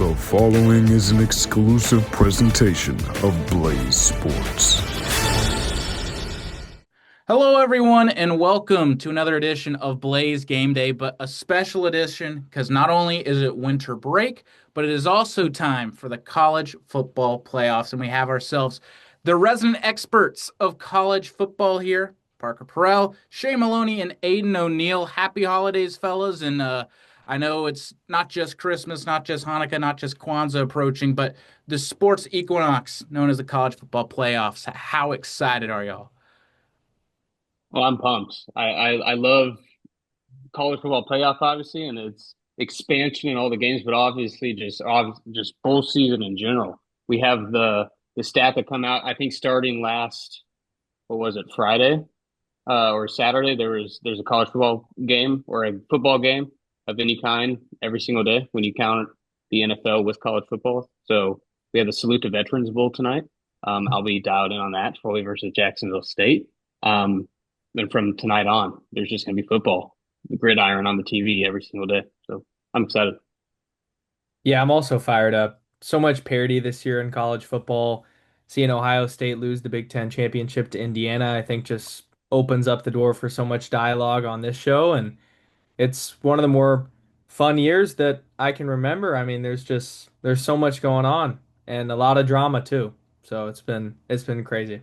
The following is an exclusive presentation of Blaze Sports. Hello, everyone, and welcome to another edition of Blaze Game Day, but a special edition because not only is it winter break, but it is also time for the college football playoffs, and we have ourselves the resident experts of college football here, Parker Porrill, Shay Moloney, and Aidan O'Neill. Happy holidays, fellas, and I know it's not just Christmas, not just Hanukkah, not just Kwanzaa approaching, but the sports equinox known as the college football playoffs. How excited are y'all? Well, I'm pumped. I love college football playoff, obviously, and its expansion and all the games, but obviously just bowl season in general. We have the stat that come out. I think starting last, what was it, Friday or Saturday? There's a college football game or a football game of any kind every single day when you count the NFL with college football. So we have the Salute to Veterans Bowl tonight. I'll be dialed in on that, Troy versus Jacksonville State. Um, and from tonight on, there's just going to be football, the gridiron on the TV every single day. So I'm excited. Yeah, I'm also fired up. So much parity this year in college football. Seeing Ohio State lose the Big Ten championship to Indiana, I think just opens up the door for so much dialogue on this show. And it's one of the more fun years that I can remember. I mean, there's so much going on and a lot of drama too. So it's been crazy.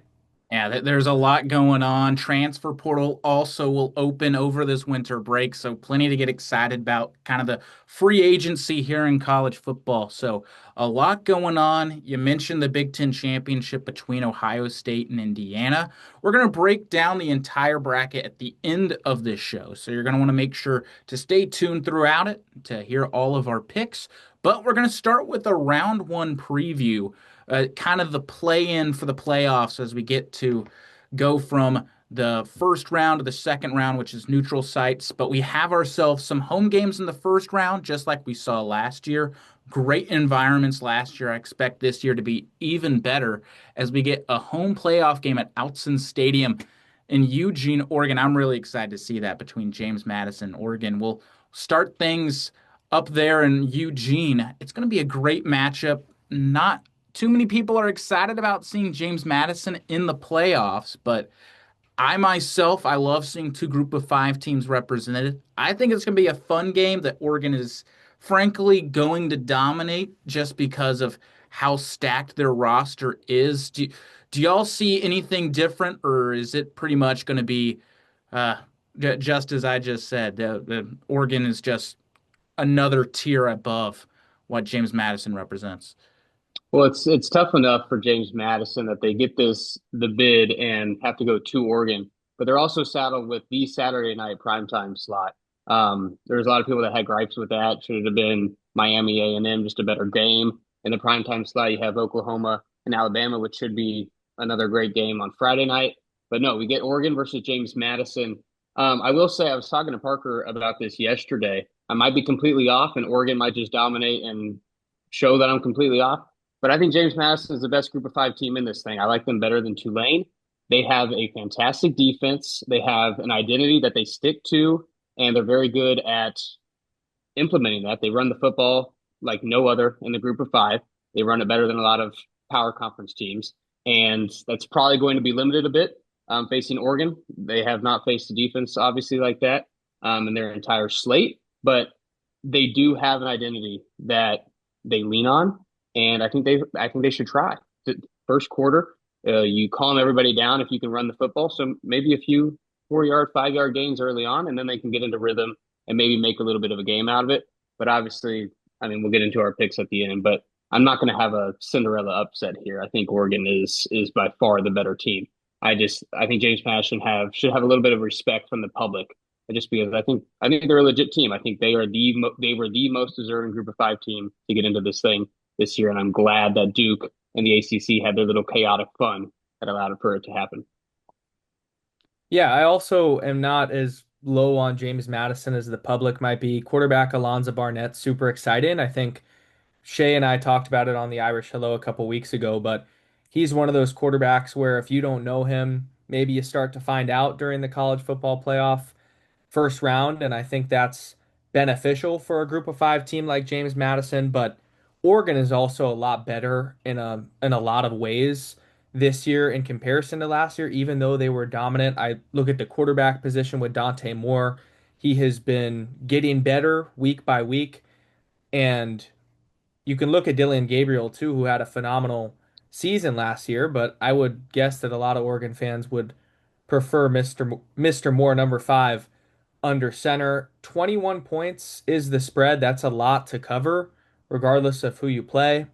Yeah, there's a lot going on. Transfer portal also will open over this winter break, so plenty to get excited about. Kind of the free agency here in college football. So a lot going on. You mentioned the Big Ten championship between Ohio State and Indiana. We're going to break down the entire bracket at the end of this show, so you're going to want to make sure to stay tuned throughout it to hear all of our picks. But we're going to start with a round one preview, kind of the play-in for the playoffs as we get to go from the first round to the second round, which is neutral sites. But we have ourselves some home games in the first round, just like we saw last year. Great environments last year. I expect this year to be even better as we get a home playoff game at Outson Stadium in Eugene, Oregon. I'm really excited to see that between James Madison and Oregon. We'll start things up there in Eugene. It's going to be a great matchup. Not too many people are excited about seeing James Madison in the playoffs, but I myself, I love seeing two group of five teams represented. I think it's going to be a fun game that Oregon is frankly going to dominate just because of how stacked their roster is. Do y'all see anything different, or is it pretty much going to be uh, just as I just said? The Oregon is just another tier above what James Madison represents. Well, it's tough enough for James Madison that they get the bid and have to go to Oregon, but they're also saddled with the Saturday night primetime slot. There's a lot of people that had gripes with that. Should it have been Miami A&M, just a better game? In the primetime slot, you have Oklahoma and Alabama, which should be another great game on Friday night. But no, we get Oregon versus James Madison. I will say I was talking to Parker about this yesterday. I might be completely off, and Oregon might just dominate and show that I'm completely off. But I think James Madison is the best group of five team in this thing. I like them better than Tulane. They have a fantastic defense. They have an identity that they stick to, and they're very good at implementing that. They run the football like no other in the group of five. They run it better than a lot of power conference teams. And that's probably going to be limited a bit facing Oregon. They have not faced a defense, obviously, like that in their entire slate, but they do have an identity that they lean on. And I think they should try. The first quarter, you calm everybody down if you can run the football. So maybe a few 4 yard, 5 yard gains early on, and then they can get into rhythm and maybe make a little bit of a game out of it. But obviously, I mean, we'll get into our picks at the end, but I'm not going to have a Cinderella upset here. I think Oregon is by far the better team. I think James Madison should have a little bit of respect from the public, just because I think they're a legit team. I think they were the most deserving group of five team to get into this thing this year, and I'm glad that Duke and the ACC had their little chaotic fun that allowed for it to happen. Yeah, I also am not as low on James Madison as the public might be. Quarterback Alonzo Barnett, super exciting. I think Shay and I talked about it on the Irish Hello a couple weeks ago, but he's one of those quarterbacks where if you don't know him, maybe you start to find out during the college football playoff first round, and I think that's beneficial for a group of five team like James Madison. But Oregon is also a lot better in a lot of ways this year in comparison to last year, even though they were dominant. I look at the quarterback position with Dante Moore. He has been getting better week by week. And you can look at Dylan Gabriel too, who had a phenomenal season last year, but I would guess that a lot of Oregon fans would prefer Mr. Moore, number five, under center. 21 points is the spread. That's a lot to cover, regardless of who you play.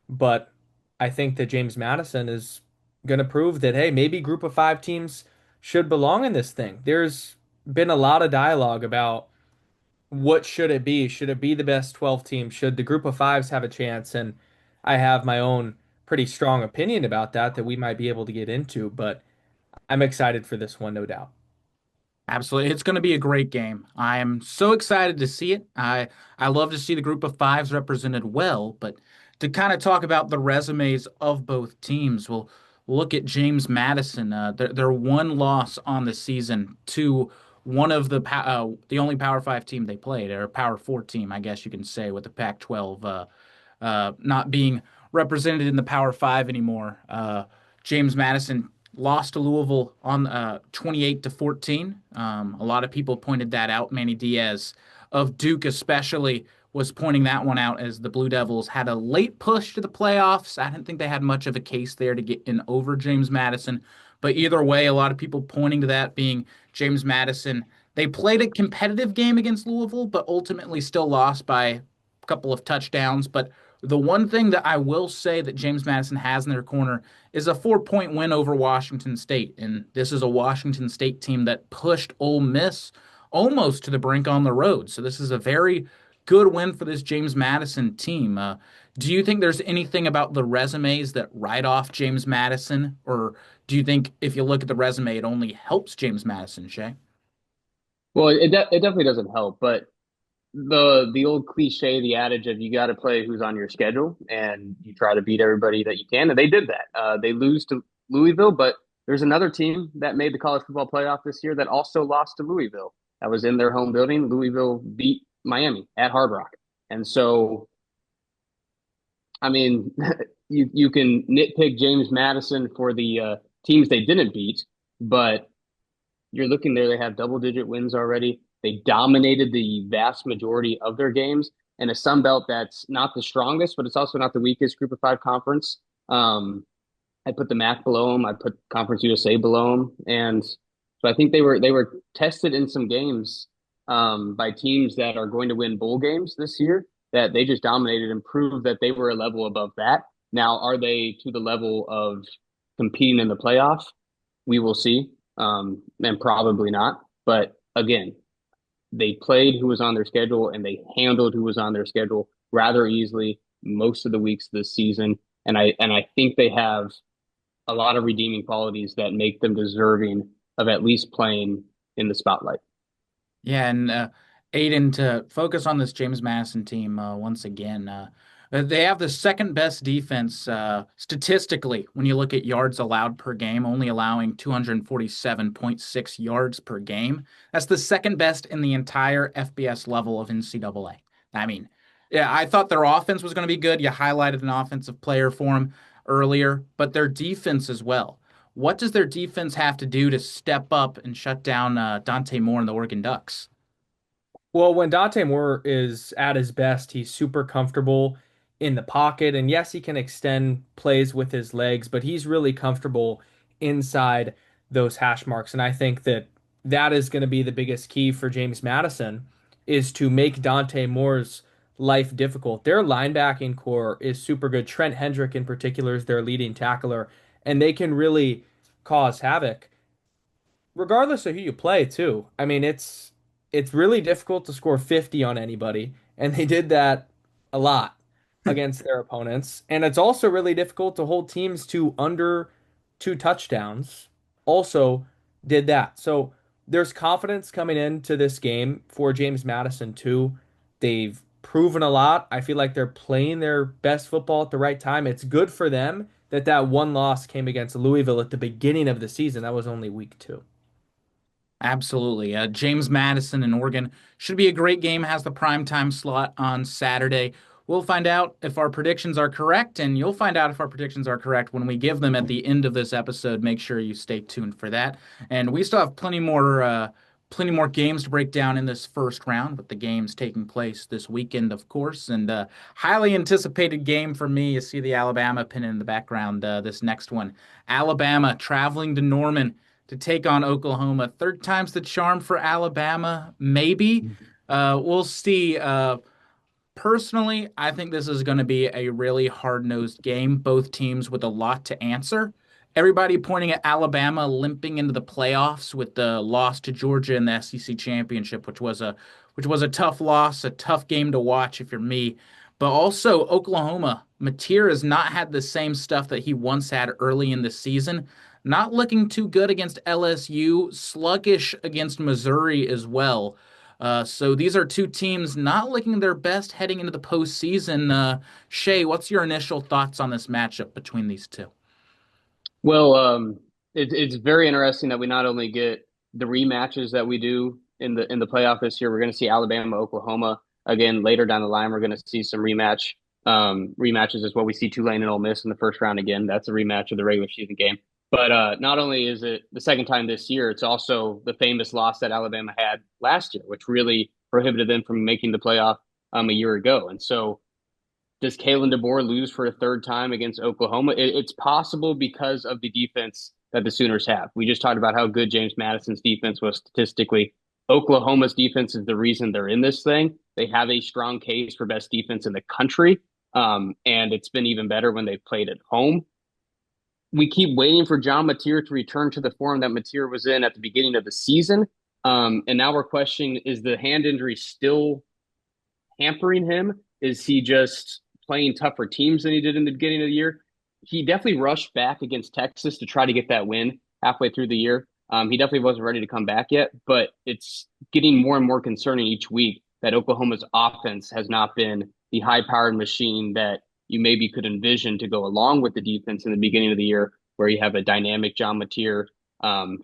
But I think that James Madison is going to prove that, hey, maybe group of five teams should belong in this thing. There's been a lot of dialogue about what should it be? Should it be the best 12 teams? Should the group of fives have a chance? And I have my own pretty strong opinion about that we might be able to get into, but I'm excited for this one, no doubt. Absolutely. It's going to be a great game. I am so excited to see it. I love to see the group of fives represented well, but to kind of talk about the resumes of both teams, we'll look at James Madison. Their one loss on the season to one of the only Power 5 team they played, or Power 4 team, I guess you can say, with the Pac-12 not being represented in the Power 5 anymore. James Madison lost to Louisville on 28-14. A lot of people pointed that out. Manny Diaz of Duke, especially, was pointing that one out as the Blue Devils had a late push to the playoffs. I didn't think they had much of a case there to get in over James Madison. But either way, a lot of people pointing to that being James Madison. They played a competitive game against Louisville, but ultimately still lost by a couple of touchdowns. But the one thing that I will say that James Madison has in their corner is a 4-point win over Washington State. And this is a Washington State team that pushed Ole Miss almost to the brink on the road. So this is a very good win for this James Madison team. Do you think there's anything about the resumes that write off James Madison? Or do you think if you look at the resume, it only helps James Madison, Shay? Well, it definitely doesn't help, but the old cliche, the adage of you got to play who's on your schedule, and you try to beat everybody that you can, and they did that. They lose to Louisville, but there's another team that made the college football playoff this year that also lost to Louisville. That was in their home building. Louisville beat Miami at Hard Rock, and so I mean, you can nitpick James Madison for the teams they didn't beat, but you're looking there, they have double digit wins already. They dominated the vast majority of their games in a Sun Belt that's not the strongest, but it's also not the weakest group of five conference. I put the MAC below them. I put Conference USA below them. And so I think they were tested in some games by teams that are going to win bowl games this year that they just dominated and proved that they were a level above that. Now, are they to the level of competing in the playoff? We will see, and probably not. But again, they played who was on their schedule and they handled who was on their schedule rather easily most of the weeks this season. And I think they have a lot of redeeming qualities that make them deserving of at least playing in the spotlight. Yeah, and Aidan, to focus on this James Madison team once again, they have the second best defense statistically when you look at yards allowed per game, only allowing 247.6 yards per game. That's the second best in the entire FBS level of NCAA. I mean, yeah, I thought their offense was going to be good. You highlighted an offensive player for them earlier, but their defense as well. What does their defense have to do to step up and shut down Dante Moore and the Oregon Ducks? Well, when Dante Moore is at his best, he's super comfortable in the pocket. And yes, he can extend plays with his legs, but he's really comfortable inside those hash marks. And I think that that is going to be the biggest key for James Madison is to make Dante Moore's life difficult. Their linebacking core is super good. Trent Hendrick in particular is their leading tackler, and they can really cause havoc regardless of who you play too. I mean, it's really difficult to score 50 on anybody, and they did that a lot against their opponents. And it's also really difficult to hold teams to under two touchdowns. Also did that. So there's confidence coming into this game for James Madison too. They've proven a lot. I feel like they're playing their best football at the right time. It's good for them that that one loss came against Louisville at the beginning of the season. That was only week two. Absolutely. James Madison in Oregon should be a great game. Has the prime time slot on Saturday. we'll find out if our predictions are correct, and you'll find out if our predictions are correct when we give them at the end of this episode. Make sure you stay tuned for that. And we still have plenty more games to break down in this first round, with the games taking place this weekend, of course. And highly anticipated game for me. You see the Alabama pin in the background. This next one, Alabama traveling to Norman to take on Oklahoma. Third time's the charm for Alabama, maybe. We'll see. Personally, I think this is going to be a really hard-nosed game, both teams with a lot to answer. Everybody pointing at Alabama limping into the playoffs with the loss to Georgia in the SEC championship, which was a tough loss, a tough game to watch if you're me. But also Oklahoma, Mateer has not had the same stuff that he once had early in the season. Not looking too good against LSU, sluggish against Missouri as well. So these are two teams not looking their best heading into the postseason. Shay, what's your initial thoughts on this matchup between these two? Well, it's very interesting that we not only get the rematches that we do in the playoff this year. We're going to see Alabama, Oklahoma again later down the line. We're going to see some rematches as well. We see Tulane and Ole Miss in the first round again. That's a rematch of the regular season game. But not only is it the second time this year, it's also the famous loss that Alabama had last year, which really prohibited them from making the playoff a year ago. And so does Kalen DeBoer lose for a third time against Oklahoma? It's possible because of the defense that the Sooners have. We just talked about how good James Madison's defense was statistically. Oklahoma's defense is the reason they're in this thing. They have a strong case for best defense in the country, and it's been even better when they've played at home. We keep waiting for John Mateer to return to the form that Mateer was in at the beginning of the season. And now we're questioning, is the hand injury still hampering him? Is he just playing tougher teams than he did in the beginning of the year? He definitely rushed back against Texas to try to get that win halfway through the year. He definitely wasn't ready to come back yet, but it's getting more and more concerning each week that Oklahoma's offense has not been the high-powered machine that you maybe could envision to go along with the defense in the beginning of the year, where you have a dynamic John Mateer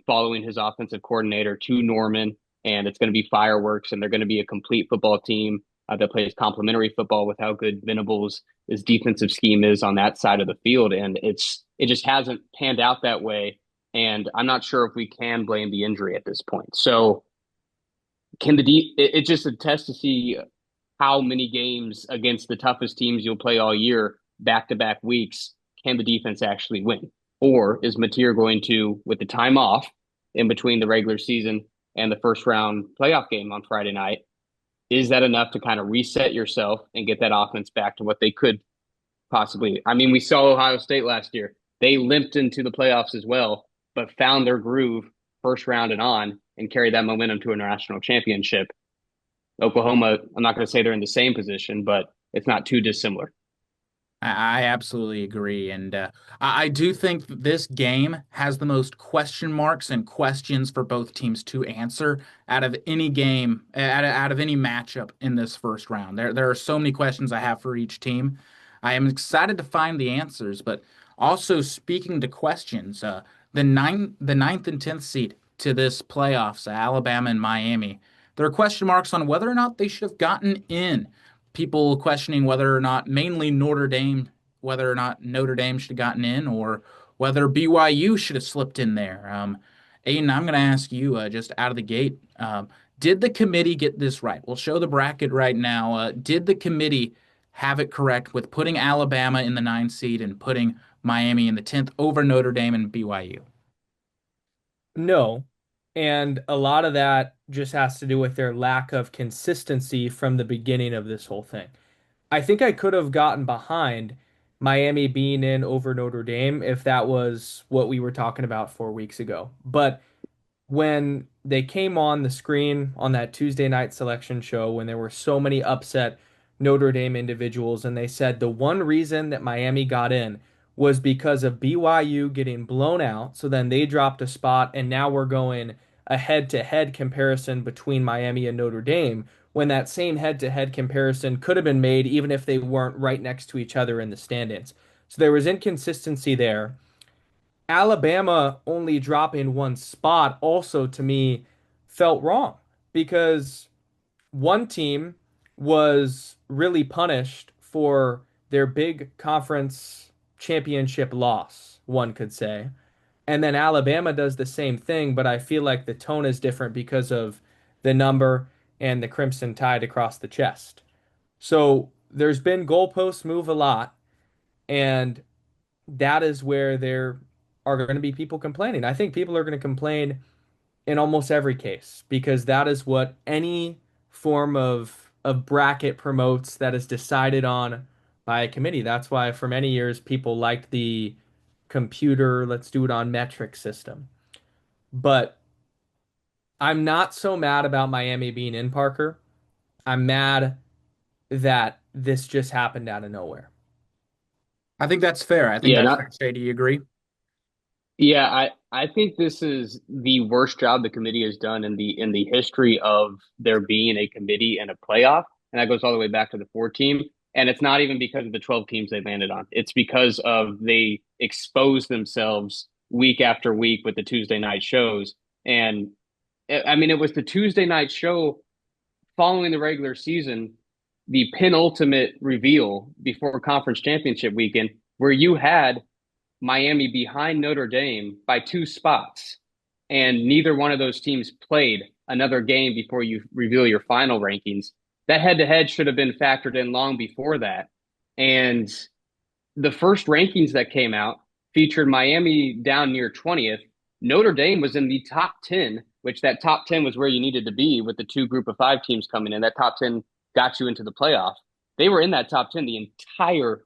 following his offensive coordinator to Norman, and it's going to be fireworks, and they're going to be a complete football team that plays complementary football with how good Venables' defensive scheme is on that side of the field, and it just hasn't panned out that way. And I'm not sure if we can blame the injury at this point. So it's just a test to see how many games against the toughest teams you'll play all year, back to back weeks, can the defense actually win? Or is Mateer going to, with the time off in between the regular season and the first round playoff game on Friday night, is that enough to kind of reset yourself and get that offense back to what they could possibly? I mean, we saw Ohio State last year. They limped into the playoffs as well, but found their groove first round and on and carried that momentum to a national championship. Oklahoma, I'm not going to say they're in the same position, but it's not too dissimilar. I absolutely agree. And I do think that this game has the most question marks and questions for both teams to answer out of any game, out of any matchup in this first round. There are so many questions I have for each team. I am excited to find the answers, but also speaking to questions, the ninth and 10th seed to this playoffs, Alabama and Miami. There are question marks on whether or not they should have gotten in. People questioning whether or not, mainly Notre Dame, whether or not Notre Dame should have gotten in, or whether BYU should have slipped in there. Aidan, I'm going to ask you just out of the gate, did the committee get this right? We'll show the bracket right now. Did the committee have it correct with putting Alabama in the 9th seed and putting Miami in the 10th over Notre Dame and BYU? No. And a lot of that just has to do with their lack of consistency from the beginning of this whole thing. I think I could have gotten behind Miami being in over Notre Dame if that was what we were talking about 4 weeks ago. But when they came on the screen on that Tuesday night selection show, when there were so many upset Notre Dame individuals, and they said the one reason that Miami got in was because of BYU getting blown out. So then they dropped a spot, and now we're going a head to head comparison between Miami and Notre Dame, when that same head to head comparison could have been made even if they weren't right next to each other in the standings. So there was inconsistency there. Alabama only dropping one spot also to me felt wrong because one team was really punished for their big conference championship loss, one could say. And then Alabama does the same thing, but I feel like the tone is different because of the number and the crimson tide across the chest. So there's been goalposts move a lot, and that is where there are going to be people complaining. I think people are going to complain in almost every case because that is what any form of bracket promotes that is decided on by a committee. That's why for many years people liked the computer, let's do it on metric system. But I'm not so mad about Miami being in Parker. I'm mad that this just happened out of nowhere. I think that's fair. I think Yeah, that's not fair. Shay, do you agree? yeah, I think this is the worst job the committee has done in the history of there being a committee and a playoff. And that goes all the way back to the four team. And it's not even because of the 12 teams they landed on. It's because of they expose themselves week after week with the Tuesday night shows. And I mean, it was the Tuesday night show following the regular season, the penultimate reveal before conference championship weekend, where you had Miami behind Notre Dame by 2 spots, and neither one of those teams played another game before you reveal your final rankings. That head to head should have been factored in long before that. And the first rankings that came out featured Miami down near 20th. Notre Dame was in the top 10, which that top 10 was where you needed to be with the two group of five teams coming in. That top 10 got you into the playoff. They were in that top 10 the entire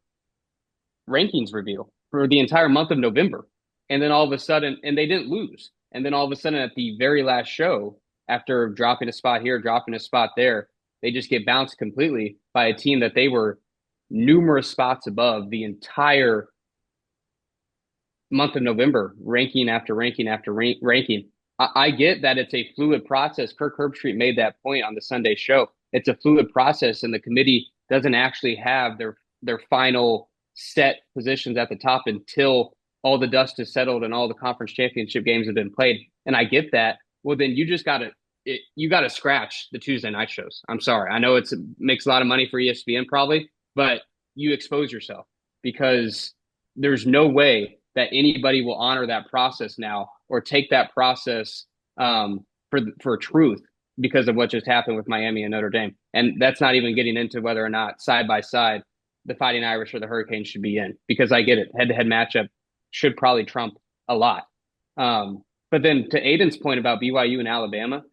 rankings reveal for the entire month of November. And then all of a sudden, and they didn't lose. And then all of a sudden, at the very last show, after dropping a spot here, dropping a spot there, they just get bounced completely by a team that they were numerous spots above the entire month of November, ranking after ranking after ranking. I get that it's a fluid process. Kirk Herbstreit made that point on the Sunday show. It's a fluid process, and the committee doesn't actually have their final set positions at the top until all the dust is settled and all the conference championship games have been played. And I get that. Well, then you just gotta scratch the Tuesday night shows. I'm sorry. I know it makes a lot of money for ESPN probably, but you expose yourself because there's no way that anybody will honor that process now or take that process for truth because of what just happened with Miami and Notre Dame. And that's not even getting into whether or not side by side the Fighting Irish or the Hurricanes should be in, because I get it. Head-to-head matchup should probably trump a lot. But then to Aidan's point about BYU and Alabama,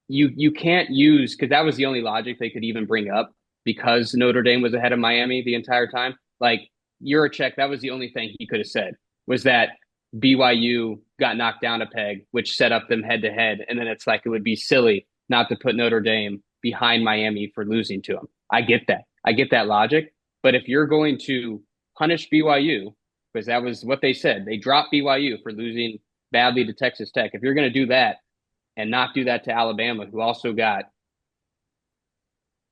you can't use, because that was the only logic they could even bring up, because Notre Dame was ahead of Miami the entire time. Like Yurachek, that was the only thing he could have said, was that BYU got knocked down a peg, which set up them head to head. And then it's like it would be silly not to put Notre Dame behind Miami for losing to them. I get that. I get that logic. But if you're going to punish BYU, because that was what they said, they dropped BYU for losing badly to Texas Tech. If you're going to do that and not do that to Alabama, who also got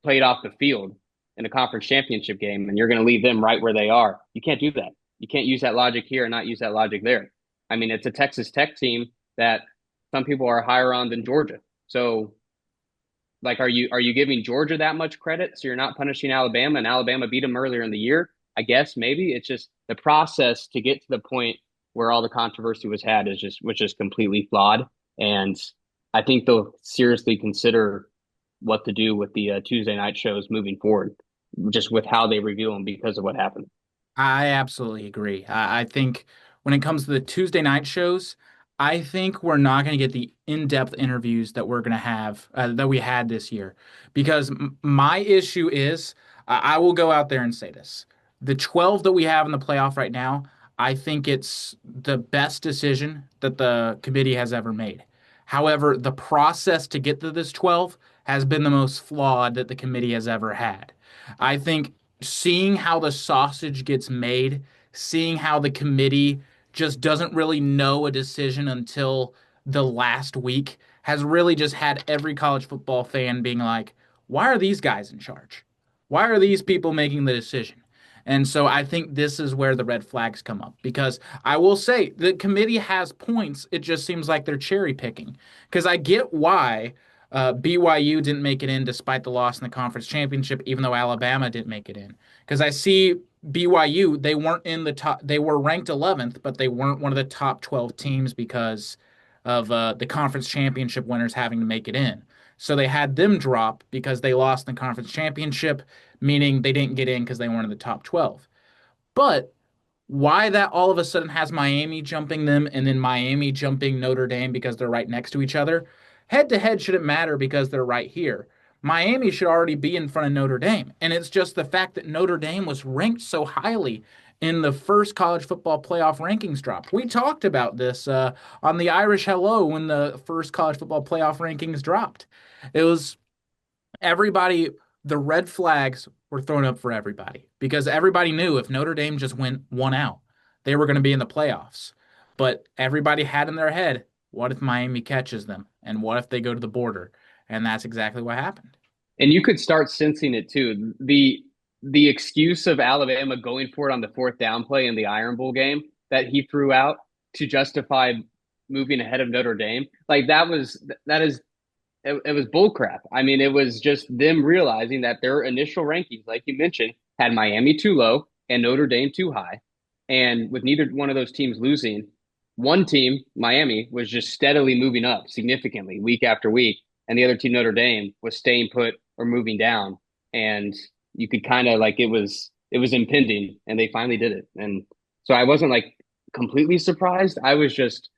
played off the field in a conference championship game, and you're going to leave them right where they are, you can't do that. You can't use that logic here and not use that logic there. I mean, it's a Texas Tech team that some people are higher on than Georgia. So, like, are you giving Georgia that much credit? So you're not punishing Alabama, and Alabama beat them earlier in the year? I guess maybe it's just the process to get to the point where all the controversy was just completely flawed. And I think they'll seriously consider what to do with the Tuesday night shows moving forward, just with how they review them because of what happened. I absolutely agree. I think when it comes to the Tuesday night shows, I think we're not going to get the in-depth interviews that we're going to have that we had this year. Because my issue is, I will go out there and say this. The 12 that we have in the playoff right now, I think it's the best decision that the committee has ever made. However, the process to get to this 12 has been the most flawed that the committee has ever had. I think seeing how the sausage gets made, seeing how the committee just doesn't really know a decision until the last week has really just had every college football fan being like, why are these guys in charge? Why are these people making the decision? And so I think this is where the red flags come up, because I will say the committee has points. It just seems like they're cherry picking, because I get why BYU didn't make it in despite the loss in the conference championship, even though Alabama didn't make it in. Because I see BYU, they weren't in the top, they were ranked 11th, but they weren't one of the top 12 teams because of the conference championship winners having to make it in. So they had them drop because they lost in the conference championship, meaning they didn't get in because they weren't in the top 12. But why that all of a sudden has Miami jumping them and then Miami jumping Notre Dame because they're right next to each other? Head to head shouldn't matter because they're right here. Miami should already be in front of Notre Dame. And it's just the fact that Notre Dame was ranked so highly in the first college football playoff rankings dropped. We talked about this on the Irish Hello when the first college football playoff rankings dropped. It was everybody, the red flags were thrown up for everybody because everybody knew if Notre Dame just went one out, they were going to be in the playoffs. But everybody had in their head, what if Miami catches them? And what if they go to the border? And that's exactly what happened. And you could start sensing it too. The excuse of Alabama going for it on the fourth down play in the Iron Bowl game that he threw out to justify moving ahead of Notre Dame, like that is it was bullcrap. I mean, it was just them realizing that their initial rankings, like you mentioned, had Miami too low and Notre Dame too high. And with neither one of those teams losing, one team, Miami, was just steadily moving up significantly week after week. And the other team, Notre Dame, was staying put or moving down. And you could kind of like it was impending and they finally did it. And so I wasn't like completely surprised. I was just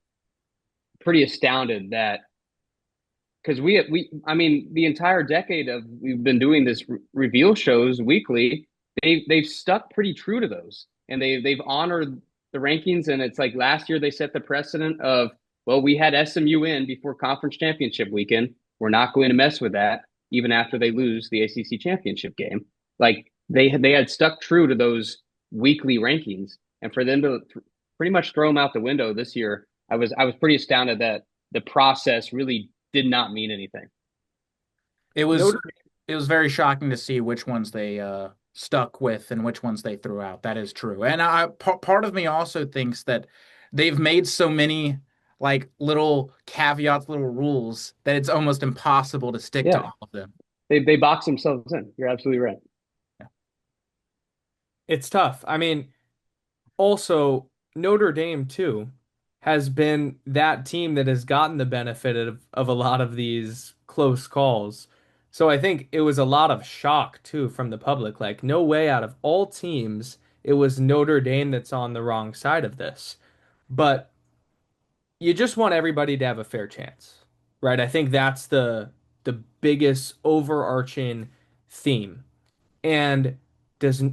pretty astounded that because I mean the entire decade of we've been doing this reveal shows weekly, they've stuck pretty true to those and they've honored the rankings. And it's like last year they set the precedent of, well, we had SMU in before conference championship weekend, we're not going to mess with that even after they lose the ACC championship game. Like they had stuck true to those weekly rankings, and for them to pretty much throw them out the window this year, I was pretty astounded that the process really did not mean anything. It was Notre it was very shocking to see which ones they stuck with and which ones they threw out. That is true. And part of me also thinks that they've made so many like little caveats, little rules that it's almost impossible to stick to Yeah, all of them. they box themselves in. You're absolutely right. Yeah. It's tough. I mean, also, Notre Dame, too, has been that team that has gotten the benefit of a lot of these close calls. So I think it was a lot of shock, too, from the public. Like, no way out of all teams, it was Notre Dame that's on the wrong side of this. But you just want everybody to have a fair chance, right? I think that's the biggest overarching theme. And does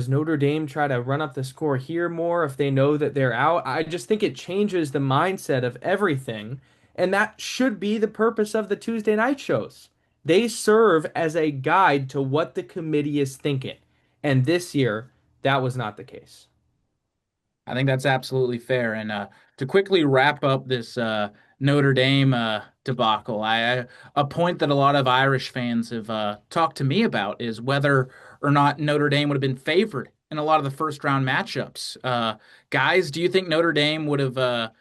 Notre Dame try to run up the score here more if they know that they're out? I just think it changes the mindset of everything, and that should be the purpose of the Tuesday night shows. They serve as a guide to what the committee is thinking. And this year, that was not the case. I think that's absolutely fair. And to quickly wrap up this Notre Dame debacle, a point that a lot of Irish fans have talked to me about is whether or not Notre Dame would have been favored in a lot of the first round matchups. Guys, do you think Notre Dame would have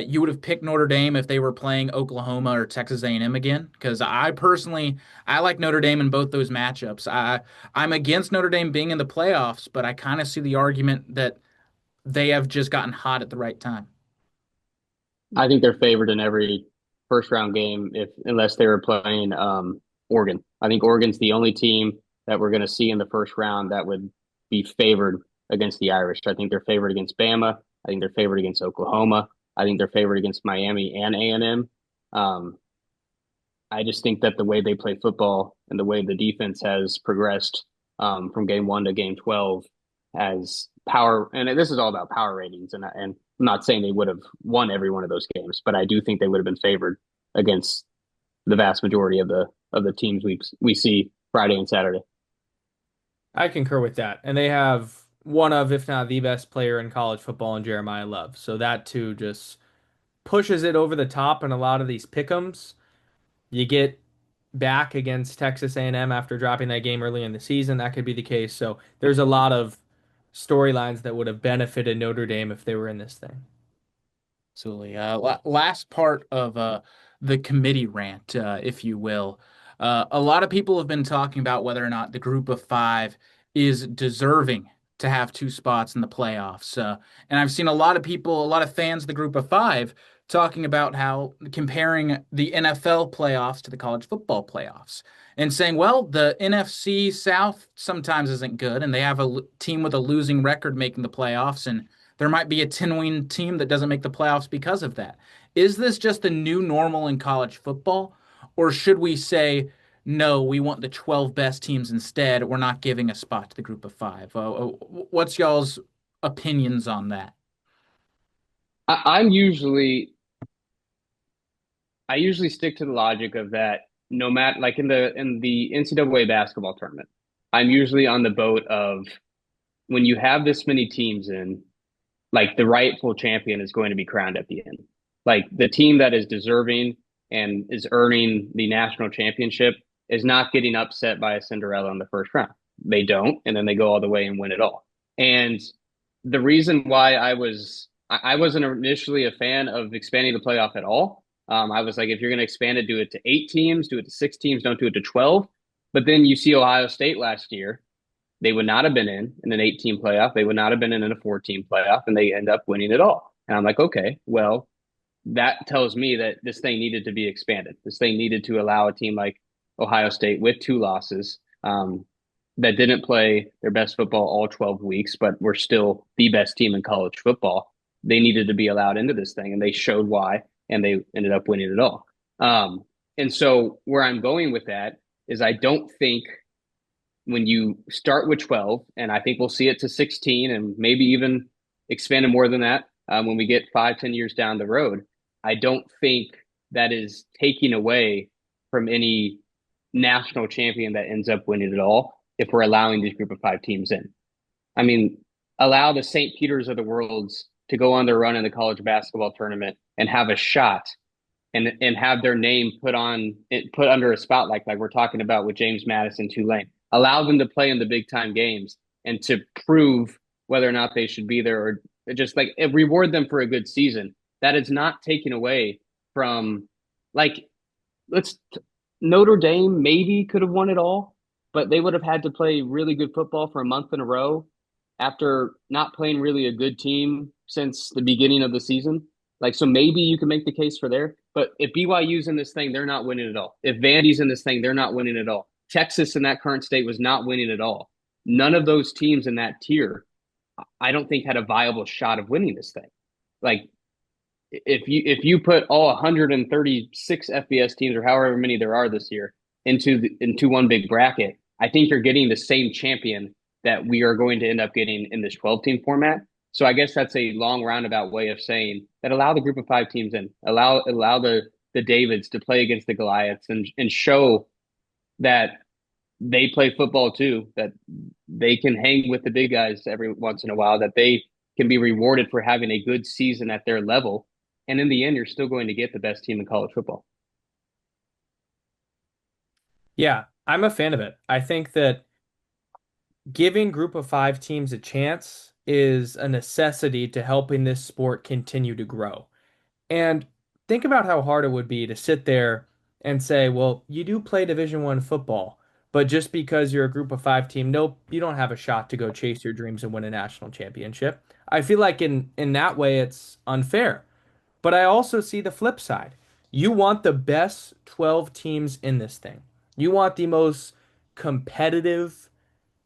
you would have picked Notre Dame if they were playing Oklahoma or Texas A&M again? Because I personally, I like Notre Dame in both those matchups. I'm against Notre Dame being in the playoffs, but I kind of see the argument that they have just gotten hot at the right time. I think they're favored in every first round game if unless they were playing Oregon. I think Oregon's the only team that we're going to see in the first round that would be favored against the Irish. I think they're favored against Bama. I think they're favored against Oklahoma. I think they're favored against Miami and A&M. Um, I just think that the way they play football and the way the defense has progressed from game one to game 12 has power. And this is all about power ratings. And I'm not saying they would have won every one of those games, but I do think they would have been favored against the vast majority of the teams we see Friday and Saturday. I concur with that. And they have one of, if not the best player in college football in Jeremiah Love. So that too just pushes it over the top in a lot of these pick'ems. You get back against Texas A&M after dropping that game early in the season, that could be the case. So there's a lot of storylines that would have benefited Notre Dame if they were in this thing. Absolutely. Last part of the committee rant, if you will. A lot of people have been talking about whether or not the group of five is deserving to have two spots in the playoffs. And I've seen a lot of people, a lot of fans of the group of five talking about how comparing the NFL playoffs to the college football playoffs and saying, well, the NFC South sometimes isn't good, and they have a team with a losing record making the playoffs, and there might be a 10-win team that doesn't make the playoffs because of that. Is this just the new normal in college football, or should we say, no, we want the 12 best teams instead? We're not giving a spot to the group of five. What's y'all's opinions on that? I'm usually I usually stick to the logic of that no matter like in the NCAA basketball tournament, I'm usually on the boat of when you have this many teams in, like the rightful champion is going to be crowned at the end. Like the team that is deserving and is earning the national championship is not getting upset by a Cinderella in the first round. They don't, and then they go all the way and win it all. And the reason why I wasn't initially a fan of expanding the playoff at all. I was like, if you're going to expand it, do it to 8 teams, do it to 6 teams, don't do it to 12. But then you see Ohio State last year, they would not have been in an 8 team playoff. They would not have been in a 4 team playoff, and they end up winning it all. And I'm like, okay, well, that tells me that this thing needed to be expanded. This thing needed to allow a team like Ohio State with 2 losses that didn't play their best football all 12 weeks, but were still the best team in college football. They needed to be allowed into this thing, and they showed why, and they ended up winning it all. And so where I'm going with that is I don't think when you start with 12, and I think we'll see it to 16 and maybe even expand it more than that when we get 5, 10 years down the road. I don't think that is taking away from any national champion that ends up winning it all if we're allowing these group of 5 teams in. I mean, allow the St. Peters of the worlds to go on their run in the college basketball tournament and have a shot and have their name put under a spotlight like we're talking about with James Madison, Tulane. Allow them to play in the big time games and to prove whether or not they should be there, or just like reward them for a good season. That is not taken away from, like, let's Notre Dame maybe could have won it all, but they would have had to play really good football for a month in a row after not playing really a good team since the beginning of the season. Like, so maybe you can make the case for there. But if BYU's in this thing, they're not winning at all. If Vandy's in this thing, they're not winning at all. Texas in that current state was not winning at all. None of those teams in that tier, I don't think, had a viable shot of winning this thing. Like, if you put all 136 FBS teams or however many there are this year into one big bracket, I think you're getting the same champion that we are going to end up getting in this 12-team format. So I guess that's a long roundabout way of saying that allow the group of 5 teams in, allow the Davids to play against the Goliaths and show that they play football too, that they can hang with the big guys every once in a while, that they can be rewarded for having a good season at their level. And in the end, you're still going to get the best team in college football. Yeah, I'm a fan of it. I think that giving group of 5 teams a chance is a necessity to helping this sport continue to grow. And think about how hard it would be to sit there and say, well, you do play Division I football, but just because you're a group of 5 team, nope, you don't have a shot to go chase your dreams and win a national championship. I feel like in that way it's unfair. But I also see the flip side. You want the best 12 teams in this thing. You want the most competitive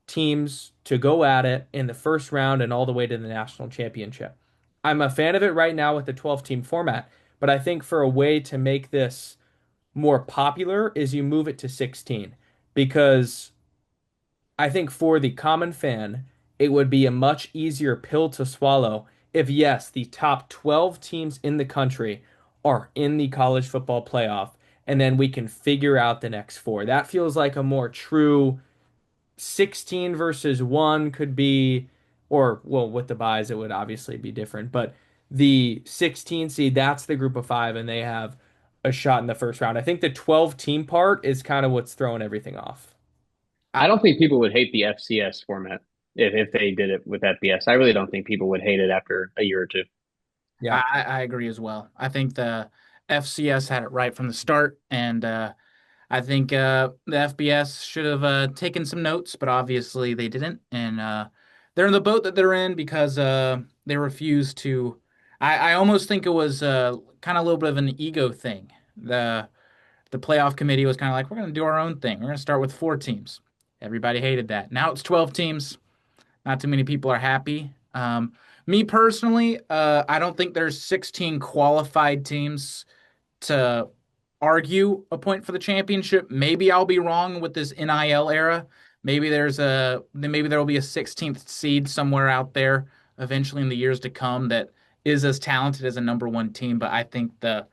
teams to go at it in the first round and all the way to the national championship. I'm a fan of it right now with the 12-team format, but I think for a way to make this more popular is you move it to 16 because I think for the common fan, it would be a much easier pill to swallow if, yes, the top 12 teams in the country are in the college football playoff, and then we can figure out the next four. That feels like a more true 16 versus 1 could be, or, well, with the buys, it would obviously be different, but the 16 seed, that's the group of 5, and they have a shot in the first round. I think the 12 team part is kind of what's throwing everything off. I don't think people would hate the FCS format if they did it with FBS. I really don't think people would hate it after a year or two. Yeah. I agree as well. I think the FCS had it right from the start, and I think the FBS should have taken some notes, but obviously they didn't, and they're in the boat that they're in because they refuse to. I almost think it was kind of a little bit of an ego thing. The playoff committee was kind of like, we're going to do our own thing. We're going to start with 4 teams. Everybody hated that. Now it's 12 teams. Not too many people are happy. Me personally, I don't think there's 16 qualified teams to argue a point for the championship. Maybe I'll be wrong with this NIL era. Maybe there will be a 16th seed somewhere out there eventually in the years to come that is as talented as a number one team. But I think the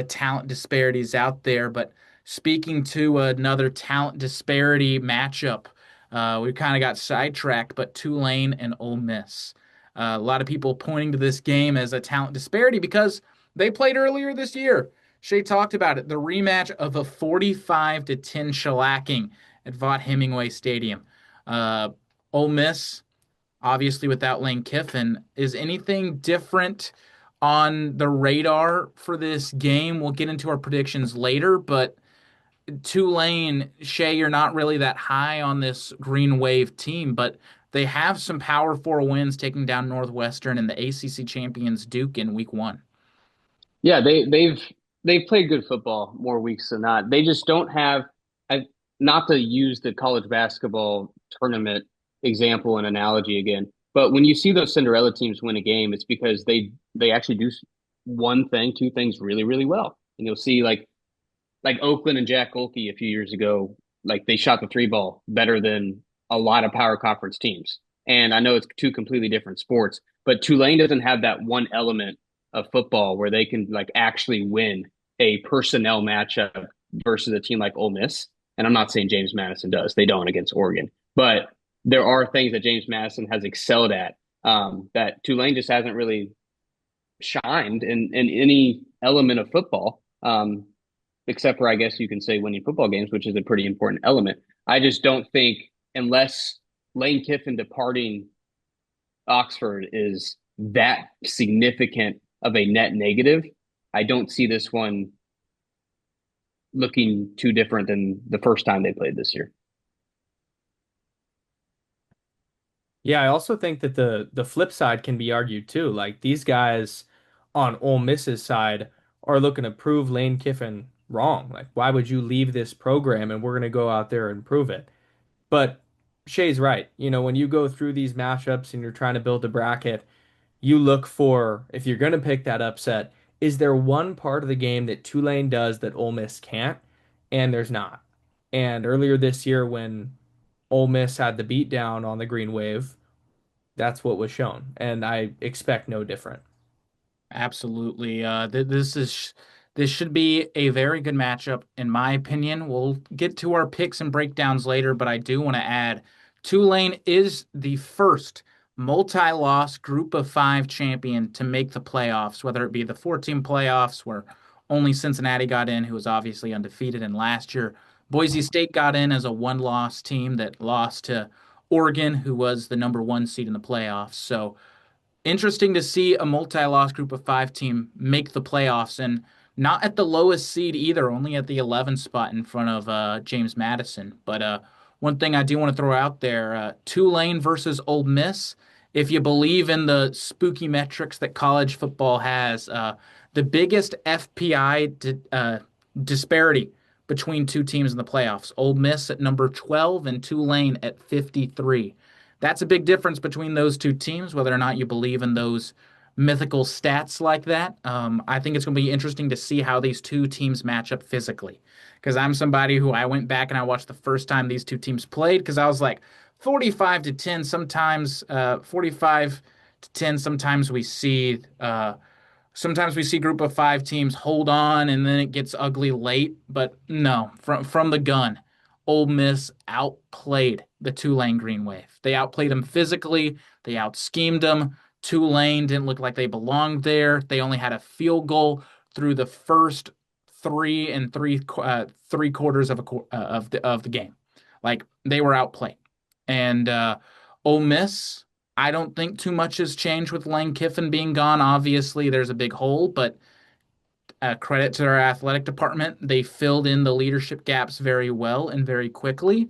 talent disparity is out there. But speaking to another talent disparity matchup, we kind of got sidetracked, but Tulane and Ole Miss. A lot of people pointing to this game as a talent disparity because they played earlier this year. Shay talked about it, the rematch of a 45-10 shellacking at Vaught Hemingway Stadium. Uh, Ole Miss, obviously without Lane Kiffin, is anything different on the radar for this game? We'll get into our predictions later, but Tulane, Shay, you're not really that high on this Green Wave team, but they have some Power Four wins taking down Northwestern and the ACC champions Duke in week one. Yeah, they've played good football more weeks than not. They just don't have I not to use the college basketball tournament example and analogy again, but when you see those Cinderella teams win a game, it's because they actually do one thing, two things really, really well. And you'll see like Oakland and Jack Golke a few years ago, like they shot the three ball better than a lot of power conference teams. And I know it's two completely different sports, but Tulane doesn't have that one element of football where they can like actually win a personnel matchup versus a team like Ole Miss. And I'm not saying James Madison does; they don't against Oregon, but there are things that James Madison has excelled at that Tulane just hasn't really shined in any element of football. Except for I guess you can say winning football games, which is a pretty important element. I just don't think unless Lane Kiffin departing Oxford is that significant of a net negative, I don't see this one looking too different than the first time they played this year. Yeah, I also think that the flip side can be argued too. Like these guys on Ole Miss's side are looking to prove Lane Kiffin wrong. Like, why would you leave this program and we're gonna go out there and prove it? But Shay's right. When you go through these matchups and you're trying to build a bracket, you look for, if you're gonna pick that upset, is there one part of the game that Tulane does that Ole Miss can't? And there's not. And earlier this year when Ole Miss had the beatdown on the Green Wave, that's what was shown, and I expect no different. Absolutely. This should be a very good matchup, in my opinion. We'll get to our picks and breakdowns later, but I do want to add Tulane is the first multi-loss group of five champion to make the playoffs, whether it be the 14 playoffs where only Cincinnati got in, who was obviously undefeated, and last year Boise State got in as a one-loss team that lost to Oregon, who was the number one seed in the playoffs. So interesting to see a multi-loss group of five team make the playoffs and not at the lowest seed either, only at the 11th spot in front of James Madison. But one thing I do want to throw out there, Tulane versus Ole Miss. If you believe in the spooky metrics that college football has, the biggest disparity between two teams in the playoffs, Ole Miss at number 12 and Tulane at 53. That's a big difference between those two teams, whether or not you believe in those mythical stats like that. I think it's going to be interesting to see how these two teams match up physically. Because I'm somebody who I went back and I watched the first time these two teams played because I was like 45-10, sometimes 45-10, sometimes we see group of five teams hold on and then it gets ugly late. But no, from the gun, Ole Miss outplayed the Tulane Green Wave. They outplayed them physically. They out-schemed them. Tulane didn't look like they belonged there. They only had a field goal through the first three quarters of the game. Like they were outplayed. And Ole Miss, I don't think too much has changed with Lane Kiffin being gone. Obviously, there's a big hole, but credit to our athletic department. They filled in the leadership gaps very well and very quickly.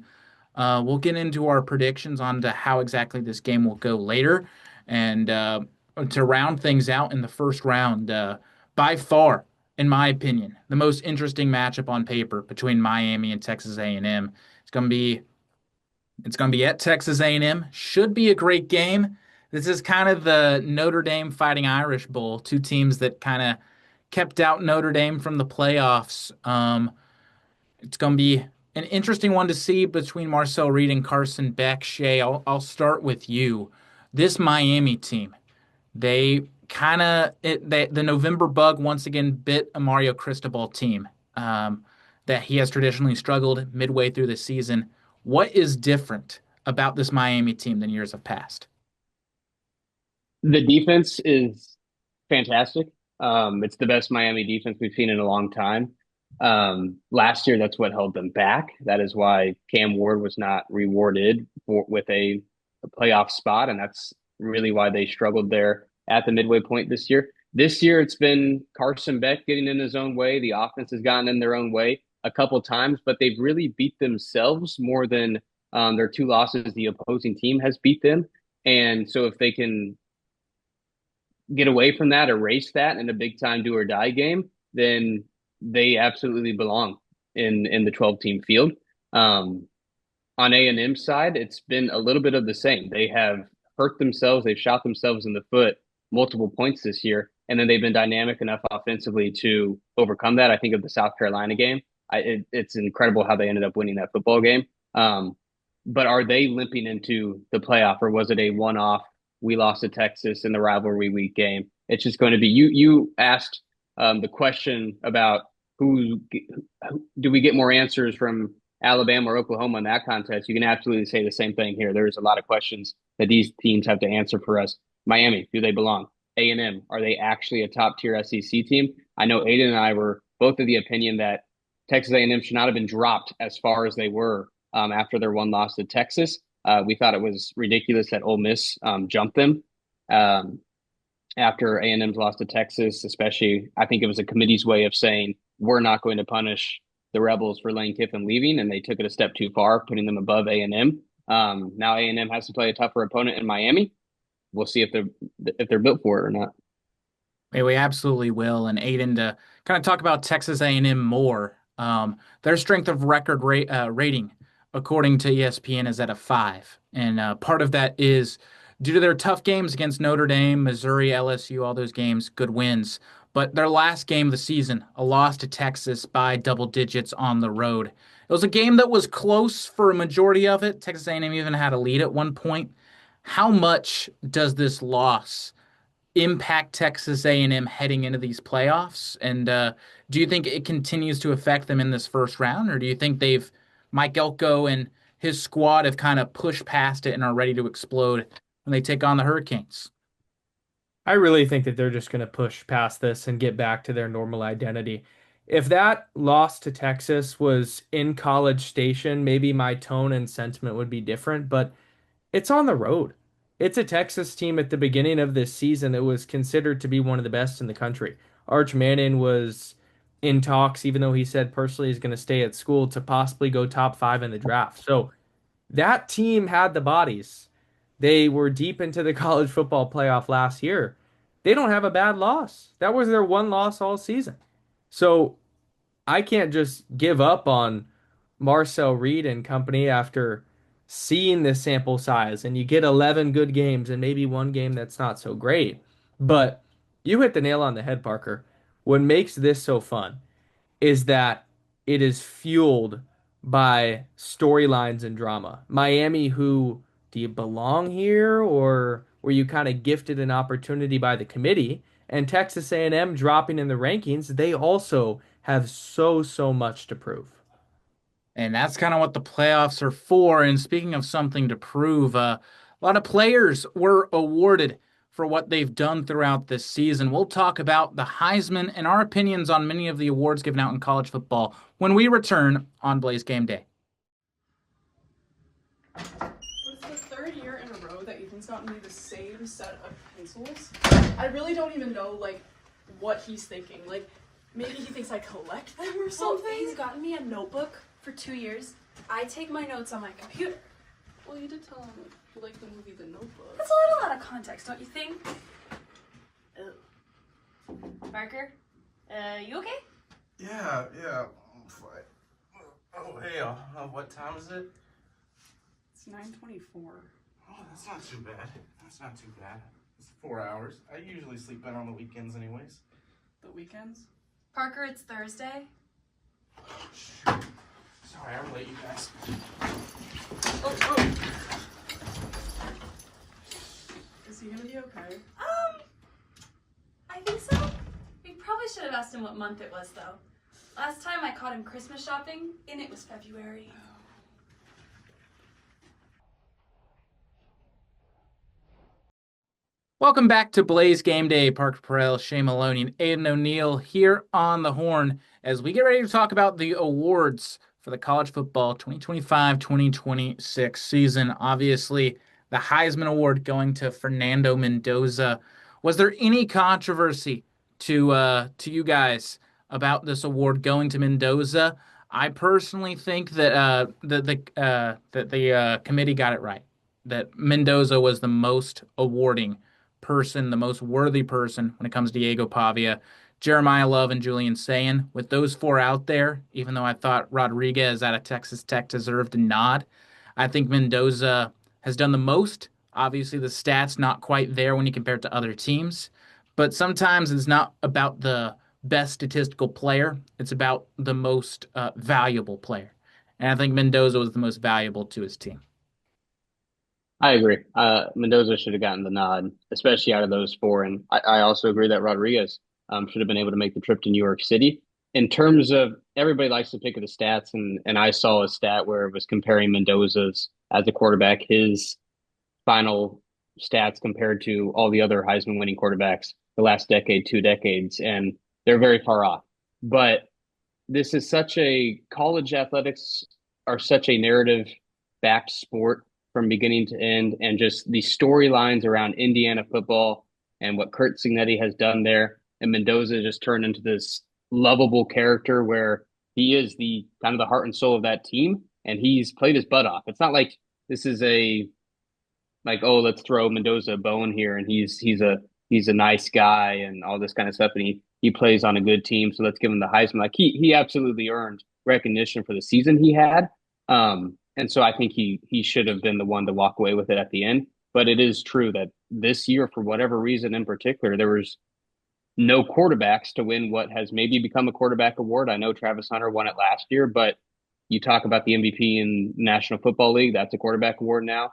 We'll get into our predictions on to how exactly this game will go later. And to round things out in the first round, by far, in my opinion, the most interesting matchup on paper between Miami and Texas A&M. It's going to be at Texas A&M. Should be a great game. This is kind of the Notre Dame Fighting Irish Bowl, two teams that kind of kept out Notre Dame from the playoffs. It's going to be an interesting one to see between Marcel Reed and Carson Beck. Shay, I'll start with you. This Miami team, they kind of the November bug once again bit a Mario Cristobal team that he has traditionally struggled midway through the season. What is different about this Miami team than years have passed? The defense is fantastic. It's the best Miami defense we've seen in a long time. Last year, that's what held them back. That is why Cam Ward was not rewarded with a playoff spot, and that's really why they struggled there at the midway point this year. This year, it's been Carson Beck getting in his own way. The offense has gotten in their own way a couple times, but they've really beat themselves more than their two losses. The opposing team has beat them, and so if they can get away from that, erase that in a big time do or die game, then they absolutely belong in the 12 team field. On A&M side, it's been a little bit of the same. They have hurt themselves. They've shot themselves in the foot multiple points this year, and then they've been dynamic enough offensively to overcome that. I think of the South Carolina game. It's incredible how they ended up winning that football game. But are they limping into the playoff, or was it a one-off? We lost to Texas in the rivalry week game. It's just going to be you asked the question about who do we get more answers from Alabama or Oklahoma in that contest. You can absolutely say the same thing here. There's a lot of questions that these teams have to answer for us. Miami, do they belong? A&M, are they actually a top tier SEC team? I know Aidan and I were both of the opinion that Texas A&M should not have been dropped as far as they were after their one loss to Texas. We thought it was ridiculous that Ole Miss jumped them after A&M's loss to Texas, especially. I think it was a committee's way of saying, we're not going to punish the Rebels for Lane Kiffin leaving, and they took it a step too far, putting them above A&M. Now A&M has to play a tougher opponent in Miami. We'll see if they're built for it or not. Yeah, we absolutely will. And Aidan, to kind of talk about Texas A&M more, their strength of record rating, according to ESPN, is at a 5. And part of that is due to their tough games against Notre Dame, Missouri, LSU, all those games, good wins. But their last game of the season, a loss to Texas by double digits on the road. It was a game that was close for a majority of it. Texas A&M even had a lead at one point. How much does this loss impact Texas A&M heading into these playoffs? And do you think it continues to affect them in this first round, or do you think Mike Elko and his squad have kind of pushed past it and are ready to explode when they take on the Hurricanes? I really think that they're just going to push past this and get back to their normal identity. If that loss to Texas was in College Station, maybe my tone and sentiment would be different, but it's on the road. It's a Texas team at the beginning of this season that was considered to be one of the best in the country. Arch Manning was in talks, even though he said personally he's going to stay at school, to possibly go top 5 in the draft. So that team had the bodies. They were deep into the college football playoff last year. They don't have a bad loss. That was their one loss all season. So I can't just give up on Marcel Reed and company after seeing this sample size, and you get 11 good games and maybe one game that's not so great. But you hit the nail on the head, Parker. What makes this so fun is that it is fueled by storylines and drama. Miami, who do you belong here, or were you kind of gifted an opportunity by the committee? And Texas A&M dropping in the rankings, they also have so much to prove. And that's kind of what the playoffs are for. And speaking of something to prove, a lot of players were awarded for what they've done throughout this season. We'll talk about the Heisman and our opinions on many of the awards given out in college football when we return on Blaze Game Day. It's the third year in a row that Ethan's gotten me the same set of pencils. I really don't even know, what he's thinking. Maybe he thinks I collect them or Well, something? he's gotten me a notebook for 2 years. I take my notes on my computer. Well, you did tell him you like the movie The Notebook. That's a little out of context, don't you think? Oh. Parker, you okay? Yeah, I'm fine. Oh, hey, what time is it? It's 9:24. Oh, that's not too bad. It's 4 hours. I usually sleep in on the weekends anyways. The weekends? Parker, it's Thursday. Oh, shoot. Sorry, I'm late, you guys. Oh. Is he gonna be okay? I think so. We probably should have asked him what month it was, though. Last time I caught him Christmas shopping, and it was February. Welcome back to Blaze Game Day. Parker Porrill, Shay, Moloney, and Aidan O'Neill here on the horn as we get ready to talk about the awards for the college football 2025-2026 season. Obviously, the Heisman Award going to Fernando Mendoza. Was there any controversy to you guys about this award going to Mendoza? I personally think that the committee got it right. That Mendoza was the most awarding person, the most worthy person when it comes to Diego Pavia, Jeremiah Love, and Julian Sayin. With those four out there, even though I thought Rodriguez out of Texas Tech deserved a nod, I think Mendoza has done the most. Obviously, the stats not quite there when you compare it to other teams, but sometimes it's not about the best statistical player. It's about the most valuable player. And I think Mendoza was the most valuable to his team. I agree. Mendoza should have gotten the nod, especially out of those four. And I also agree that Rodriguez should have been able to make the trip to New York City. In terms of everybody likes to pick at the stats, and I saw a stat where it was comparing Mendoza's as a quarterback, his final stats compared to all the other Heisman winning quarterbacks the last decade, 2 decades, and they're very far off. But this is such a college athletics are such a narrative backed sport from beginning to end, and just the storylines around Indiana football and what Kurt Signetti has done there. And Mendoza just turned into this lovable character where he is the kind of the heart and soul of that team, and he's played his butt off. It's not like this is a like, oh, let's throw Mendoza a bone here, and he's a nice guy and all this kind of stuff, and he plays on a good team, so let's give him the Heisman. Like he absolutely earned recognition for the season he had. And so I think he should have been the one to walk away with it at the end. But it is true that this year, for whatever reason in particular, there was no quarterbacks to win what has maybe become a quarterback award. I know Travis Hunter won it last year, but you talk about the MVP in National Football League, that's a quarterback award now.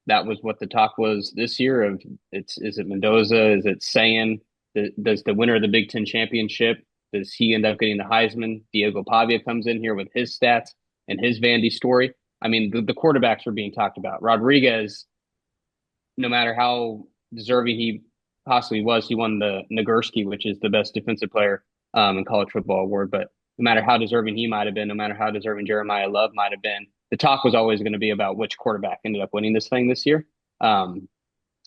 That was what the talk was this year of is it Mendoza? Is it Sayin? Does the winner of the Big Ten championship, does he end up getting the Heisman? Diego Pavia comes in here with his stats and his Vandy story. I mean, the quarterbacks are being talked about. Rodriguez, no matter how deserving he possibly was, he won the Nagurski, which is the best defensive player in college football award. But no matter how deserving he might have been, no matter how deserving Jeremiah Love might have been, the talk was always going to be about which quarterback ended up winning this thing this year. And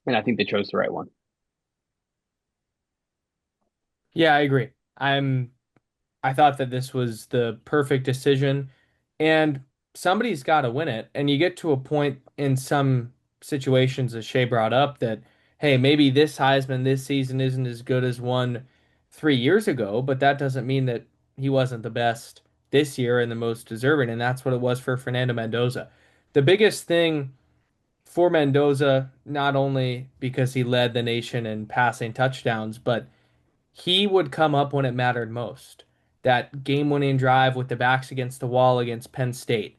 I think they chose the right one. Yeah, I agree. I thought that this was the perfect decision, and somebody's got to win it. And you get to a point in some situations, as Shay brought up, that hey, maybe this Heisman this season isn't as good as one 3 years ago, but that doesn't mean that he wasn't the best this year and the most deserving. And that's what it was for Fernando Mendoza. The biggest thing for Mendoza, not only because he led the nation in passing touchdowns, but he would come up when it mattered most. That game-winning drive with the backs against the wall against Penn State,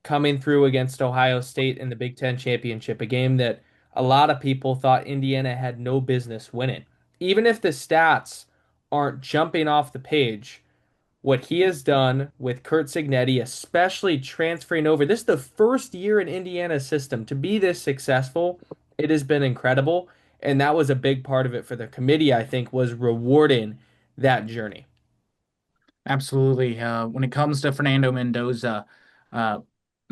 coming through against Ohio State in the Big Ten championship, a game that a lot of people thought Indiana had no business winning. Even if the stats aren't jumping off the page, what he has done with Kurt Signetti, especially transferring over. This is the first year in Indiana's system to be this successful. It has been incredible. And that was a big part of it for the committee, I think, was rewarding that journey. Absolutely. When it comes to Fernando Mendoza, uh,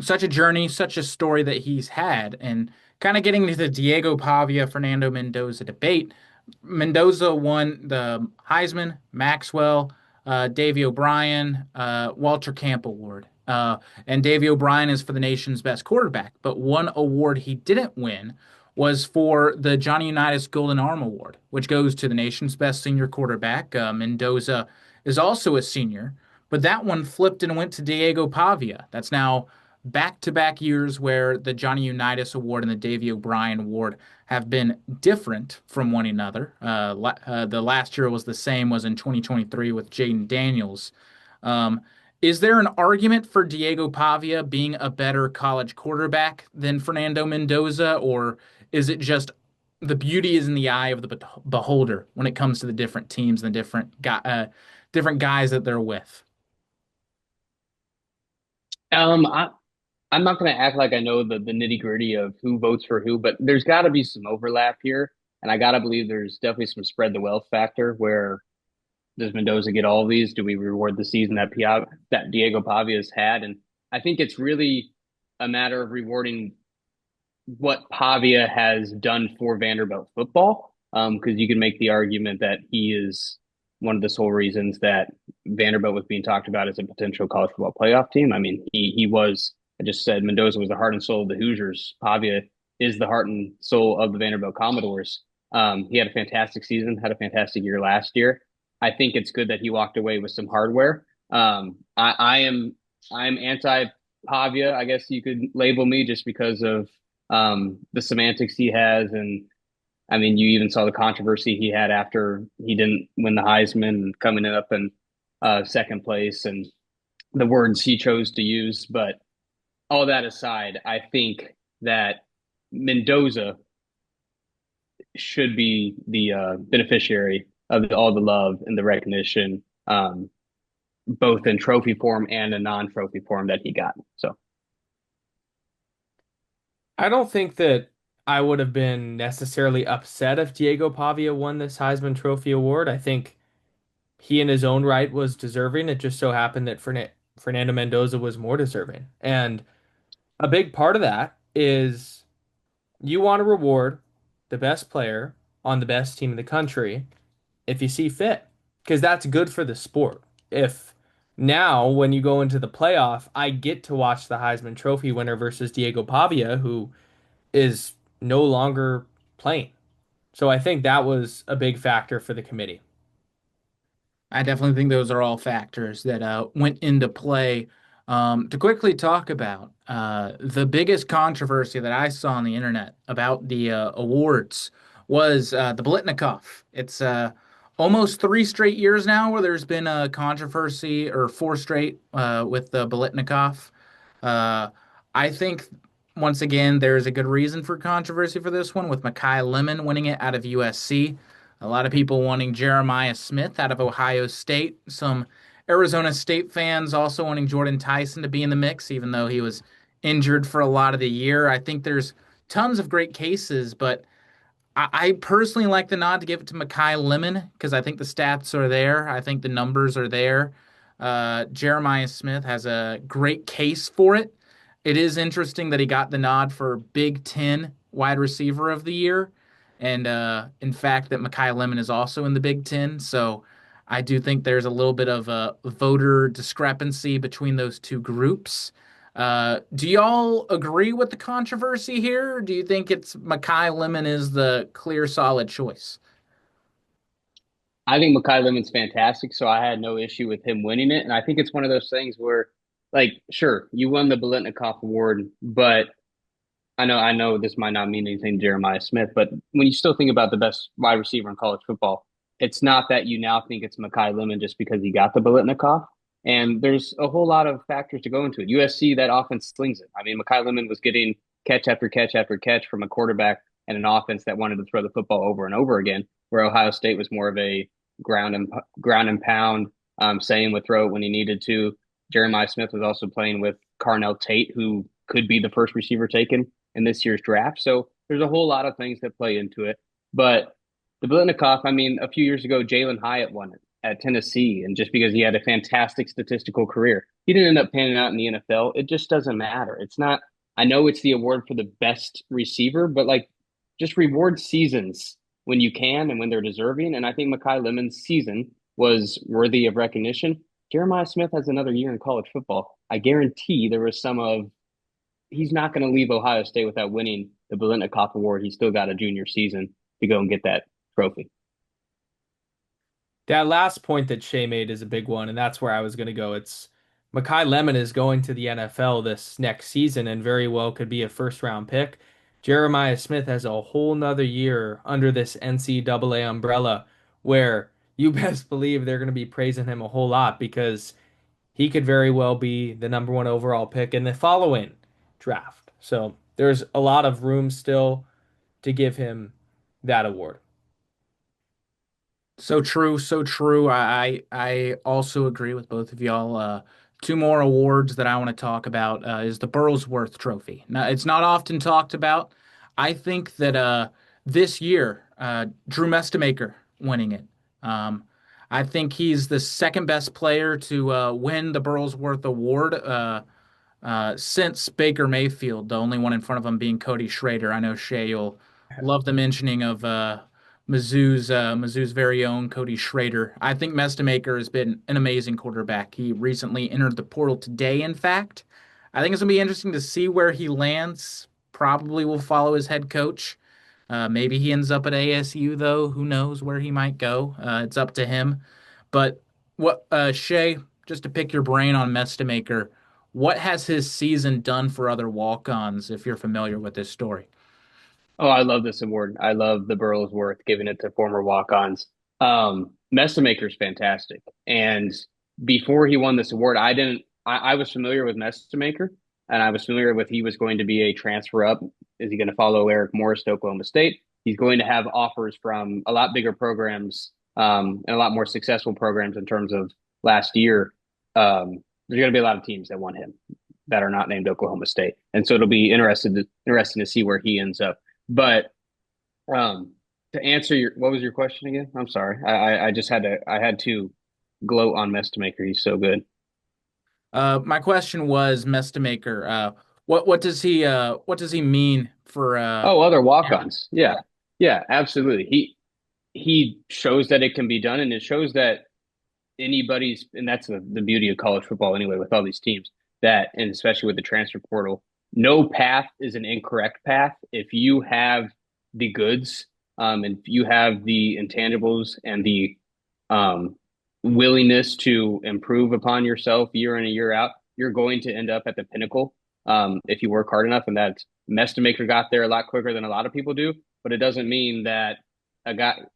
such a journey, such a story that he's had, and kind of getting to the Diego Pavia, Fernando Mendoza debate. Mendoza won the Heisman, Maxwell, Davy O'Brien, Walter Camp Award. And Davy O'Brien is for the nation's best quarterback. But one award he didn't win was for the Johnny Unitas Golden Arm Award, which goes to the nation's best senior quarterback. Mendoza is also a senior, but that one flipped and went to Diego Pavia. That's now back-to-back years where the Johnny Unitas Award and the Davy O'Brien Award have been different from one another. The last year was the same, was in 2023 with Jaden Daniels. Um, is there an argument for Diego Pavia being a better college quarterback than Fernando Mendoza, or is it just the beauty is in the eye of the beholder when it comes to the different teams and the different guys that they're with? I, I'm not going to act like I know the nitty gritty of who votes for who, but there's got to be some overlap here. And I got to believe there's definitely some spread the wealth factor where does Mendoza get all of these? Do we reward the season that Diego Pavia has had? And I think it's really a matter of rewarding what Pavia has done for Vanderbilt football. Because you can make the argument that he is one of the sole reasons that Vanderbilt was being talked about as a potential college football playoff team. I mean, he was. I just said Mendoza was the heart and soul of the Hoosiers. Pavia is the heart and soul of the Vanderbilt Commodores. He had a fantastic season, had a fantastic year last year. I think it's good that he walked away with some hardware. I'm anti Pavia. I guess you could label me just because of the semantics he has. And I mean, you even saw the controversy he had after he didn't win the Heisman, coming up in second place, and the words he chose to use. But all that aside, I think that Mendoza should be the beneficiary of all the love and the recognition, both in trophy form and a non-trophy form that he got. So I don't think that I would have been necessarily upset if Diego Pavia won this Heisman Trophy award. I think he in his own right was deserving. It just so happened that Fernando Mendoza was more deserving. And a big part of that is you want to reward the best player on the best team in the country if you see fit, because that's good for the sport. If now, when you go into the playoff, I get to watch the Heisman Trophy winner versus Diego Pavia, who is no longer playing. So I think that was a big factor for the committee. I definitely think those are all factors that went into play. To quickly talk about the biggest controversy that I saw on the internet about the awards was the Blitnikoff. It's almost 3 straight years now where there's been a controversy, or 4 straight with the Blitnikoff. Uh, I think once again there's a good reason for controversy for this one, with Makai Lemon winning it out of USC. A lot of people wanting Jeremiah Smith out of Ohio State. Some Arizona State fans also wanting Jordan Tyson to be in the mix, even though he was injured for a lot of the year. I think there's tons of great cases, but I personally like the nod to give it to Makai Lemon because I think the stats are there. I think the numbers are there. Jeremiah Smith has a great case for it. It is interesting that he got the nod for Big Ten wide receiver of the year. And in fact, that Makai Lemon is also in the Big Ten. So I do think there's a little bit of a voter discrepancy between those two groups. Do y'all agree with the controversy here? Or do you think it's Makai Lemon is the clear, solid choice? I think Makai Lemon's fantastic, so I had no issue with him winning it. And I think it's one of those things where, like, sure, you won the Biletnikoff Award, but I know this might not mean anything to Jeremiah Smith, but when you still think about the best wide receiver in college football, it's not that you now think it's Makai Lemon just because he got the Biletnikoff. And there's a whole lot of factors to go into it. USC, that offense slings it. I mean, Makai Lemon was getting catch after catch after catch from a quarterback and an offense that wanted to throw the football over and over again, where Ohio State was more of a ground and pound, saying would throw it when he needed to. Jeremiah Smith was also playing with Carnell Tate, who could be the first receiver taken in this year's draft. So there's a whole lot of things that play into it. But the Biletnikoff, I mean, a few years ago, Jalen Hyatt won it at Tennessee, and just because he had a fantastic statistical career, he didn't end up panning out in the NFL. It just doesn't matter. It's not. I know it's the award for the best receiver, but like, just reward seasons when you can and when they're deserving. And I think Makai Lemon's season was worthy of recognition. Jeremiah Smith has another year in college football. I guarantee there was some of he's not going to leave Ohio State without winning the Biletnikoff Award. He's still got a junior season to go and get that trophy. That last point that Shay made is a big one, and that's where I was going to go. It's Makai Lemon is going to the NFL this next season and very well could be a first round pick. Jeremiah Smith has a whole nother year under this NCAA umbrella where you best believe they're going to be praising him a whole lot because he could very well be the number one overall pick in the following draft. So there's a lot of room still to give him that award. So true, so true. I also agree with both of y'all. Two more awards that I want to talk about is the Burlsworth Trophy. Now, it's not often talked about. I think that this year, Drew Mestamaker winning it. Um, I think he's the second best player to win the Burlsworth Award since Baker Mayfield, the only one in front of him being Cody Schrader. I know Shay, you'll love the mentioning of Mizzou's very own Cody Schrader. I think Mestamaker has been an amazing quarterback. He recently entered the portal today, in fact. I think it's going to be interesting to see where he lands. Probably will follow his head coach. Maybe he ends up at ASU, though. Who knows where he might go? It's up to him. But Shay, just to pick your brain on Mestamaker, what has his season done for other walk-ons, if you're familiar with this story? Oh, I love this award. I love the Burlsworth giving it to former walk-ons. Mestamaker's fantastic. And before he won this award, I was familiar with Mestamaker and I was familiar with he was going to be a transfer up. Is he going to follow Eric Morris to Oklahoma State? He's going to have offers from a lot bigger programs and a lot more successful programs in terms of last year. There's going to be a lot of teams that want him that are not named Oklahoma State. And so it'll be interesting to see where he ends up. But to answer what was your question again? I'm sorry. I just had to gloat on Mestamaker. He's so good. My question was Mestamaker. What does he mean for Oh, other walk-ons. Yeah. Yeah, absolutely. He shows that it can be done, and it shows that and that's the beauty of college football anyway, with all these teams, and especially with the transfer portal, no path is an incorrect path. If you have the goods, and if you have the intangibles and the willingness to improve upon yourself year in and year out, you're going to end up at the pinnacle if you work hard enough. And that Mestamaker got there a lot quicker than a lot of people do, but it doesn't mean that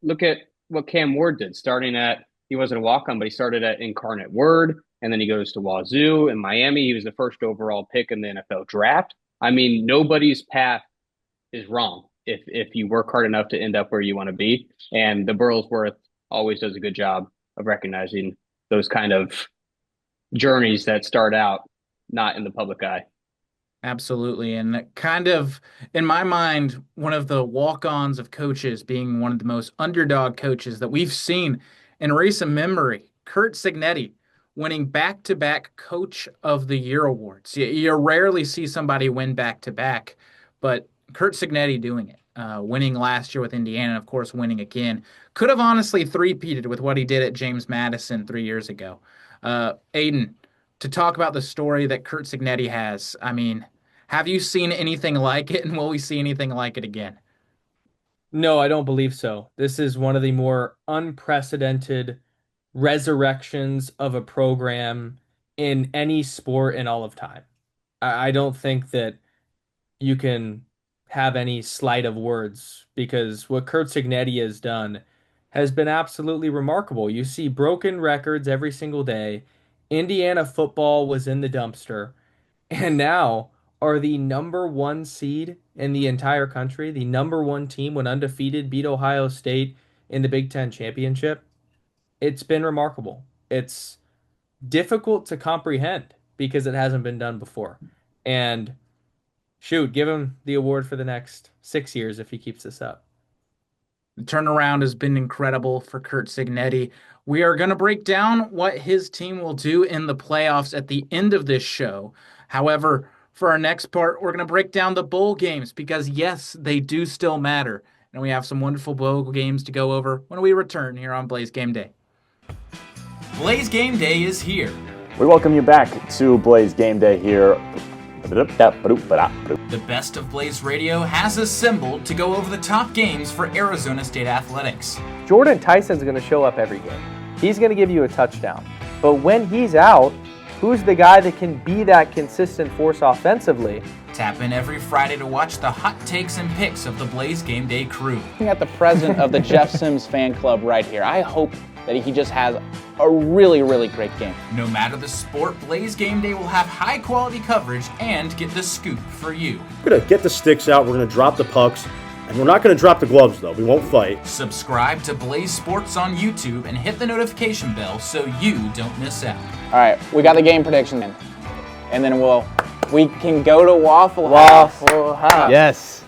look at what Cam Ward did, he wasn't a walk-on, but he started at Incarnate Word, and then he goes to Wazoo in Miami. He was the first overall pick in the NFL draft. I mean, nobody's path is wrong if you work hard enough to end up where you want to be. And the Burlsworth always does a good job of recognizing those kind of journeys that start out not in the public eye. Absolutely. And kind of, in my mind, one of the walk-ons of coaches being one of the most underdog coaches that we've seen in recent memory, Curt Cignetti winning back-to-back Coach of the Year awards. You rarely see somebody win back-to-back, but Curt Cignetti doing it, winning last year with Indiana, and of course winning again. Could have honestly three-peated with what he did at James Madison 3 years ago. Aidan, to talk about the story that Curt Cignetti has, I mean, have you seen anything like it, and will we see anything like it again? No, I don't believe so. This is one of the more unprecedented resurrections of a program in any sport in all of time. I don't think that you can have any slight of words because what Curt Cignetti has done has been absolutely remarkable. You see broken records every single day. Indiana football was in the dumpster, and now are the number one seed in the entire country. The number one team when undefeated beat Ohio State in the Big Ten championship. It's been remarkable. It's difficult to comprehend because it hasn't been done before. And shoot, give him the award for the next 6 years if he keeps this up. The turnaround has been incredible for Curt Cignetti. We are going to break down what his team will do in the playoffs at the end of this show. However, for our next part, we're going to break down the bowl games because, yes, they do still matter. and we have some wonderful bowl games to go over when we return here on Blaze Game Day. Blaze Game Day is here. We welcome you back to Blaze Game Day here. The best of Blaze Radio has assembled to go over the top games for Arizona State athletics. Jordan Tyson's going to show up every game. He's going to give you a touchdown. But when he's out, who's the guy that can be that consistent force offensively? Tap in every Friday to watch the hot takes and picks of the Blaze Game Day crew. Looking at the president of the Jeff Sims fan club right here, I hope that he just has a really, really great game. No matter the sport, Blaze Game Day will have high quality coverage and get the scoop for you. We're going to get the sticks out, we're going to drop the pucks, and we're not going to drop the gloves though. We won't fight. Subscribe to Blaze Sports on YouTube and hit the notification bell so you don't miss out. All right, we got the game prediction in, and then we can go to Waffle House. Yes.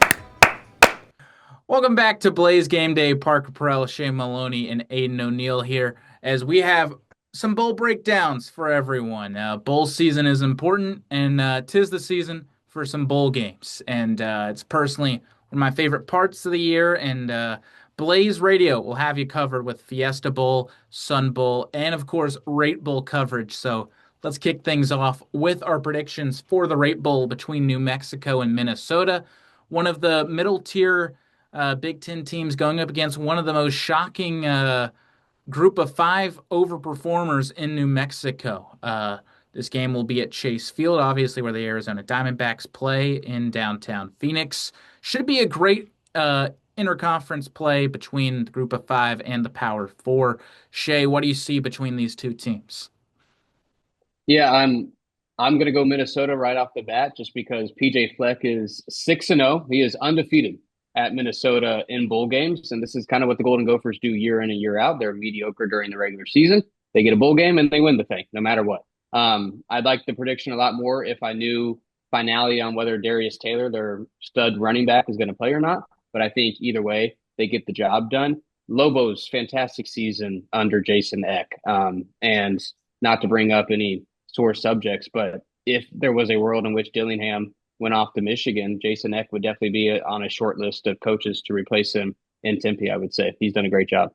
Welcome back to Blaze Game Day. Parker Porrill, Shay, Moloney, and Aidan O'Neill here as we have some bowl breakdowns for everyone. Bowl season is important, and 'tis the season for some bowl games. And it's personally one of my favorite parts of the year, and Blaze Radio will have you covered with Fiesta Bowl, Sun Bowl, and of course, Rate Bowl coverage. So let's kick things off with our predictions for the Rate Bowl between New Mexico and Minnesota. One of the middle tier Big Ten teams going up against one of the most shocking group of 5 overperformers in New Mexico. This game will be at Chase Field, obviously, where the Arizona Diamondbacks play in downtown Phoenix. Should be a great interconference play between the group of 5 and the Power 4. Shay, what do you see between these two teams? Yeah, I'm going to go Minnesota right off the bat just because PJ Fleck is 6-0. He is undefeated at Minnesota in bowl games, and this is kind of what the Golden Gophers do year in and year out. They're mediocre during the regular season. They get a bowl game and they win the thing, no matter what. I'd like the prediction a lot more if I knew finality on whether Darius Taylor, their stud running back, is going to play or not. But I think either way, they get the job done. Lobo's fantastic season under Jason Eck. And not to bring up any sore subjects, but if there was a world in which Dillingham went off to Michigan, Jason Eck would definitely be on a short list of coaches to replace him in Tempe, I would say. He's done a great job.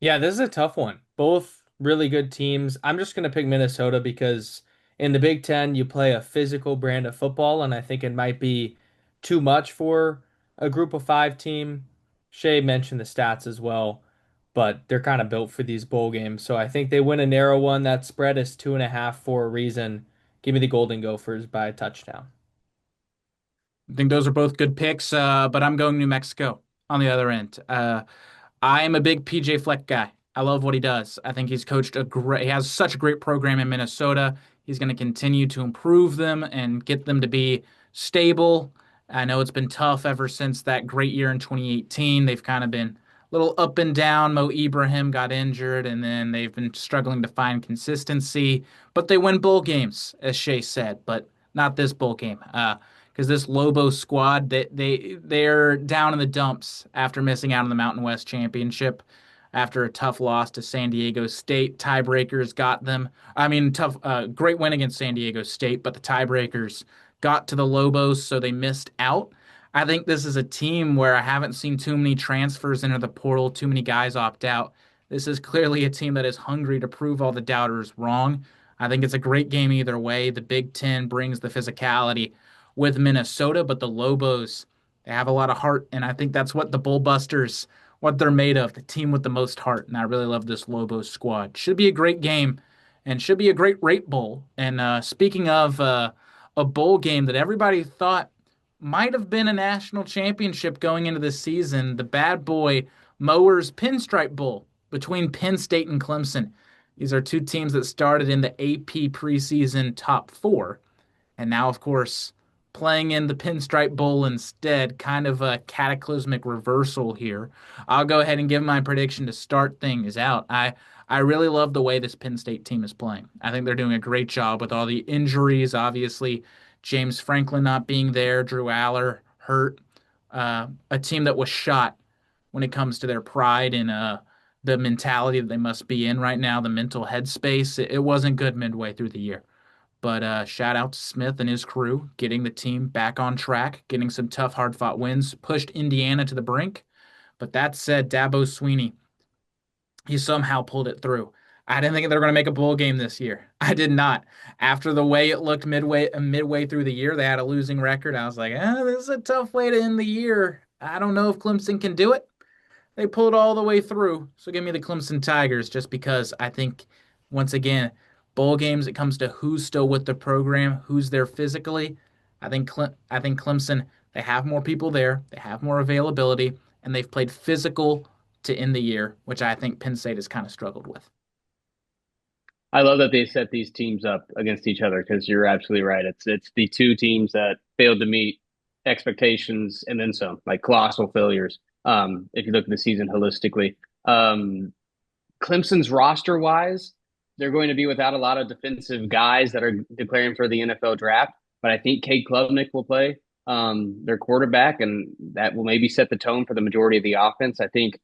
Yeah, this is a tough one. Both really good teams. I'm just going to pick Minnesota because in the Big Ten, you play a physical brand of football, and I think it might be too much for a group of 5 team. Shay mentioned the stats as well, but they're kind of built for these bowl games. So I think they win a narrow one. That spread is 2.5 for a reason. Give me the Golden Gophers by a touchdown. I think those are both good picks, but I'm going New Mexico on the other end. I'm a big PJ Fleck guy. I love what he does. I think he's coached he has such a great program in Minnesota. He's going to continue to improve them and get them to be stable. I know it's been tough ever since that great year in 2018. They've kind of been a little up and down. Mo Ibrahim got injured, and then they've been struggling to find consistency. But they win bowl games, as Shay said, but not this bowl game. Because this Lobo squad, they're down in the dumps after missing out on the Mountain West Championship after a tough loss to San Diego State. Tiebreakers got them. Great win against San Diego State, but the tiebreakers got to the Lobos, so they missed out. I think this is a team where I haven't seen too many transfers into the portal, too many guys opt out. This is clearly a team that is hungry to prove all the doubters wrong. I think it's a great game either way. The Big Ten brings the physicality with Minnesota, but the Lobos, they have a lot of heart, and I think that's what the Bullbusters, what they're made of, the team with the most heart, and I really love this Lobos squad. Should be a great game, and should be a great rate bowl. And speaking of a bowl game that everybody thought might have been a national championship going into this season, the bad boy Mowers Pinstripe Bowl between Penn State and Clemson. These are two teams that started in the AP preseason top 4, and now, of course, playing in the Pinstripe Bowl instead. Kind of a cataclysmic reversal here. I'll go ahead and give my prediction to start things out. I really love the way this Penn State team is playing. I think they're doing a great job with all the injuries, obviously. James Franklin not being there, Drew Aller hurt. A team that was shot when it comes to their pride and the mentality that they must be in right now, the mental headspace. It wasn't good midway through the year. But shout out to Smith and his crew getting the team back on track, getting some tough, hard-fought wins, pushed Indiana to the brink. But that said, Dabo Sweeney, he somehow pulled it through. I didn't think they were going to make a bowl game this year. I did not. After the way it looked midway through the year, they had a losing record. I was like, this is a tough way to end the year. I don't know if Clemson can do it. They pulled all the way through. So give me the Clemson Tigers just because I think, once again, bowl games, it comes to who's still with the program, who's there physically. I think Clemson, they have more people there, they have more availability, and they've played physical to end the year, which I think Penn State has kind of struggled with. I love that they set these teams up against each other because you're absolutely right. It's the two teams that failed to meet expectations and then some, like colossal failures. If you look at the season holistically, Clemson's roster wise, they're going to be without a lot of defensive guys that are declaring for the NFL draft. But I think Cade Klubnik will play their quarterback, and that will maybe set the tone for the majority of the offense. I think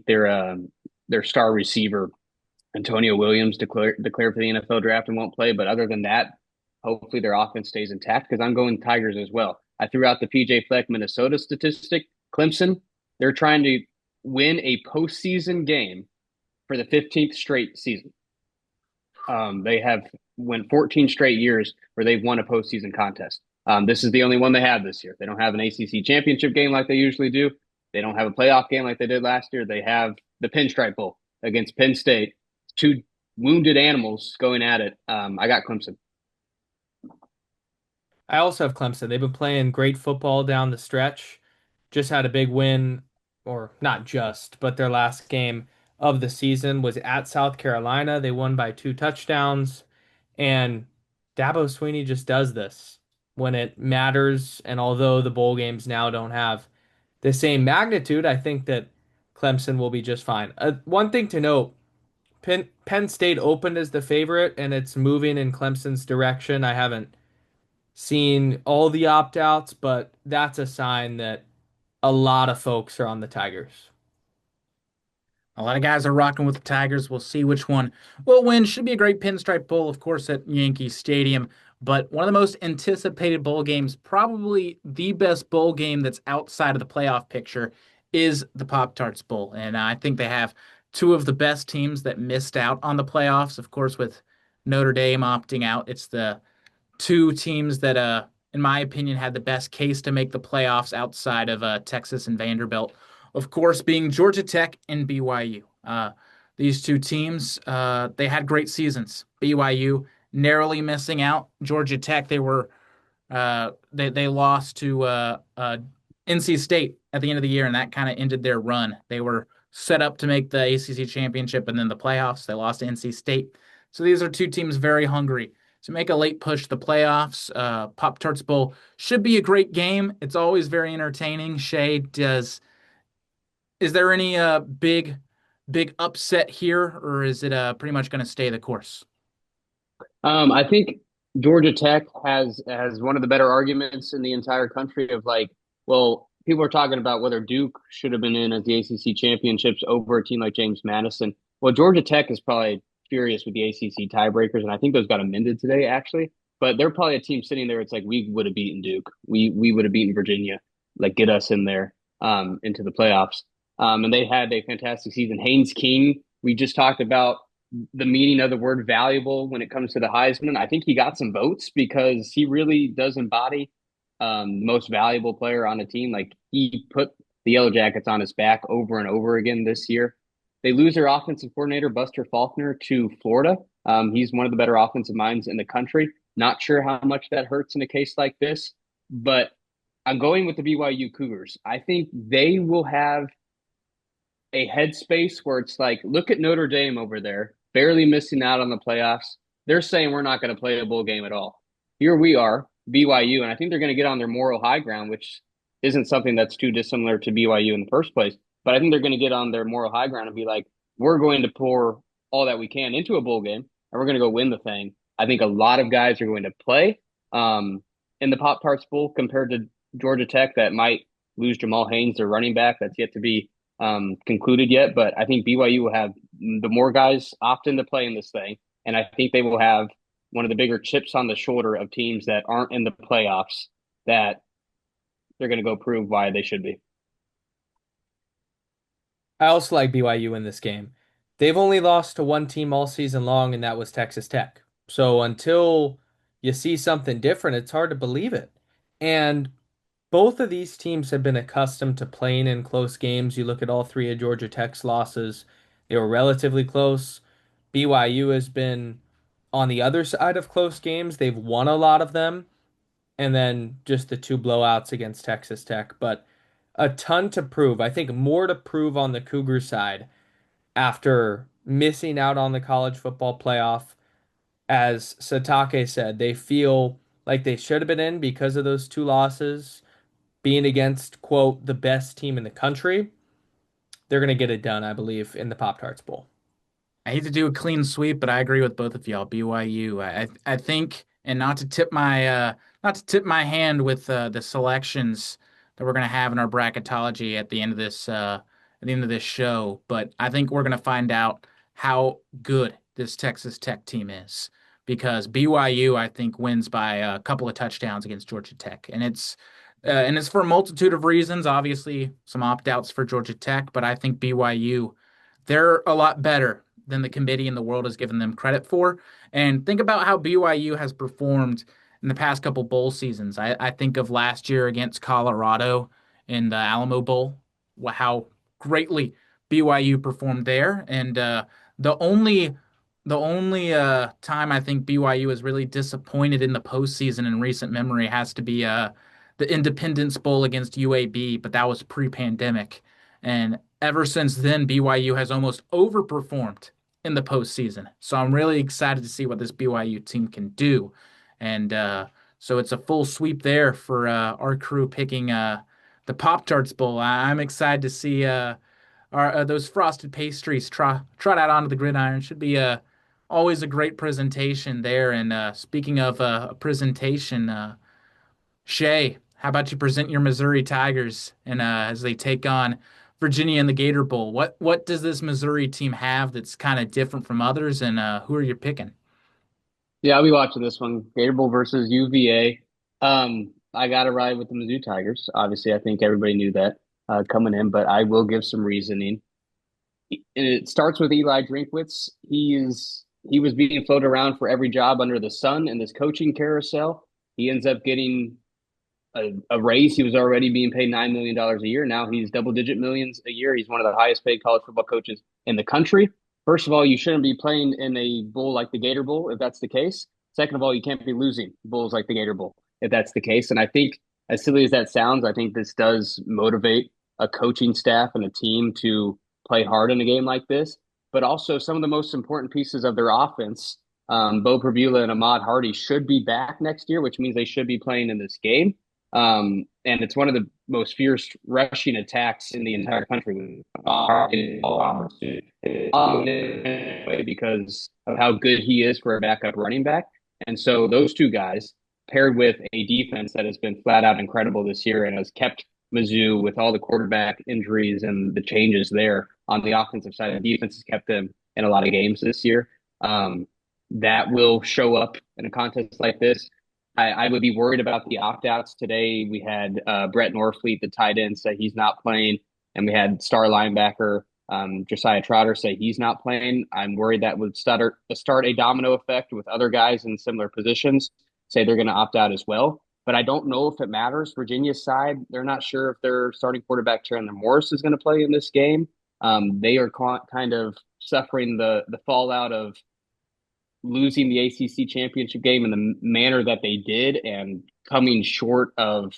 their star receiver Antonio Williams declared for the NFL draft and won't play. But other than that, hopefully their offense stays intact because I'm going Tigers as well. I threw out the PJ Fleck Minnesota statistic. Clemson, they're trying to win a postseason game for the 15th straight season. They have went 14 straight years where they've won a postseason contest. This is the only one they have this year. They don't have an ACC championship game like they usually do. They don't have a playoff game like they did last year. They have the Pinstripe Bowl against Penn State. Two wounded animals going at it. I got Clemson. I also have Clemson. They've been playing great football down the stretch. Just had a big win, or not just, but their last game of the season was at South Carolina. They won by 2 touchdowns. And Dabo Sweeney just does this when it matters. And although the bowl games now don't have the same magnitude, I think that Clemson will be just fine. One thing to note, Penn State opened as the favorite, and it's moving in Clemson's direction. I haven't seen all the opt-outs, but that's a sign that a lot of folks are on the Tigers. A lot of guys are rocking with the Tigers. We'll see which one will win. Should be a great Pinstripe Bowl, of course, at Yankee Stadium. But one of the most anticipated bowl games, probably the best bowl game that's outside of the playoff picture, is the Pop-Tarts Bowl. And I think they have two of the best teams that missed out on the playoffs. Of course, with Notre Dame opting out, it's the two teams that, in my opinion, had the best case to make the playoffs outside of Texas and Vanderbilt. Of course, being Georgia Tech and BYU. These two teams, they had great seasons. BYU narrowly missing out. Georgia Tech, they lost to NC State at the end of the year, and that kind of ended their run. They were set up to make the ACC championship and then the playoffs. They lost to NC State. So these are two teams very hungry to make a late push to the playoffs. Pop-Tarts Bowl should be a great game. It's always very entertaining. Shay, is there any big upset here, or is it pretty much going to stay the course? I think Georgia Tech has one of the better arguments in the entire country of like, well, people are talking about whether Duke should have been in as the ACC championships over a team like James Madison. Well, Georgia Tech is probably furious with the ACC tiebreakers, and I think those got amended today, actually. But they're probably a team sitting there. It's like, we would have beaten Duke. We would have beaten Virginia. Like, get us in there into the playoffs. And they had a fantastic season. Haynes King, we just talked about the meaning of the word valuable when it comes to the Heisman. I think he got some votes because he really does embody the most valuable player on a team. Like, he put the Yellow Jackets on his back over and over again this year. They lose their offensive coordinator, Buster Faulkner, to Florida. He's one of the better offensive minds in the country. Not sure how much that hurts in a case like this, but I'm going with the BYU Cougars. I think they will have a headspace where it's like, look at Notre Dame over there, barely missing out on the playoffs. They're saying we're not going to play a bowl game at all. Here we are, BYU, and I think they're going to get on their moral high ground, which isn't something that's too dissimilar to BYU in the first place. But I think they're going to get on their moral high ground and be like, we're going to pour all that we can into a bowl game, and we're going to go win the thing. I think a lot of guys are going to play in the Pop-Tarts Bowl compared to Georgia Tech that might lose Jamal Haynes, their running back. That's yet to be concluded yet. But I think BYU will have the more guys opt in to play in this thing, and I think they will have one of the bigger chips on the shoulder of teams that aren't in the playoffs that they're going to go prove why they should be. I also like BYU in this game. They've only lost to one team all season long, and that was Texas Tech. So until you see something different, it's hard to believe it. And both of these teams have been accustomed to playing in close games. You look at all three of Georgia Tech's losses, they were relatively close. BYU has been on the other side of close games. They've won a lot of them, and then just the two blowouts against Texas Tech. But a ton to prove. I think more to prove on the Cougar side after missing out on the college football playoff. As Satake said, they feel like they should have been in because of those two losses, being against, quote, the best team in the country. They're going to get it done, I believe, in the Pop-Tarts Bowl. I hate to do a clean sweep, but I agree with both of y'all. BYU. I think, and not to tip my hand with the selections that we're gonna have in our bracketology at the end of this show, but I think we're gonna find out how good this Texas Tech team is because BYU I think wins by a couple of touchdowns against Georgia Tech, and it's for a multitude of reasons. Obviously, some opt outs for Georgia Tech, but I think BYU they're a lot better than the committee in the world has given them credit for. And think about how BYU has performed in the past couple bowl seasons. I think of last year against Colorado in the Alamo Bowl, how greatly BYU performed there. And the only time I think BYU has really disappointed in the postseason in recent memory has to be the Independence Bowl against UAB, but that was pre-pandemic. And ever since then, BYU has almost overperformed in the postseason. So I'm really excited to see what this BYU team can do. And so it's a full sweep there for our crew picking the Pop-Tarts Bowl. I'm excited to see those frosted pastries trot out onto the gridiron. Should be always a great presentation there. And speaking of a presentation, Shay, how about you present your Missouri Tigers and as they take on Virginia in the Gator Bowl? What does this Missouri team have that's kind of different from others, and who are you picking? Yeah, I'll be watching this one. Gator Bowl versus UVA. I got to ride with the Mizzou Tigers. Obviously, I think everybody knew that coming in, but I will give some reasoning. It starts with Eli Drinkwitz. He was being floated around for every job under the sun in this coaching carousel. He ends up getting a raise. He was already being paid $9 million a year. Now he's double-digit millions a year. He's one of the highest-paid college football coaches in the country. First of all, you shouldn't be playing in a bowl like the Gator Bowl if that's the case. Second of all, you can't be losing bowls like the Gator Bowl if that's the case. And I think, as silly as that sounds, I think this does motivate a coaching staff and a team to play hard in a game like this. But also, some of the most important pieces of their offense, Bo Prabula and Ahmad Hardy, should be back next year, which means they should be playing in this game. And it's one of the most fierce rushing attacks in the entire country because of how good he is for a backup running back. And so those two guys paired with a defense that has been flat out incredible this year and has kept Mizzou with all the quarterback injuries and the changes there on the offensive side. The defense has kept them in a lot of games this year. That will show up in a contest like this. I would be worried about the opt-outs today. We had Brett Norfleet, the tight end, say he's not playing, and we had star linebacker Josiah Trotter say he's not playing. I'm worried that would start a domino effect with other guys in similar positions, say they're going to opt out as well. But I don't know if it matters. Virginia's side, they're not sure if their starting quarterback, Chandler Morris, is going to play in this game. They are kind of suffering the fallout of losing the ACC championship game in the manner that they did and falling short of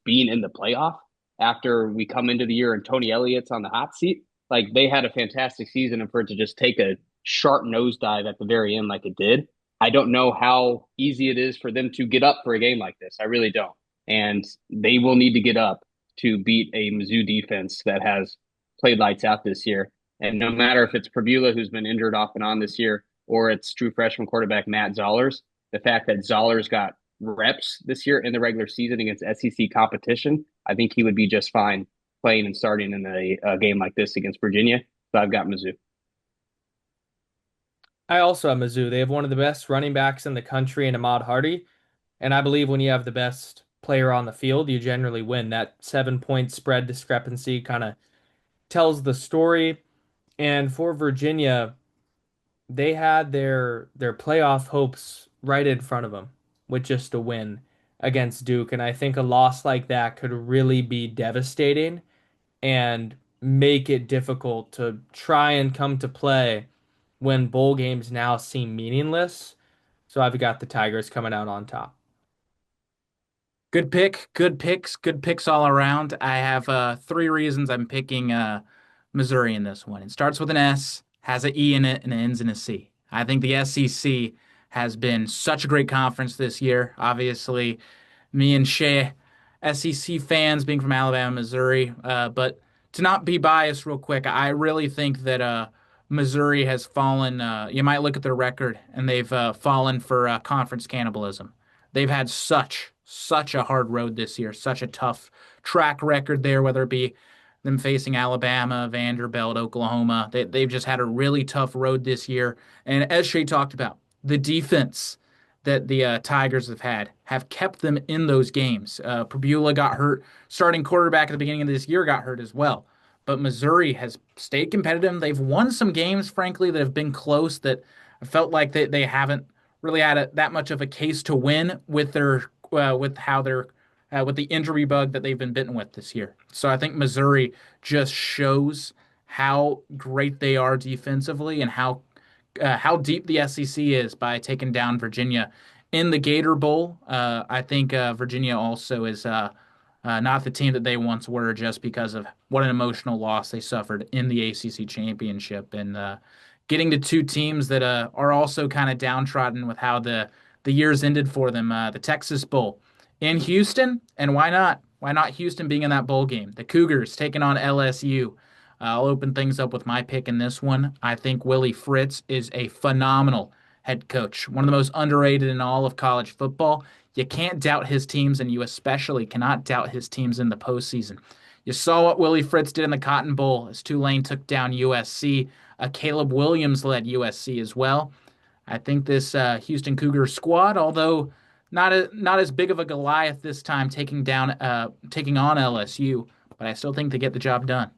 being in the playoff after we come into the year and Tony Elliott's on the hot seat. Like, they had a fantastic season, and for it to just take a sharp nosedive at the very end like it did, I don't know how easy it is for them to get up for a game like this. I really don't. And they will need to get up to beat a Mizzou defense that has played lights out this year. And no matter if it's Prabula, who's been injured off and on this year, or it's true freshman quarterback Matt Zollers, the fact that Zollers got reps this year in the regular season against SEC competition, I think he would be just fine playing and starting in a game like this against Virginia. So I've got Mizzou. I also have Mizzou. They have one of the best running backs in the country in Ahmad Hardy. And I believe when you have the best player on the field, you generally win. That 7 point spread discrepancy kind of tells the story. And for Virginia, they had their playoff hopes right in front of them with just a win against Duke. And I think a loss like that could really be devastating and make it difficult to try and come to play when bowl games now seem meaningless. So I've got the Tigers coming out on top. Good pick, good picks all around. I have three reasons I'm picking Missouri in this one. It starts with an S, has an E in it, and it ends in a C. I think the SEC has been such a great conference this year. Obviously, me and Shay, SEC fans, being from Alabama, Missouri. But to not be biased, real quick, I really think that Missouri has fallen. You might look at their record, and they've fallen for conference cannibalism. They've had such a hard road this year, such a tough track record there, whether it be them facing Alabama, Vanderbilt, Oklahoma. They've just had a really tough road this year. And as Shay talked about, the defense that the Tigers have kept them in those games. Prbula got hurt. Starting quarterback at the beginning of this year got hurt as well. But Missouri has stayed competitive. They've won some games, frankly, that have been close that I felt like they haven't really had that much of a case to win with their with how they're with the injury bug that they've been bitten with this year. So I think Missouri just shows how great they are defensively and how deep the SEC is by taking down Virginia in the Gator Bowl. I think Virginia also is not the team that they once were just because of what an emotional loss they suffered in the ACC championship and getting to two teams that are also kind of downtrodden with how the years ended for them. The Texas Bowl in Houston, and why not? Why not Houston being in that bowl game? The Cougars taking on LSU. I'll open things up with my pick in this one. I think Willie Fritz is a phenomenal head coach, one of the most underrated in all of college football. You can't doubt his teams, and you especially cannot doubt his teams in the postseason. You saw what Willie Fritz did in the Cotton Bowl as Tulane took down USC. Caleb Williams led USC as well. I think this Houston Cougars squad, although not as big of a Goliath this time, taking on LSU, but I still think they get the job done.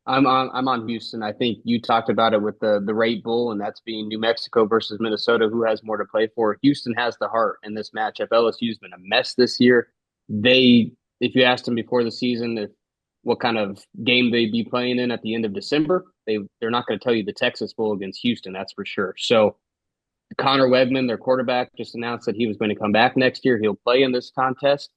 I'm on Houston. I think you talked about it with the rate bull, and that's being New Mexico versus Minnesota. Who has more to play for? Houston has the heart in this matchup. LSU's been a mess this year. If you asked them before the season what kind of game they'd be playing in at the end of December, they're not going to tell you the Texas Bowl against Houston. That's for sure. So Connor Wegman, their quarterback, just announced that he was going to come back next year. He'll play in this contest.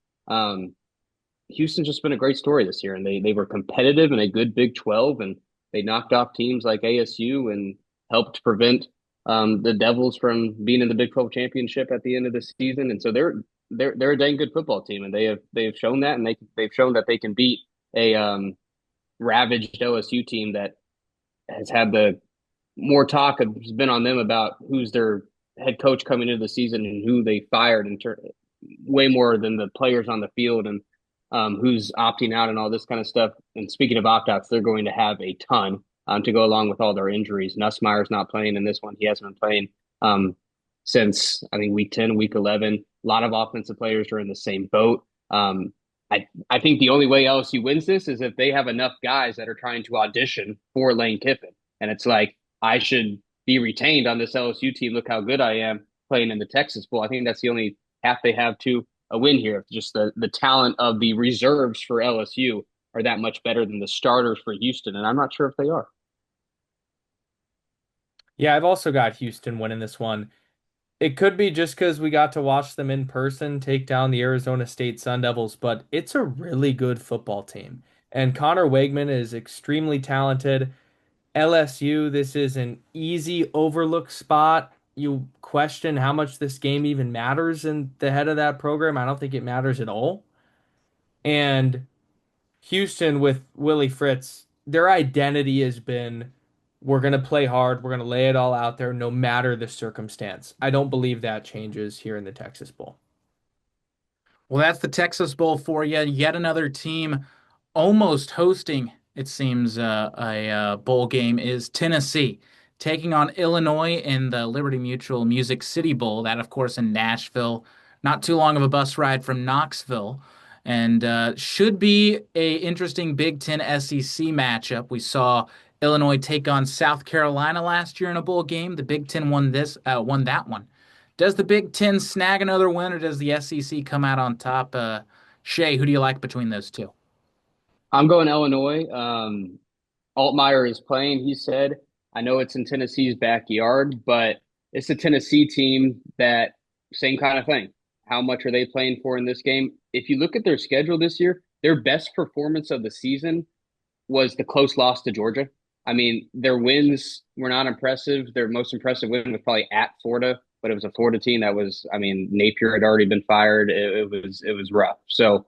Houston's just been a great story this year, and they were competitive in a good Big 12, and they knocked off teams like ASU and helped prevent the Devils from being in the Big 12 championship at the end of the season. And so they're a dang good football team, and they've shown that, and they've shown that they can beat a ravaged OSU team that has had the more talk has been on them about who's their head coach coming into the season and who they fired, way more than the players on the field and who's opting out and all this kind of stuff. And speaking of opt-outs, they're going to have a ton to go along with all their injuries. Nussmeier's not playing in this one. He hasn't been playing since, I think, week 10, week 11. A lot of offensive players are in the same boat. I think the only way LSU wins this is if they have enough guys that are trying to audition for Lane Kiffin. And it's like, I should be retained on this LSU team. Look how good I am playing in the Texas Bowl. I think that's the only path they have to a win here. Just the talent of the reserves for LSU are that much better than the starters for Houston, and I'm not sure if they are. Yeah, I've also got Houston winning this one. It could be just because we got to watch them in person take down the Arizona State Sun Devils, but it's a really good football team. And Connor Wegman is extremely talented. LSU, this is an easy overlook spot. You question how much this game even matters in the head of that program. I don't think it matters at all. And Houston with Willie Fritz, their identity has been we're going to play hard, we're going to lay it all out there no matter the circumstance. I don't believe that changes here in the Texas Bowl. Well, that's the Texas Bowl for you. Yet another team almost hosting, it seems, a bowl game is Tennessee. taking on Illinois in the Liberty Mutual Music City Bowl. That, of course, in Nashville, not too long of a bus ride from Knoxville, and should be a interesting Big Ten SEC matchup. We saw Illinois take on South Carolina last year in a bowl game. The Big Ten won that one. Does the Big Ten snag another win, or does the SEC come out on top? Shay, who do you like between those two? I'm going Illinois. Altmaier is playing, he said. I know it's in Tennessee's backyard, but it's a Tennessee team that same kind of thing. How much are they playing for in this game? If you look at their schedule this year, their best performance of the season was the close loss to Georgia. I mean, their wins were not impressive. Their most impressive win was probably at Florida, but it was a Florida team that was, I mean, Napier had already been fired. It was rough. So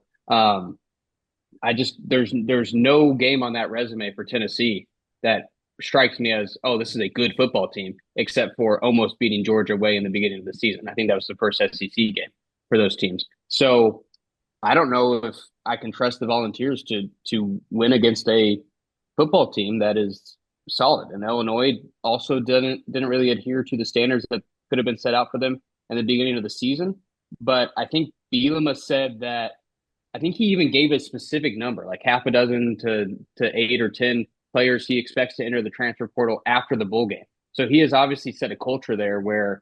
I just there's no game on that resume for Tennessee that strikes me as, oh, this is a good football team, except for almost beating Georgia way in the beginning of the season. I think that was the first SEC game for those teams. So I don't know if I can trust the Volunteers to win against a football team that is solid. And Illinois also didn't really adhere to the standards that could have been set out for them in the beginning of the season. But I think Bielema said that I think he even gave a specific number, like half a dozen to 8 or 10 players he expects to enter the transfer portal after the bowl game. So he has obviously set a culture there where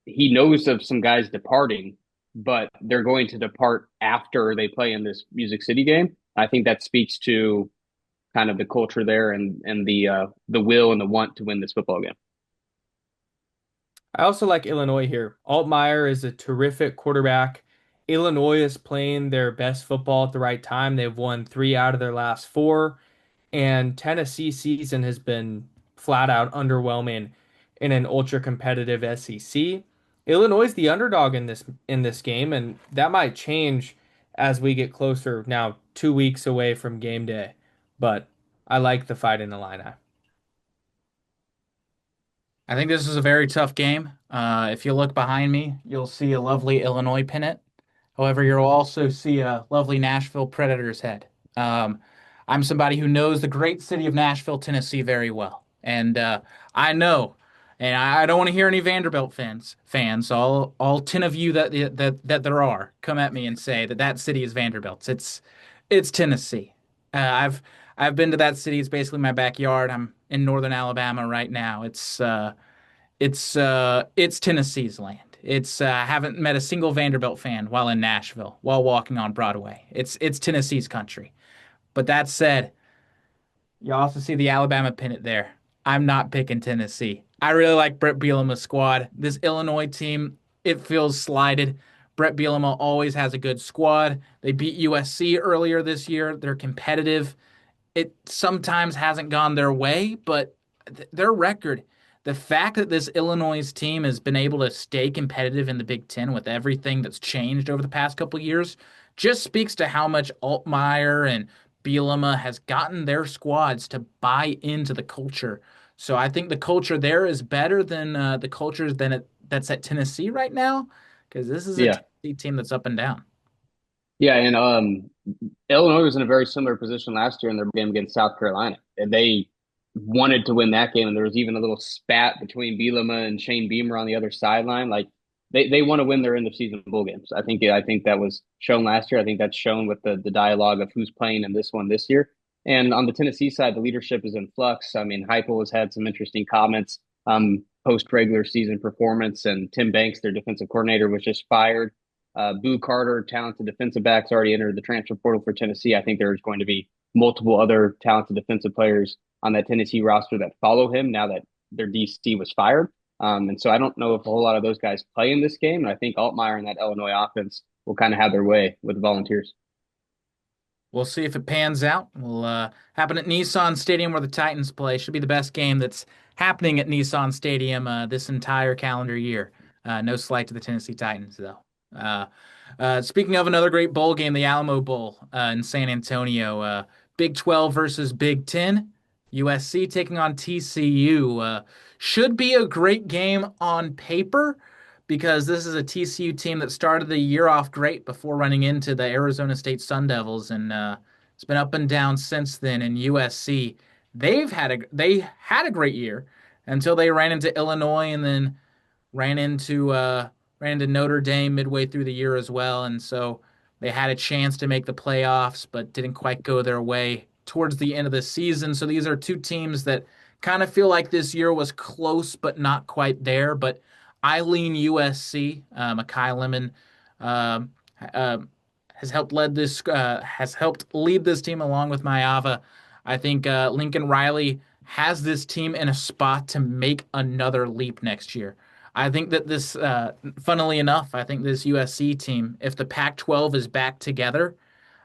he knows of some guys departing, but they're going to depart after they play in this Music City game. I think that speaks to kind of the culture there and the will and the want to win this football game. I also like Illinois here. Altmaier is a terrific quarterback. Illinois is playing their best football at the right time. They've won 3 out of their last 4, and Tennessee's season has been flat out underwhelming in an ultra competitive SEC. Illinois is the underdog in this game, and that might change as we get closer now, 2 weeks away from game day. But I like the fight in the Illini. I think this is a very tough game. If you look behind me, you'll see a lovely Illinois pennant. However, you'll also see a lovely Nashville Predators head. Um, I'm somebody who knows the great city of Nashville, Tennessee very well. And I know, and I don't want to hear any Vanderbilt fans, all 10 of you that there are, come at me and say that city is Vanderbilt's. It's Tennessee. I've been to that city. It's basically my backyard. I'm in northern Alabama right now. It's Tennessee's land. I haven't met a single Vanderbilt fan while in Nashville, while walking on Broadway. It's Tennessee's country. But that said, you also see the Alabama pennant there. I'm not picking Tennessee. I really like Brett Bielema's squad. This Illinois team, it feels slighted. Brett Bielema always has a good squad. They beat USC earlier this year. They're competitive. It sometimes hasn't gone their way, but their record, the fact that this Illinois team has been able to stay competitive in the Big Ten with everything that's changed over the past couple of years, just speaks to how much Altmaier and Bielema has gotten their squads to buy into the culture. So I think the culture there is better than the culture that's at Tennessee right now, because this is a Tennessee team that's up and down. Yeah, and Illinois was in a very similar position last year in their game against South Carolina, and they wanted to win that game. And there was even a little spat between Bielema and Shane Beamer on the other sideline. Like they want to win their end of season bowl games. I think that was shown last year. I think that's shown with the dialogue of who's playing in this one this year. And on the Tennessee side, the leadership is in flux. I mean, Heupel has had some interesting comments post regular season performance, and Tim Banks, their defensive coordinator, was just fired. Boo Carter, talented defensive backs, already entered the transfer portal for Tennessee. I think there's going to be multiple other talented defensive players on that Tennessee roster that follow him now that their DC was fired. And so I don't know if a whole lot of those guys play in this game. And I think Altmaier and that Illinois offense will kind of have their way with the Volunteers. We'll see if it pans out. Will happen at Nissan Stadium where the Titans play. Should be the best game that's happening at Nissan Stadium this entire calendar year. No slight to the Tennessee Titans, though. Speaking of another great bowl game, the Alamo Bowl in San Antonio. Big 12 versus Big 10. USC taking on TCU. Should be a great game on paper because this is a TCU team that started the year off great before running into the Arizona State Sun Devils, and it's been up and down since then. And USC, they had a great year. until they ran into Illinois and then ran into uh, ran into Notre Dame midway through the year as well, and so they had a chance to make the playoffs, but didn't quite go their way towards the end of the season. So these are two teams that kind of feel like this year was close but not quite there. But I lean USC. Makai Lemon um, uh, has helped lead this team along with Mayava. I think Lincoln Riley has this team in a spot to make another leap next year. I think that funnily enough, I think this USC team, if the Pac-12 is back together,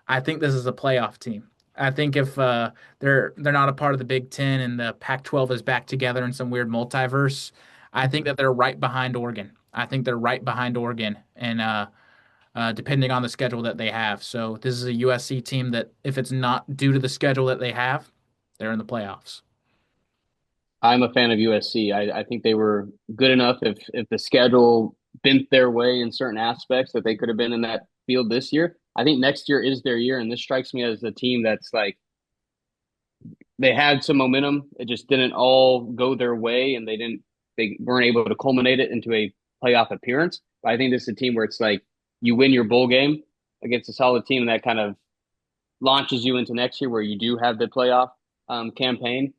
I think this is a playoff team. I think if they're not a part of the Big Ten and the Pac-12 is back together in some weird multiverse, I think that they're right behind Oregon. I think they're right behind Oregon, and depending on the schedule that they have. So this is a USC team that, if it's not due to the schedule that they have, they're in the playoffs. I'm a fan of USC. I think they were good enough if the schedule bent their way in certain aspects that they could have been in that field this year. I think next year is their year, and this strikes me as a team that's like they had some momentum. It just didn't all go their way, and they weren't able to culminate it into a playoff appearance. But I think this is a team where it's like you win your bowl game against a solid team, and that kind of launches you into next year where you do have the playoff campaign.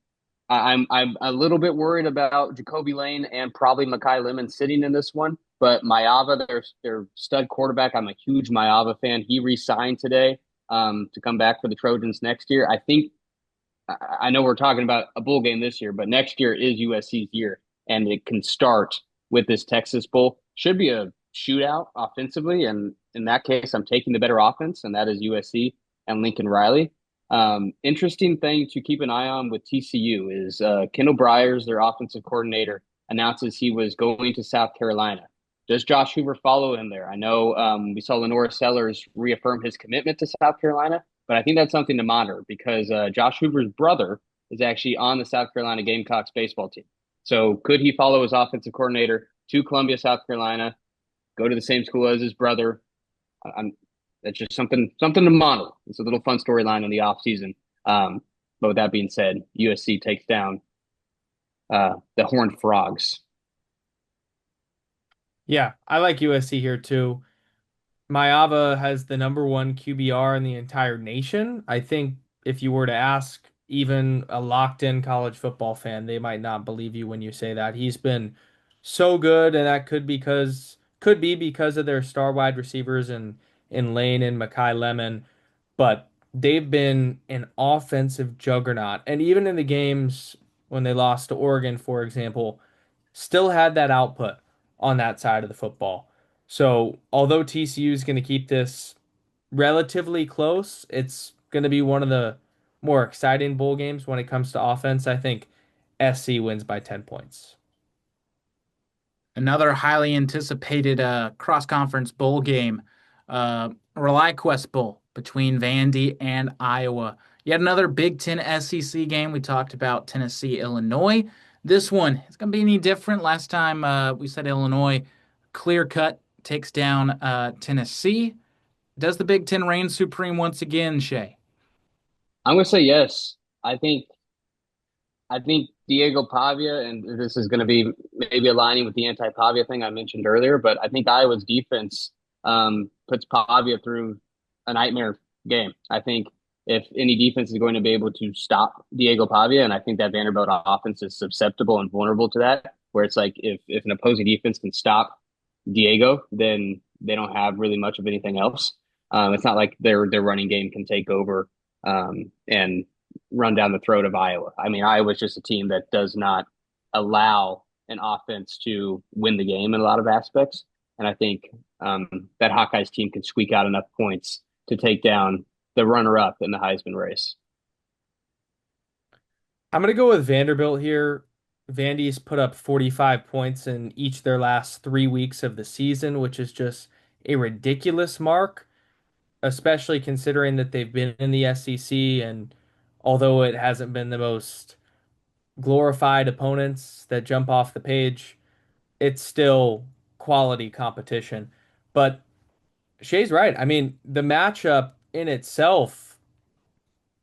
I'm a little bit worried about Jacoby Lane and probably Makai Lemon sitting in this one, but Mayava, their stud quarterback. I'm a huge Mayava fan. He re-signed today to come back for the Trojans next year. I know we're talking about a bowl game this year, but next year is USC's year, and it can start with this Texas Bowl. Should be a shootout offensively, and in that case, I'm taking the better offense, and that is USC and Lincoln Riley. Interesting thing to keep an eye on with TCU is Kendall Briers, their offensive coordinator, announces he was going to South Carolina. Does Josh Hoover follow him there? I know we saw Lenora Sellers reaffirm his commitment to South Carolina, but I think that's something to monitor because Josh Hoover's brother is actually on the South Carolina Gamecocks baseball team. So could he follow his offensive coordinator to Columbia, South Carolina, go to the same school as his brother? I'm That's just something to monitor. It's a little fun storyline in the off season. But with that being said, USC takes down the Horned Frogs. Yeah, I like USC here too. Mayava has the number one QBR in the entire nation. I think if you were to ask even a locked-in college football fan, they might not believe you when you say that. He's been so good, and that could be because of their star wide receivers in Lane and Makai Lemon, but they've been an offensive juggernaut. And even in the games when they lost to Oregon, for example, still had that output on that side of the football. So, although TCU is going to keep this relatively close, it's going to be one of the more exciting bowl games when it comes to offense. I think SC wins by 10 points. Another highly anticipated cross-conference bowl game, ReliaQuest Bowl between Vandy and Iowa. Yet another Big Ten SEC game. We talked about Tennessee, Illinois. This one is going to be any different. Last time we said Illinois clear cut takes down Tennessee. Does the Big Ten reign supreme once again, Shay? I'm gonna say yes. I think Diego Pavia, and this is going to be maybe aligning with the anti-Pavia thing I mentioned earlier, but I think Iowa's defense puts Pavia through a nightmare game. I think if any defense is going to be able to stop Diego Pavia, and I think that Vanderbilt offense is susceptible and vulnerable to that, where it's like if an opposing defense can stop Diego, then they don't have really much of anything else. It's not like their running game can take over and run down the throat of Iowa. I mean, Iowa's just a team that does not allow an offense to win the game in a lot of aspects. And I think that Hawkeyes team can squeak out enough points to take down the runner-up in the Heisman race. I'm going to go with Vanderbilt here. Vandy's put up 45 points in each their last 3 weeks of the season, which is just a ridiculous mark, especially considering that they've been in the SEC, and although it hasn't been the most glorified opponents that jump off the page, it's still quality competition. But Shay's right. I mean, the matchup in itself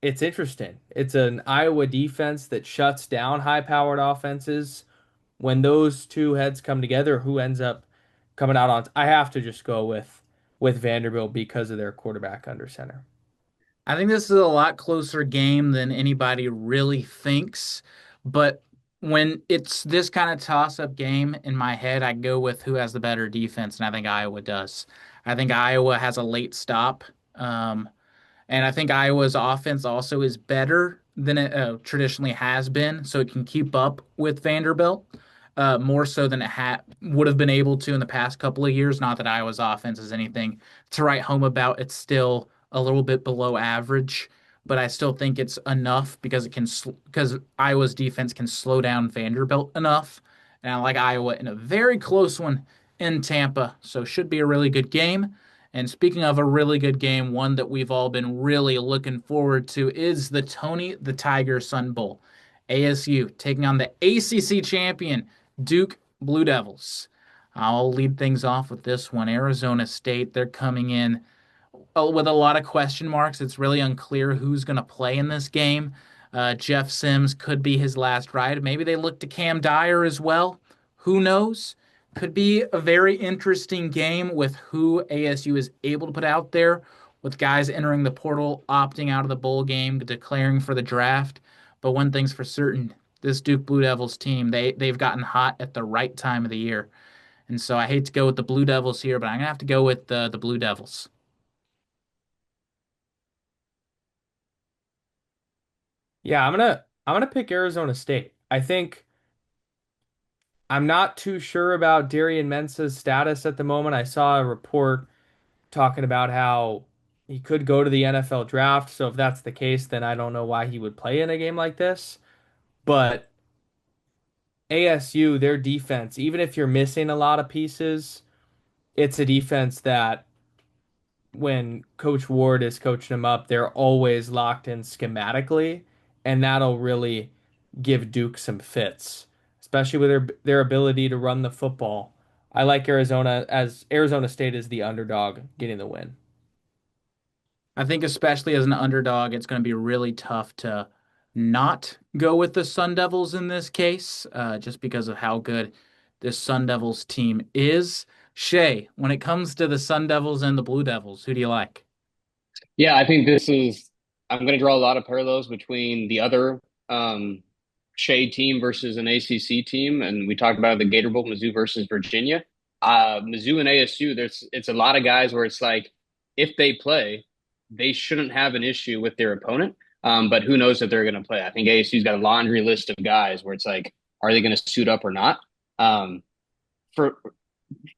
it's interesting. It's an Iowa defense that shuts down high-powered offenses. When those two heads come together, who ends up coming out on? I have to just go with Vanderbilt because of their quarterback under center. I think this is a lot closer game than anybody really thinks, but when it's this kind of toss-up game in my head, I go with who has the better defense, and I think Iowa does. I think Iowa has a late stop. Um, And I think Iowa's offense also is better than it traditionally has been, so it can keep up with Vanderbilt more so than it would have been able to in the past couple of years. Not that Iowa's offense is anything to write home about. It's still a little bit below average, but I still think it's enough because because Iowa's defense can slow down Vanderbilt enough. And I like Iowa in a very close one in Tampa, so should be a really good game. And speaking of a really good game, one that we've all been really looking forward to is the Tony the Tiger Sun Bowl. ASU taking on the ACC champion Duke Blue Devils. I'll lead things off with this one. Arizona State, they're coming in with a lot of question marks. It's really unclear who's going to play in this game. Jeff Sims could be his last ride. Maybe they look to Cam Dyer as well. Who knows? Could be a very interesting game with who ASU is able to put out there, with guys entering the portal, opting out of the bowl game, declaring for the draft. But one thing's for certain, this Duke Blue Devils team, they've gotten hot at the right time of the year. And so I hate to go with the Blue Devils here, but I'm gonna have to go with the Blue Devils. Yeah, I'm gonna pick Arizona State. I think I'm not too sure about Darian Mensah's status at the moment. I saw a report talking about how he could go to the NFL draft. So if that's the case, then I don't know why he would play in a game like this. But ASU, their defense, even if you're missing a lot of pieces, it's a defense that when Coach Ward is coaching them up, they're always locked in schematically, and that'll really give Duke some fits, especially with their ability to run the football. I like Arizona State is the underdog getting the win. I think especially as an underdog, it's going to be really tough to not go with the Sun Devils in this case, just because of how good this Sun Devils team is. Shay, when it comes to the Sun Devils and the Blue Devils, who do you like? Yeah, I think I'm going to draw a lot of parallels between the other Shay team versus an ACC team. And we talked about the Gator Bowl, Mizzou versus Virginia. Mizzou and ASU, it's a lot of guys where it's like, if they play, they shouldn't have an issue with their opponent. But who knows if they're going to play? I think ASU's got a laundry list of guys where it's like, are they going to suit up or not? For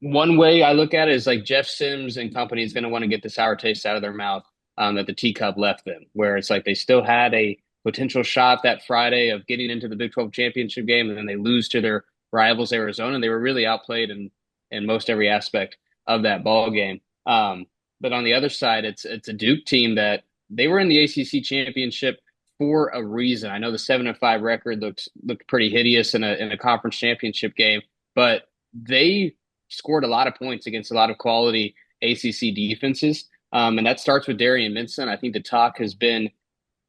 one way I look at it is like Jeff Sims and company is going to want to get the sour taste out of their mouth that the teacup left them, where it's like they still had a potential shot that Friday of getting into the Big 12 championship game, and then they lose to their rivals Arizona. And they were really outplayed in most every aspect of that ball game. But on the other side, it's a Duke team that they were in the ACC championship for a reason. I know the 7-5 record looked pretty hideous in a conference championship game, but they scored a lot of points against a lot of quality ACC defenses. And that starts with Darian Minson. I think the talk has been,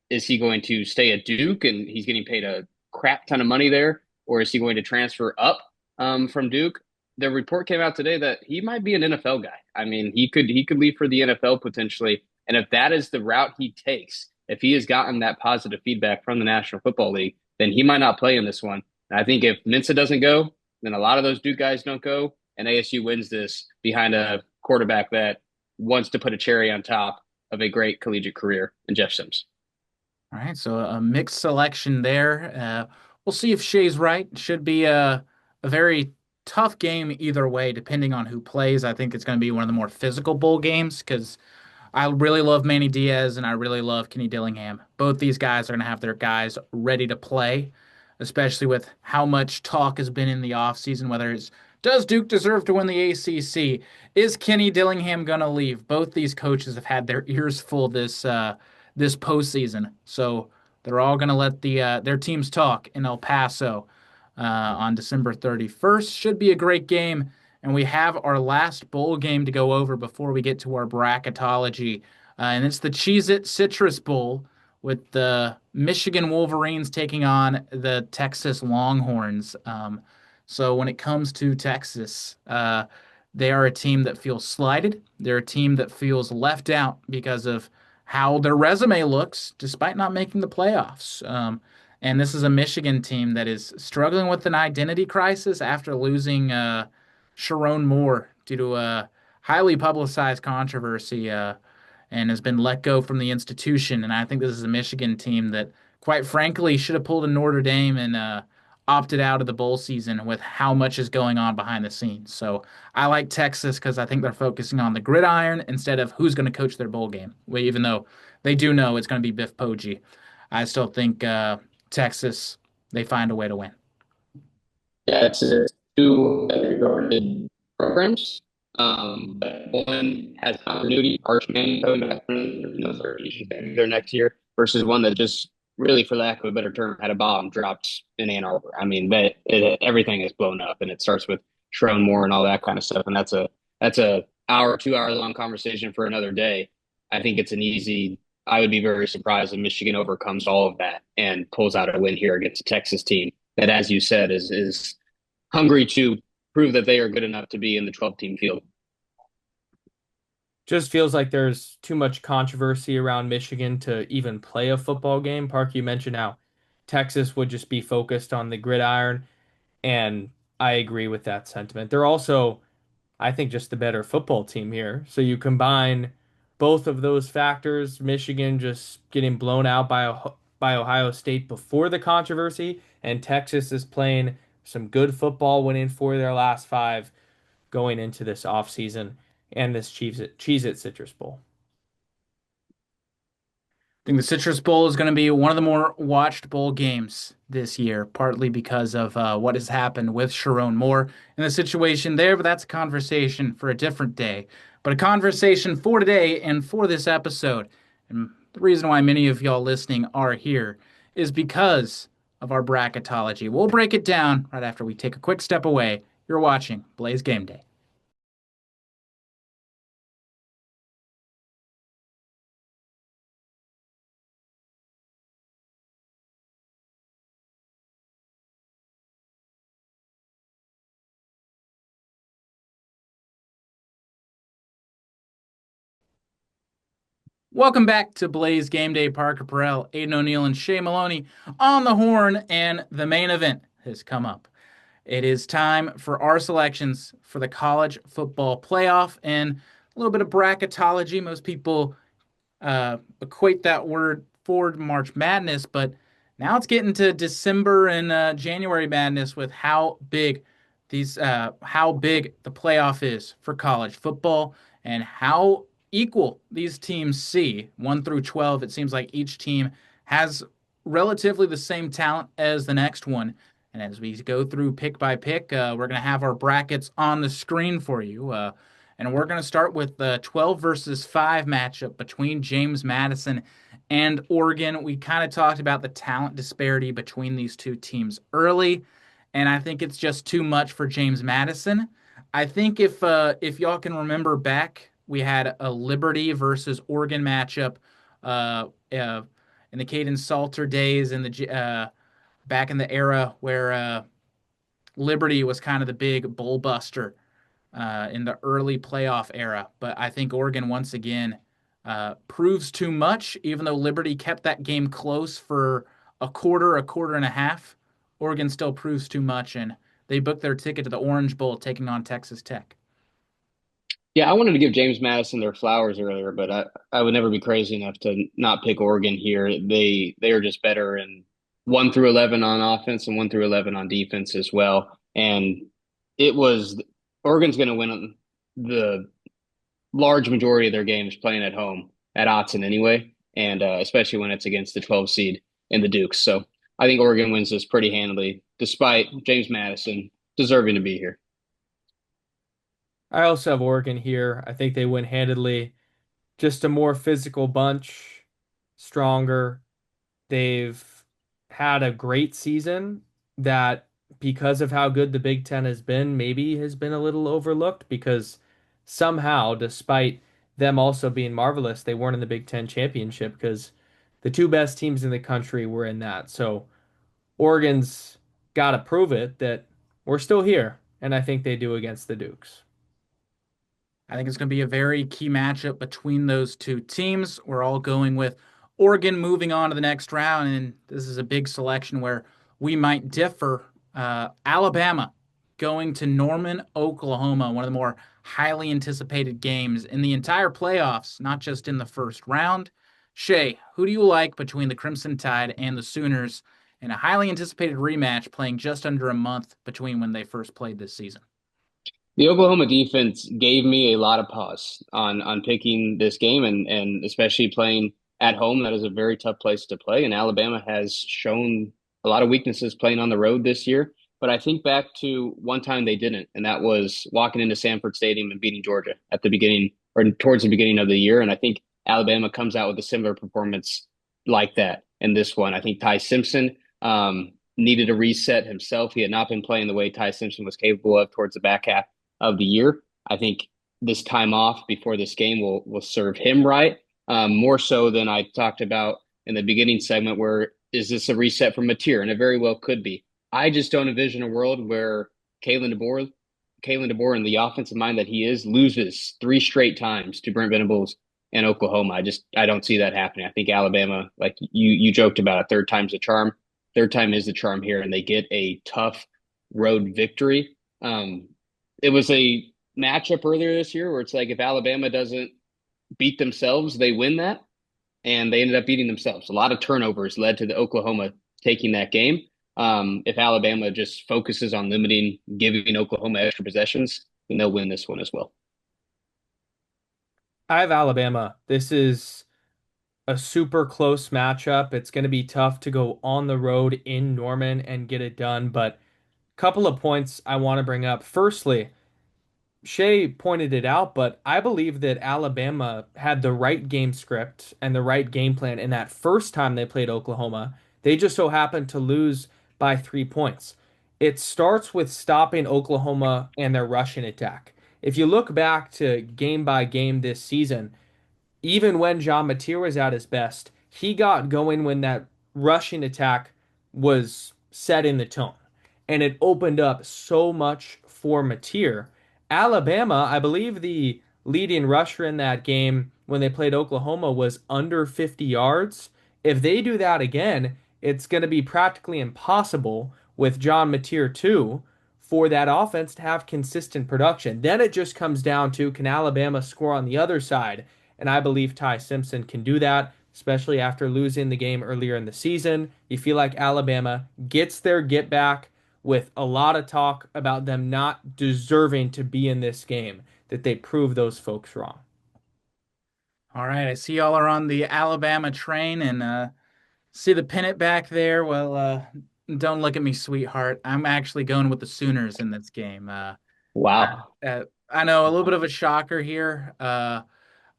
is he going to stay at Duke and he's getting paid a crap ton of money there, or is he going to transfer up from Duke? The report came out today that he might be an NFL guy. I mean, he could leave for the NFL potentially. And if that is the route he takes, if he has gotten that positive feedback from the National Football League, then he might not play in this one. And I think if Mensah doesn't go, then a lot of those Duke guys don't go, and ASU wins this behind a quarterback that wants to put a cherry on top of a great collegiate career in Jeff Sims. All right, so a mixed selection there. We'll see if Shay's right. Should be a very tough game either way, depending on who plays. I think it's going to be one of the more physical bowl games because I really love Manny Diaz and I really love Kenny Dillingham. Both these guys are going to have their guys ready to play, especially with how much talk has been in the offseason, whether it's does Duke deserve to win the ACC? Is Kenny Dillingham going to leave? Both these coaches have had their ears full this postseason, so they're all going to let their teams talk in El Paso on December 31st. Should be a great game, and we have our last bowl game to go over before we get to our bracketology, and it's the Cheez-It Citrus Bowl, with the Michigan Wolverines taking on the Texas Longhorns. So when it comes to Texas, they are a team that feels slighted. They're a team that feels left out because of how their resume looks, despite not making the playoffs. And this is a Michigan team that is struggling with an identity crisis after losing Sharon Moore due to a highly publicized controversy and has been let go from the institution. And I think this is a Michigan team that, quite frankly, should have pulled a Notre Dame and opted out of the bowl season with how much is going on behind the scenes. So I like Texas because I think they're focusing on the gridiron instead of who's going to coach their bowl game. Well, even though they do know it's going to be Biff Poggi, I still think Texas, they find a way to win. Yeah, it's two regarded programs. But one has continuity, Arch Manning coming back from there next year, versus one that just really, for lack of a better term, had a bomb dropped in Ann Arbor. I mean, everything is blown up, and it starts with Sharon Moore and all that kind of stuff. And that's a hour, 2 hour long conversation for another day. I think it's an easy. I would be very surprised if Michigan overcomes all of that and pulls out a win here against a Texas team that, as you said, is hungry to prove that they are good enough to be in the 12-team field. Just feels like there's too much controversy around Michigan to even play a football game. Park, you mentioned how Texas would just be focused on the gridiron, and I agree with that sentiment. They're also, I think, just the better football team here. So you combine both of those factors, Michigan just getting blown out by Ohio State before the controversy, and Texas is playing some good football, winning 4 of their last 5 going into this offseason and this Cheez-It Citrus Bowl. I think the Citrus Bowl is going to be one of the more watched bowl games this year, partly because of what has happened with Sharon Moore and the situation there, but that's a conversation for a different day. But a conversation for today and for this episode. And the reason why many of y'all listening are here is because of our bracketology. We'll break it down right after we take a quick step away. You're watching Blaze Game Day. Welcome back to Blaze Game Day. Parker Porrill, Aidan O'Neill, and Shay Moloney on the horn, and the main event has come up. It is time for our selections for the college football playoff and a little bit of bracketology. Most people equate that word for March Madness, but now it's getting to December and January Madness with how big the playoff is for college football and how equal these teams see 1 through 12. It seems like each team has relatively the same talent as the next one. And as we go through pick by pick, we're going to have our brackets on the screen for you. And we're going to start with the 12 versus 5 matchup between James Madison and Oregon. We kind of talked about the talent disparity between these two teams early, and I think it's just too much for James Madison. I think if y'all can remember back, we had a Liberty versus Oregon matchup in the Caden Salter days in the back in the era where Liberty was kind of the big bowl buster in the early playoff era. But I think Oregon once again proves too much, even though Liberty kept that game close for a quarter and a half. Oregon still proves too much, and they booked their ticket to the Orange Bowl taking on Texas Tech. Yeah, I wanted to give James Madison their flowers earlier, but I would never be crazy enough to not pick Oregon here. They are just better in 1 through 11 on offense and 1 through 11 on defense as well. And it was Oregon's going to win the large majority of their games playing at home at Autzen anyway, and especially when it's against the 12 seed in the Dukes. So I think Oregon wins this pretty handily, despite James Madison deserving to be here. I also have Oregon here. I think they win handedly. Just a more physical bunch, stronger. They've had a great season that, because of how good the Big Ten has been, maybe has been a little overlooked because somehow, despite them also being marvelous, they weren't in the Big Ten championship because the two best teams in the country were in that. So Oregon's got to prove it that we're still here, and I think they do against the Dukes. I think it's going to be a very key matchup between those two teams. We're all going with Oregon moving on to the next round, and this is a big selection where we might differ. Alabama going to Norman, Oklahoma, one of the more highly anticipated games in the entire playoffs, not just in the first round. Shay, who do you like between the Crimson Tide and the Sooners in a highly anticipated rematch playing just under a month between when they first played this season? The Oklahoma defense gave me a lot of pause on picking this game and especially playing at home. That is a very tough place to play. And Alabama has shown a lot of weaknesses playing on the road this year. But I think back to one time they didn't, and that was walking into Sanford Stadium and beating Georgia at the beginning or towards the beginning of the year. And I think Alabama comes out with a similar performance like that in this one. I think Ty Simpson needed a reset himself. He had not been playing the way Ty Simpson was capable of towards the back half of the year. I think this time off before this game will serve him right, more so than I talked about in the beginning segment, where is this a reset for Mateer? And it very well could be. I just don't envision a world where Kalen DeBoer in the offensive mind that he is loses 3 straight times to Brent Venables and Oklahoma. I don't see that happening. I think Alabama, like you joked about, a third time's the charm. Third time is the charm here, and they get a tough road victory. It was a matchup earlier this year where it's like if Alabama doesn't beat themselves, they win that, and they ended up beating themselves. A lot of turnovers led to the Oklahoma taking that game. If Alabama just focuses on giving Oklahoma extra possessions, then they'll win this one as well. I have Alabama. This is a super close matchup. It's going to be tough to go on the road in Norman and get it done, but a couple of points I want to bring up. Firstly, Shay pointed it out, but I believe that Alabama had the right game script and the right game plan in that first time they played Oklahoma. They just so happened to lose by 3 points. It starts with stopping Oklahoma and their rushing attack. If you look back to game by game this season, even when John Mateer was at his best, he got going when that rushing attack was set in the tone. And it opened up so much for Mateer. Alabama, I believe the leading rusher in that game when they played Oklahoma was under 50 yards. If they do that again, it's going to be practically impossible with John Mateer too for that offense to have consistent production. Then it just comes down to, can Alabama score on the other side? And I believe Ty Simpson can do that, especially after losing the game earlier in the season. You feel like Alabama gets their get back with a lot of talk about them not deserving to be in this game, that they prove those folks wrong. All right, I see y'all are on the Alabama train and see the pennant back there. Well, don't look at me, sweetheart. I'm actually going with the Sooners in this game. Wow. I know, a little bit of a shocker here.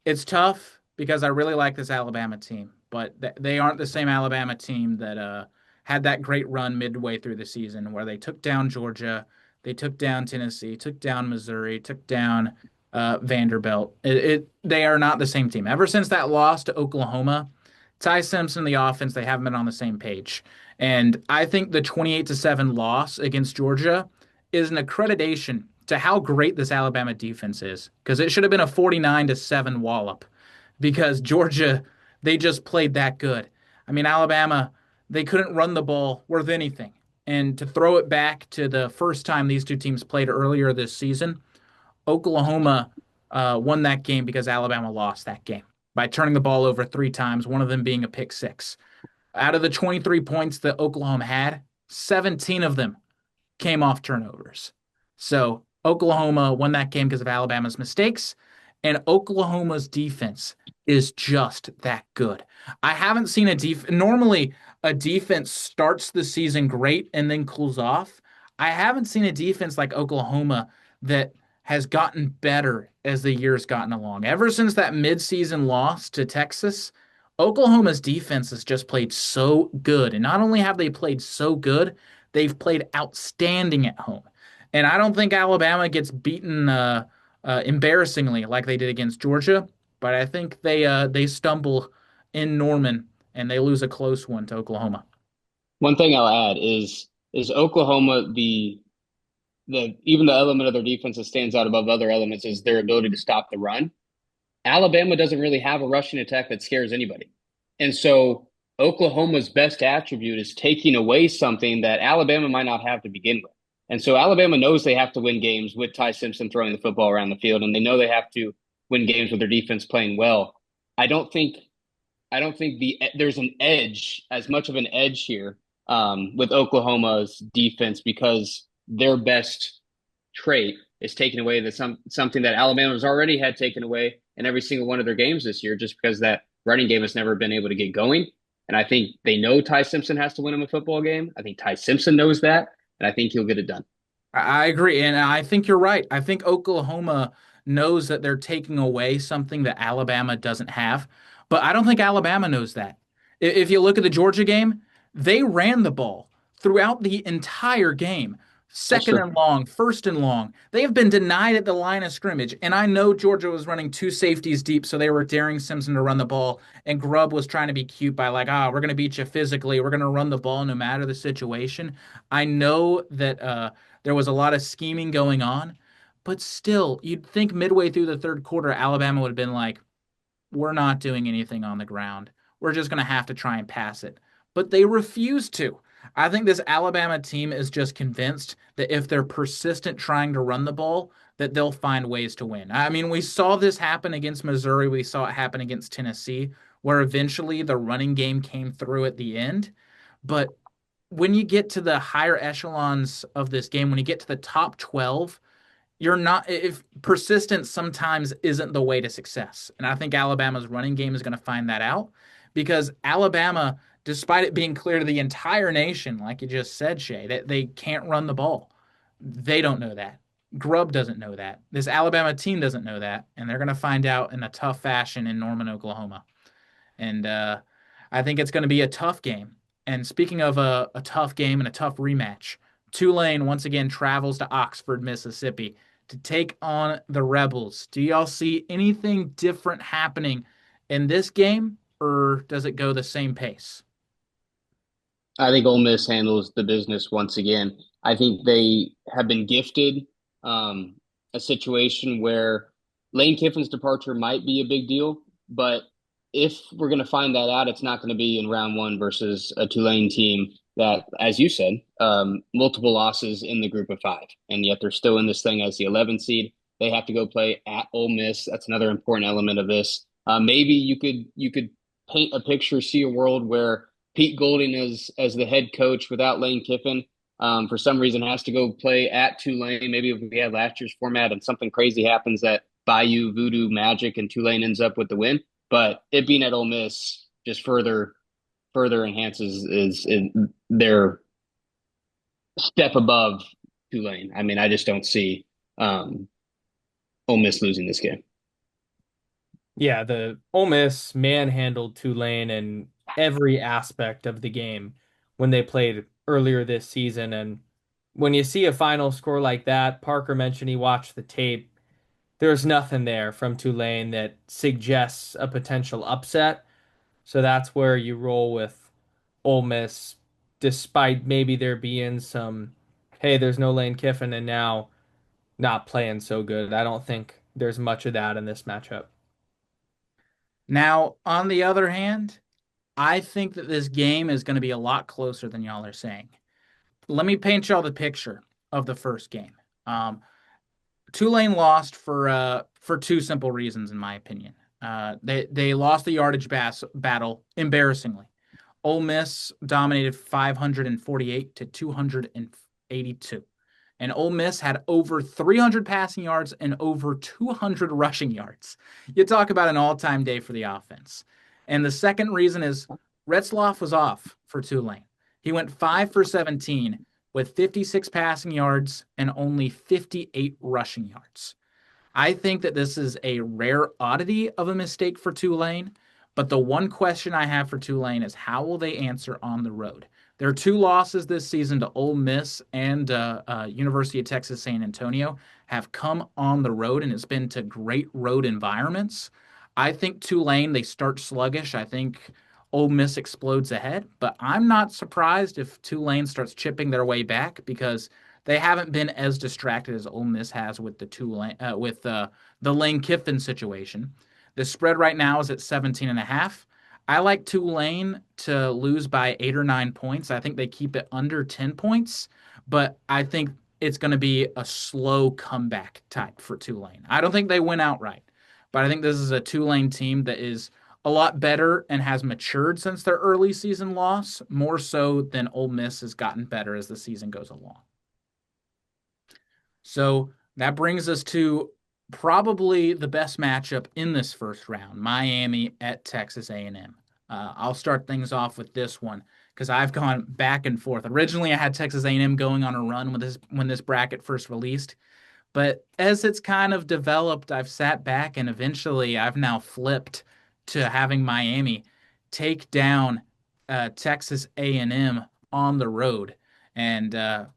It's tough because I really like this Alabama team, but they aren't the same Alabama team that had that great run midway through the season where they took down Georgia, they took down Tennessee, took down Missouri, took down Vanderbilt. They are not the same team. Ever since that loss to Oklahoma, Ty Simpson, the offense, they haven't been on the same page. And I think the 28-7 loss against Georgia is an accreditation to how great this Alabama defense is, because it should have been a 49-7 wallop because Georgia, they just played that good. I mean, Alabama, they couldn't run the ball worth anything. And to throw it back to the first time these two teams played earlier this season, Oklahoma won that game because Alabama lost that game by turning the ball over 3 times, one of them being a pick six. Out of the 23 points that Oklahoma had, 17 of them came off turnovers. So Oklahoma won that game because of Alabama's mistakes, and Oklahoma's defense is just that good. I haven't seen normally a defense starts the season great and then cools off. I haven't seen a defense like Oklahoma that has gotten better as the year's gotten along. Ever since that midseason loss to Texas, Oklahoma's defense has just played so good. And not only have they played so good, they've played outstanding at home. And I don't think Alabama gets beaten embarrassingly like they did against Georgia, but I think they stumble in Norman and they lose a close one to Oklahoma. One thing I'll add is Oklahoma even the element of their defense that stands out above other elements is their ability to stop the run. Alabama doesn't really have a rushing attack that scares anybody. And so Oklahoma's best attribute is taking away something that Alabama might not have to begin with. And so Alabama knows they have to win games with Ty Simpson throwing the football around the field, and they know they have to win games with their defense playing well. I don't think there's an edge, as much of an edge here with Oklahoma's defense, because their best trait is taken away something that Alabama's already had taken away in every single one of their games this year, just because that running game has never been able to get going. And I think they know Ty Simpson has to win them a football game. I think Ty Simpson knows that, and I think he'll get it done. I agree, and I think you're right. I think Oklahoma knows that they're taking away something that Alabama doesn't have, but I don't think Alabama knows that. If you look at the Georgia game, they ran the ball throughout the entire game. Second and long, first and long. They have been denied at the line of scrimmage. And I know Georgia was running two safeties deep, so they were daring Simpson to run the ball. And Grubb was trying to be cute by like, we're going to beat you physically. We're going to run the ball no matter the situation. I know that there was a lot of scheming going on. But still, you'd think midway through the third quarter, Alabama would have been like, we're not doing anything on the ground. We're just going to have to try and pass it. But they refused to. I think this Alabama team is just convinced that if they're persistent trying to run the ball, that they'll find ways to win. I mean, we saw this happen against Missouri. We saw it happen against Tennessee, where eventually the running game came through at the end. But when you get to the higher echelons of this game, when you get to the top 12, you're not, if persistence sometimes isn't the way to success. And I think Alabama's running game is going to find that out, because Alabama, despite it being clear to the entire nation, like you just said, Shay, that they can't run the ball. They don't know that. Grubb doesn't know that. This Alabama team doesn't know that. And they're going to find out in a tough fashion in Norman, Oklahoma. And I think it's going to be a tough game. And speaking of a tough game and a tough rematch, Tulane once again travels to Oxford, Mississippi to take on the Rebels. Do y'all see anything different happening in this game, or does it go the same pace? I think Ole Miss handles the business once again. I think they have been gifted a situation where Lane Kiffin's departure might be a big deal, but if we're going to find that out, it's not going to be in round one versus a Tulane team that, as you said, multiple losses in the group of five, and yet they're still in this thing as the 11th seed. They have to go play at Ole Miss. That's another important element of this. Maybe you could paint a picture, see a world where Pete Golding as the head coach without Lane Kiffin, for some reason has to go play at Tulane. Maybe if we had last year's format and something crazy happens that Bayou Voodoo Magic and Tulane ends up with the win. But it being at Ole Miss just further enhances their step above Tulane. I mean, I just don't see Ole Miss losing this game. Yeah, the Ole Miss manhandled Tulane in every aspect of the game when they played earlier this season. And when you see a final score like that, Parker mentioned he watched the tape. There's nothing there from Tulane that suggests a potential upset. So that's where you roll with Ole Miss, despite maybe there being some, hey, there's no Lane Kiffin and now not playing so good. I don't think there's much of that in this matchup. Now, on the other hand, I think that this game is going to be a lot closer than y'all are saying. Let me paint y'all the picture of the first game. Tulane lost for two simple reasons, in my opinion. They lost the yardage battle embarrassingly. Ole Miss dominated 548 to 282. And Ole Miss had over 300 passing yards and over 200 rushing yards. You talk about an all-time day for the offense. And the second reason is Retzloff was off for Tulane. He went 5 for 17 with 56 passing yards and only 58 rushing yards. I think that this is a rare oddity of a mistake for Tulane, but the one question I have for Tulane is how will they answer on the road? There are two losses this season to Ole Miss and University of Texas San Antonio have come on the road, and it's been to great road environments. I think Tulane, they start sluggish. I think Ole Miss explodes ahead, but I'm not surprised if Tulane starts chipping their way back because they haven't been as distracted as Ole Miss has with the Lane Kiffin situation. The spread right now is at 17.5. I like Tulane to lose by 8 or 9 points. I think they keep it under 10 points, but I think it's going to be a slow comeback type for Tulane. I don't think they win outright, but I think this is a Tulane team that is a lot better and has matured since their early season loss, more so than Ole Miss has gotten better as the season goes along. So that brings us to probably the best matchup in this first round, Miami at Texas A&M. I'll start things off with this one because I've gone back and forth. Originally, I had Texas A&M going on a run when this bracket first released, but as it's kind of developed, I've sat back and eventually I've now flipped to having Miami take down Texas A&M on the road. And the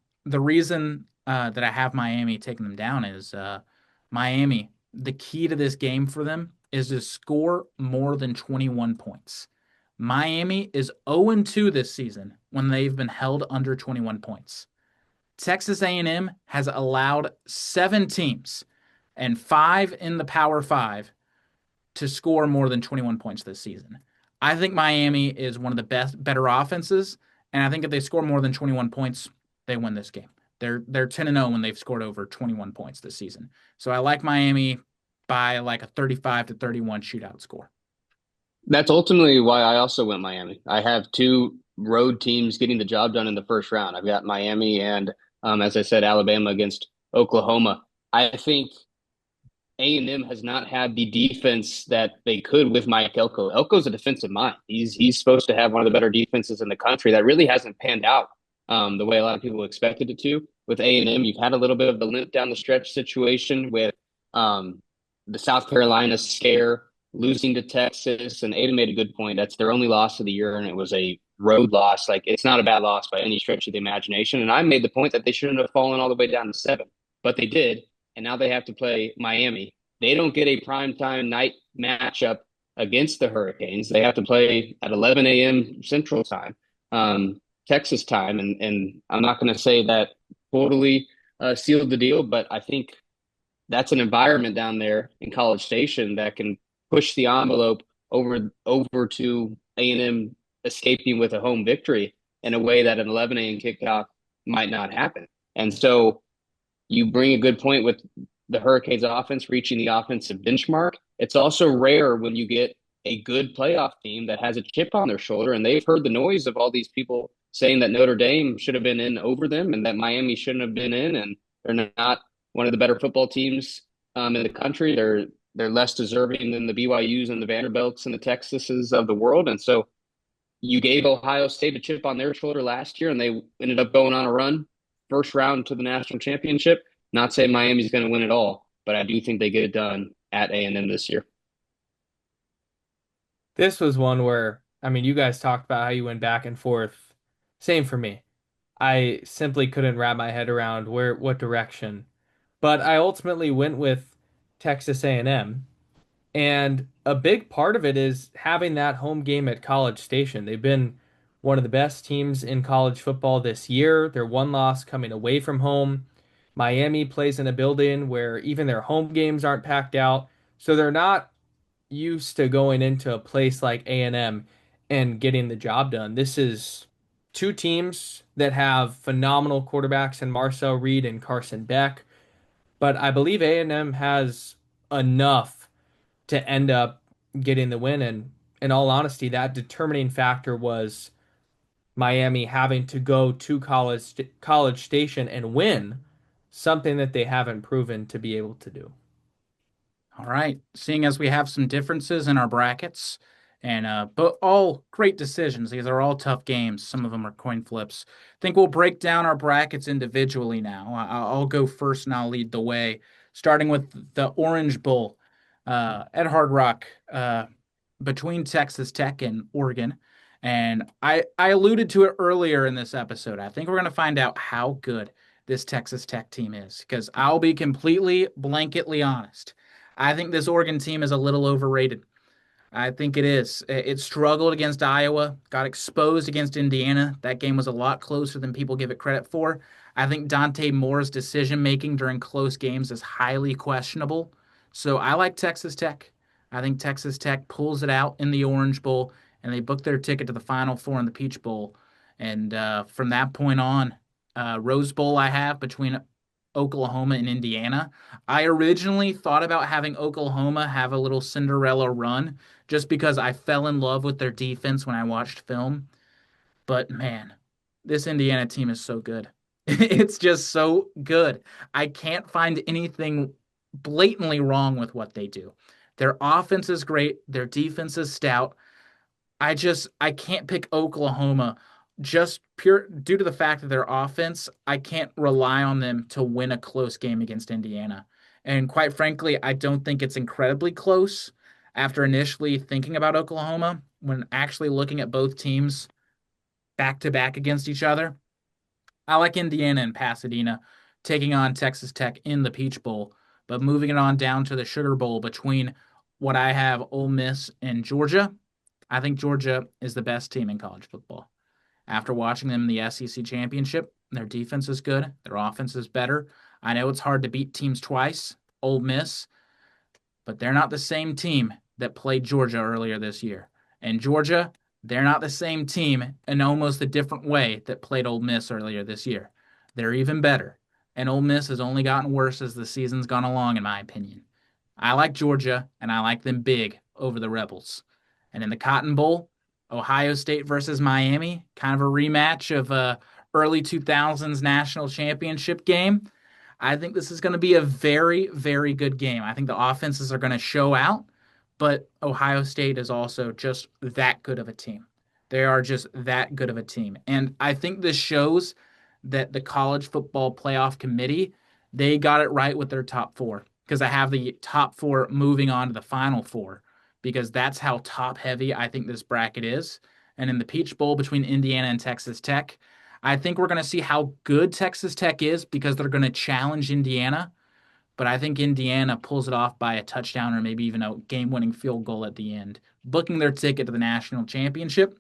reason that I have Miami taking them down is Miami, the key to this game for them is to score more than 21 points. Miami is 0-2 this season when they've been held under 21 points. Texas A&M has allowed 7 teams and 5 in the Power 5 to score more than 21 points this season. I think Miami is one of the better offenses, and I think if they score more than 21 points, they win this game. They're 10-0 when they've scored over 21 points this season. So I like Miami by like a 35-31 shootout score. That's ultimately why I also went Miami. I have 2 road teams getting the job done in the first round. I've got Miami and, as I said, Alabama against Oklahoma. I think A&M has not had the defense that they could with Mike Elko. Elko's a defensive mind. He's supposed to have one of the better defenses in the country. That really hasn't panned out the way a lot of people expected it to. With A&M, you've had a little bit of the limp down the stretch situation with the South Carolina scare, losing to Texas, and Aidan made a good point. That's their only loss of the year, and it was a road loss. Like, it's not a bad loss by any stretch of the imagination. And I made the point that they shouldn't have fallen all the way down to 7, but they did. And now they have to play Miami. They don't get a primetime night matchup against the Hurricanes. They have to play at 11 a.m. Central Time, Texas time. And I'm not going to say that totally sealed the deal, but I think that's an environment down there in College Station that can push the envelope over to A&M escaping with a home victory in a way that an 11 a.m. kickoff might not happen. And so you bring a good point with the Hurricanes offense reaching the offensive benchmark. It's also rare when you get a good playoff team that has a chip on their shoulder, and they've heard the noise of all these people saying that Notre Dame should have been in over them and that Miami shouldn't have been in, and they're not one of the better football teams in the country. They're less deserving than the BYUs and the Vanderbilts and the Texases of the world. And so you gave Ohio State a chip on their shoulder last year, and they ended up going on a run, first round to the national championship. Not saying Miami's going to win it all, but I do think they get it done at A&M this year. This was one where, I mean, you guys talked about how you went back and forth. Same for me. I simply couldn't wrap my head around what direction. But I ultimately went with Texas A&M. And a big part of it is having that home game at College Station. They've been one of the best teams in college football this year. Their one loss coming away from home. Miami plays in a building where even their home games aren't packed out. So they're not used to going into a place like A&M and getting the job done. This is 2 teams that have phenomenal quarterbacks in Marcel Reed and Carson Beck. But I believe A&M has enough to end up getting the win. And in all honesty, that determining factor was Miami having to go to College Station and win, something that they haven't proven to be able to do. All right. Seeing as we have some differences in our brackets, but all great decisions. These are all tough games. Some of them are coin flips. I think we'll break down our brackets individually now. I'll go first and I'll lead the way, starting with the Orange Bowl at Hard Rock between Texas Tech and Oregon. And I alluded to it earlier in this episode. I think we're going to find out how good this Texas Tech team is, because I'll be completely blanketly honest. I think this Oregon team is a little overrated. I think it is. It struggled against Iowa, got exposed against Indiana. That game was a lot closer than people give it credit for. I think Dante Moore's decision making during close games is highly questionable. So I like Texas Tech. I think Texas Tech pulls it out in the Orange Bowl and they book their ticket to the Final Four in the Peach Bowl. And from that point on, Rose Bowl I have between Oklahoma and Indiana. I originally thought about having Oklahoma have a little Cinderella run just because I fell in love with their defense when I watched film. But man, this Indiana team is so good. It's just so good. I can't find anything blatantly wrong with what they do. Their offense is great, their defense is stout. I can't pick Oklahoma just pure due to the fact that their offense, I can't rely on them to win a close game against Indiana. And quite frankly, I don't think it's incredibly close after initially thinking about Oklahoma when actually looking at both teams back to back against each other. I like Indiana and Pasadena taking on Texas Tech in the Peach Bowl, but moving it on down to the Sugar Bowl between what I have Ole Miss and Georgia. I think Georgia is the best team in college football. After watching them in the SEC championship, their defense is good, their offense is better. I know it's hard to beat teams twice, Ole Miss, but they're not the same team that played Georgia earlier this year. And Georgia, they're not the same team in almost a different way that played Ole Miss earlier this year. They're even better. And Ole Miss has only gotten worse as the season's gone along, in my opinion. I like Georgia, and I like them big over the Rebels. And in the Cotton Bowl, Ohio State versus Miami, kind of a rematch of a early 2000s national championship game. I think this is going to be a very, very good game. I think the offenses are going to show out, but Ohio State is also just that good of a team. They are just that good of a team. And I think this shows that the college football playoff committee, they got it right with their top four because I have the top four moving on to the final four because that's how top heavy I think this bracket is. And in the Peach Bowl between Indiana and Texas Tech, I think we're going to see how good Texas Tech is because they're going to challenge Indiana. But I think Indiana pulls it off by a touchdown or maybe even a game-winning field goal at the end, booking their ticket to the national championship.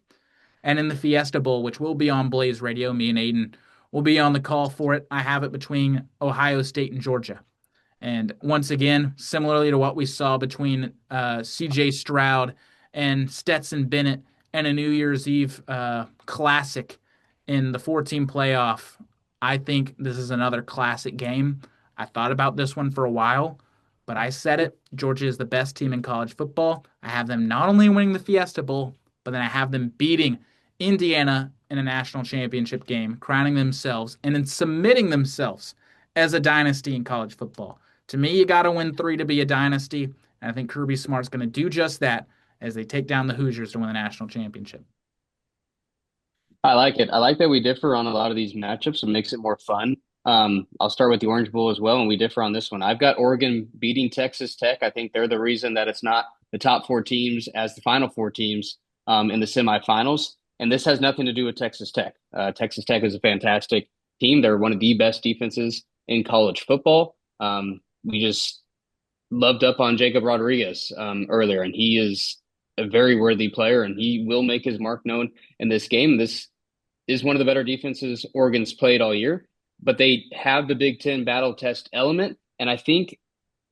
And in the Fiesta Bowl, which will be on Blaze Radio, me and Aidan will be on the call for it. I have it between Ohio State and Georgia. And once again, similarly to what we saw between C.J. Stroud and Stetson Bennett and a New Year's Eve classic in the 14 playoff, I think this is another classic game. I thought about this one for a while, but I said it. Georgia is the best team in college football. I have them not only winning the Fiesta Bowl, but then I have them beating Indiana in a national championship game, crowning themselves and then submitting themselves as a dynasty in college football. To me, you got to win 3 to be a dynasty, and I think Kirby Smart's going to do just that as they take down the Hoosiers to win the national championship. I like it. I like that we differ on a lot of these matchups. It makes it more fun. I'll start with the Orange Bowl as well, and we differ on this one. I've got Oregon beating Texas Tech. I think they're the reason that it's not the top 4 teams as the final 4 teams in the semifinals. And this has nothing to do with Texas Tech. Texas Tech is a fantastic team. They're one of the best defenses in college football. We just loved up on Jacob Rodriguez earlier, and he is a very worthy player, and he will make his mark known in this game. This is one of the better defenses Oregon's played all year, but they have the Big Ten battle test element, and I think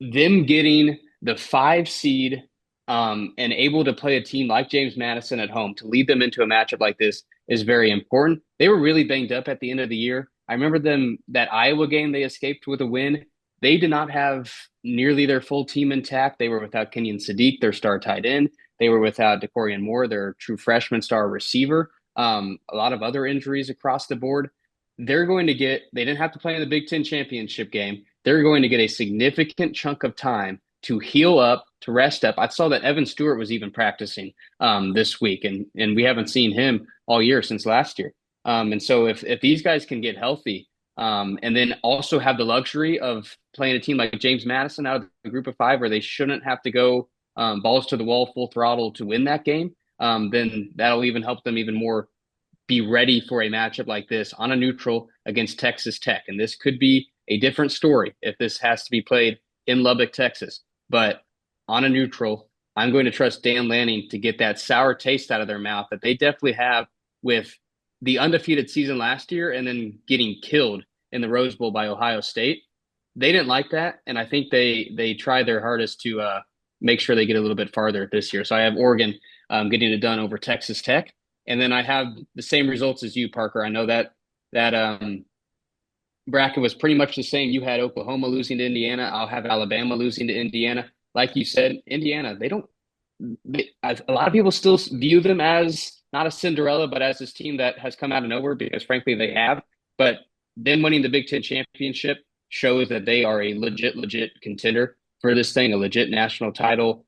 them getting the 5 seed and able to play a team like James Madison at home to lead them into a matchup like this is very important. They were really banged up at the end of the year. I remember them, that Iowa game, they escaped with a win. They did not have nearly their full team intact. They were without Kenyon Sadiq, their star tight end. They were without DeCorian Moore, their true freshman star receiver. A lot of other injuries across the board. They didn't have to play in the Big Ten championship game. They're going to get a significant chunk of time to heal up, to rest up. I saw that Evan Stewart was even practicing this week, and we haven't seen him all year since last year. And so if these guys can get healthy, and then also have the luxury of playing a team like James Madison out of the group of 5 where they shouldn't have to go balls to the wall, full throttle to win that game, then that'll even help them even more be ready for a matchup like this on a neutral against Texas Tech. And this could be a different story if this has to be played in Lubbock, Texas. But on a neutral, I'm going to trust Dan Lanning to get that sour taste out of their mouth that they definitely have with the undefeated season last year and then getting killed in the Rose Bowl by Ohio State. They didn't like that, and I think they tried their hardest to make sure they get a little bit farther this year. So I have Oregon getting it done over Texas Tech, and then I have the same results as you, Parker. I know that bracket was pretty much the same. You had Oklahoma losing to Indiana. I'll have Alabama losing to Indiana. Like you said, Indiana, a lot of people still view them as not a Cinderella, but as this team that has come out of nowhere because, frankly, they have. But them winning the Big Ten championship shows that they are a legit contender for this thing, a legit national title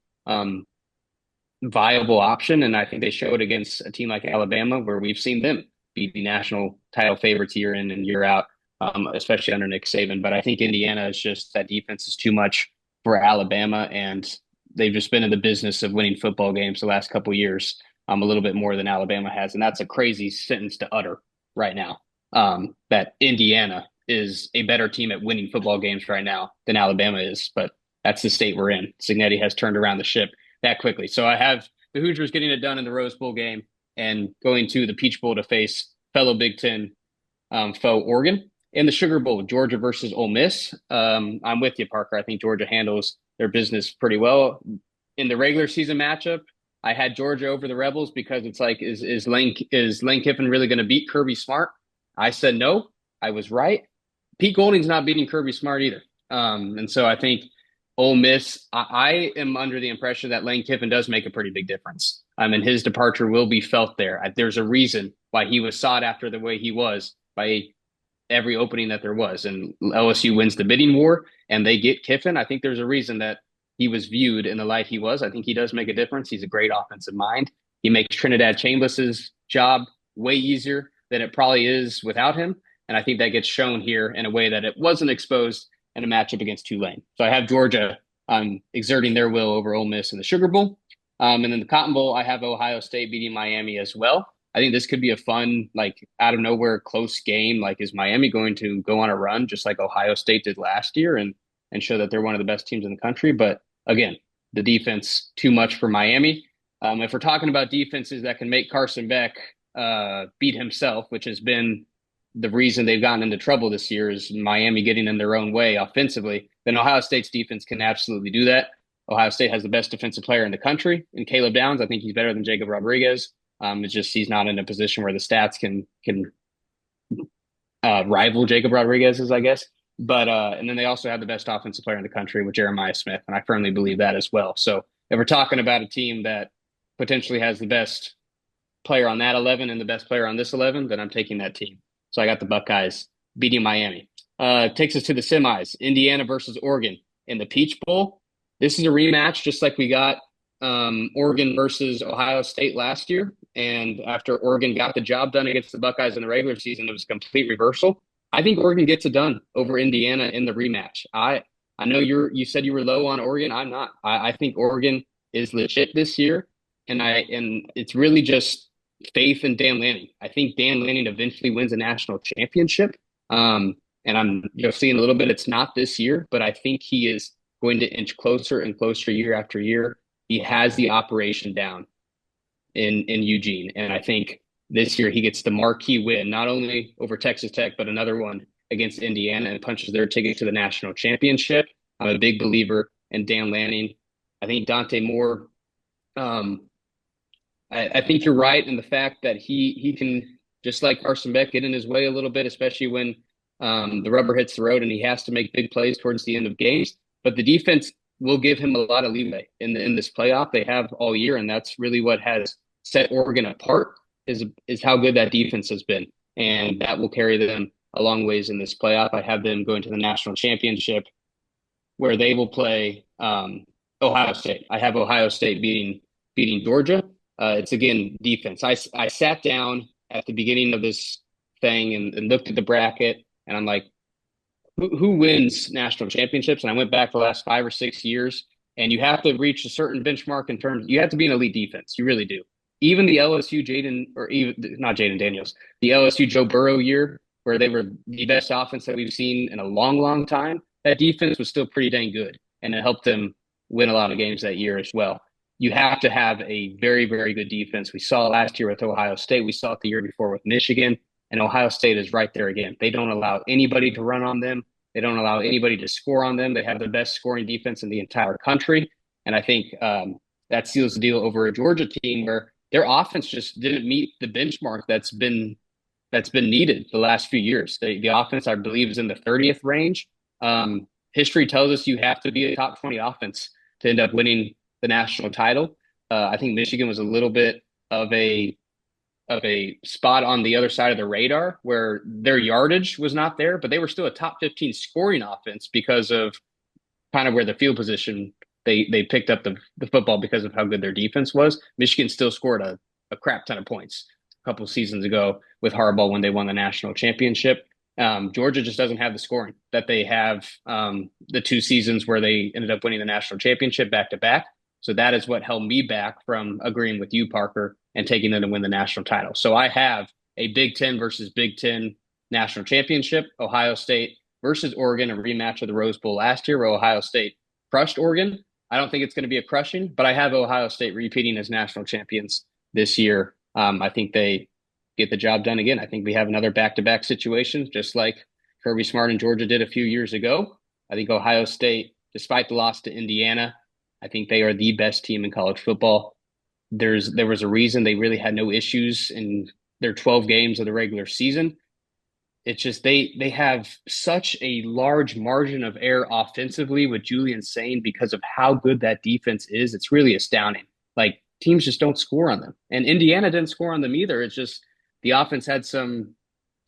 viable option. And I think they showed against a team like Alabama, where we've seen them be the national title favorites year in and year out, especially under Nick Saban. But I think Indiana is just, that defense is too much for Alabama, and they've just been in the business of winning football games the last couple of years, a little bit more than Alabama has. And that's a crazy sentence to utter right now, that Indiana is a better team at winning football games right now than Alabama is. But that's the state we're in. Cignetti has turned around the ship that quickly. So I have the Hoosiers getting it done in the Rose Bowl game and going to the Peach Bowl to face fellow Big Ten foe Oregon. In the Sugar Bowl, Georgia versus Ole Miss. I'm with you, Parker. I think Georgia handles their business pretty well. In the regular season matchup, I had Georgia over the Rebels because it's like, is Lane Kiffin really going to beat Kirby Smart? I said no. I was right. Pete Golding's not beating Kirby Smart either. And so I think Ole Miss, I am under the impression that Lane Kiffin does make a pretty big difference. And his departure will be felt there. There's a reason why he was sought after the way he was by every opening that there was. And LSU wins the bidding war and they get Kiffin. I think there's a reason that he was viewed in the light he was. I think he does make a difference. He's a great offensive mind. He makes Trinidad Chambliss's job way easier than it probably is without him. And I think that gets shown here in a way that it wasn't exposed in a matchup against Tulane. So I have Georgia exerting their will over Ole Miss in the Sugar Bowl. And then the Cotton Bowl, I have Ohio State beating Miami as well. I think this could be a fun, like, out of nowhere close game. Like, is Miami going to go on a run just like Ohio State did last year and show that they're one of the best teams in the country? But again, the defense, too much for Miami. If we're talking about defenses that can make Carson Beck beat himself, which has been the reason they've gotten into trouble this year, is Miami getting in their own way offensively, then Ohio State's defense can absolutely do that. Ohio State has the best defensive player in the country in Caleb Downs. I think he's better than Jacob Rodriguez. It's just he's not in a position where the stats can rival Jacob Rodriguez's, I guess. But and then they also have the best offensive player in the country with Jeremiah Smith, and I firmly believe that as well. So if we're talking about a team that potentially has the best player on that 11 and the best player on this 11, then I'm taking that team. So I got the Buckeyes beating Miami. Takes us to the semis, Indiana versus Oregon in the Peach Bowl. This is a rematch, just like we got Oregon versus Ohio State last year. And after Oregon got the job done against the Buckeyes in the regular season, it was a complete reversal. I think Oregon gets it done over Indiana in the rematch. I know you said you were low on Oregon. I'm not. I think Oregon is legit this year, and it's really just faith in Dan Lanning. I think Dan Lanning eventually wins a national championship. And I'm seeing a little bit. It's not this year, but I think he is going to inch closer and closer year after year. He has the operation down in Eugene, and I think this year he gets the marquee win, not only over Texas Tech, but another one against Indiana, and punches their ticket to the national championship. I'm a big believer in Dan Lanning. I think Dante Moore, I think you're right in the fact that he can, just like Carson Beck, get in his way a little bit, especially when the rubber hits the road and he has to make big plays towards the end of games. But the defense will give him a lot of leeway in this playoff. They have all year, and that's really what has set Oregon apart is how good that defense has been. And that will carry them a long ways in this playoff. I have them going to the national championship where they will play Ohio State. I have Ohio State beating Georgia. It's, again, defense. I sat down at the beginning of this thing and looked at the bracket, and I'm like, who wins national championships? And I went back the last 5 or 6 years, and you have to reach a certain benchmark in terms – you have to be an elite defense. You really do. Even the LSU the LSU Joe Burrow year, where they were the best offense that we've seen in a long, long time, that defense was still pretty dang good, and it helped them win a lot of games that year as well. you have to have a very, very good defense. We saw it last year with Ohio State. We saw it the year before with Michigan. And Ohio State is right there again. They don't allow anybody to run on them. They don't allow anybody to score on them. They have the best scoring defense in the entire country. And I think that seals the deal over a Georgia team where their offense just didn't meet the benchmark that's been needed the last few years. The offense, I believe, is in the 30th range. History tells us you have to be a top 20 offense to end up winning the national title. I think Michigan was a little bit of a spot on the other side of the radar where their yardage was not there, but they were still a top 15 scoring offense because of kind of where the field position they picked up the football because of how good their defense was. Michigan still scored a crap ton of points a couple seasons ago with Harbaugh when they won the national championship. Georgia just doesn't have the scoring that they have the 2 seasons where they ended up winning the national championship back to back. So that is what held me back from agreeing with you, Parker, and taking them to win the national title. So I have a Big Ten versus Big Ten national championship, Ohio State versus Oregon, a rematch of the Rose Bowl last year where Ohio State crushed Oregon. I don't think it's going to be a crushing, but I have Ohio State repeating as national champions this year. I think they get the job done again. I think we have another back-to-back situation, just like Kirby Smart and Georgia did a few years ago. I think Ohio State, despite the loss to Indiana, I think they are the best team in college football. There was a reason they really had no issues in their 12 games of the regular season. It's just they have such a large margin of error offensively with Julian Sain because of how good that defense is. It's really astounding. Like teams just don't score on them. And Indiana didn't score on them either. It's just the offense had some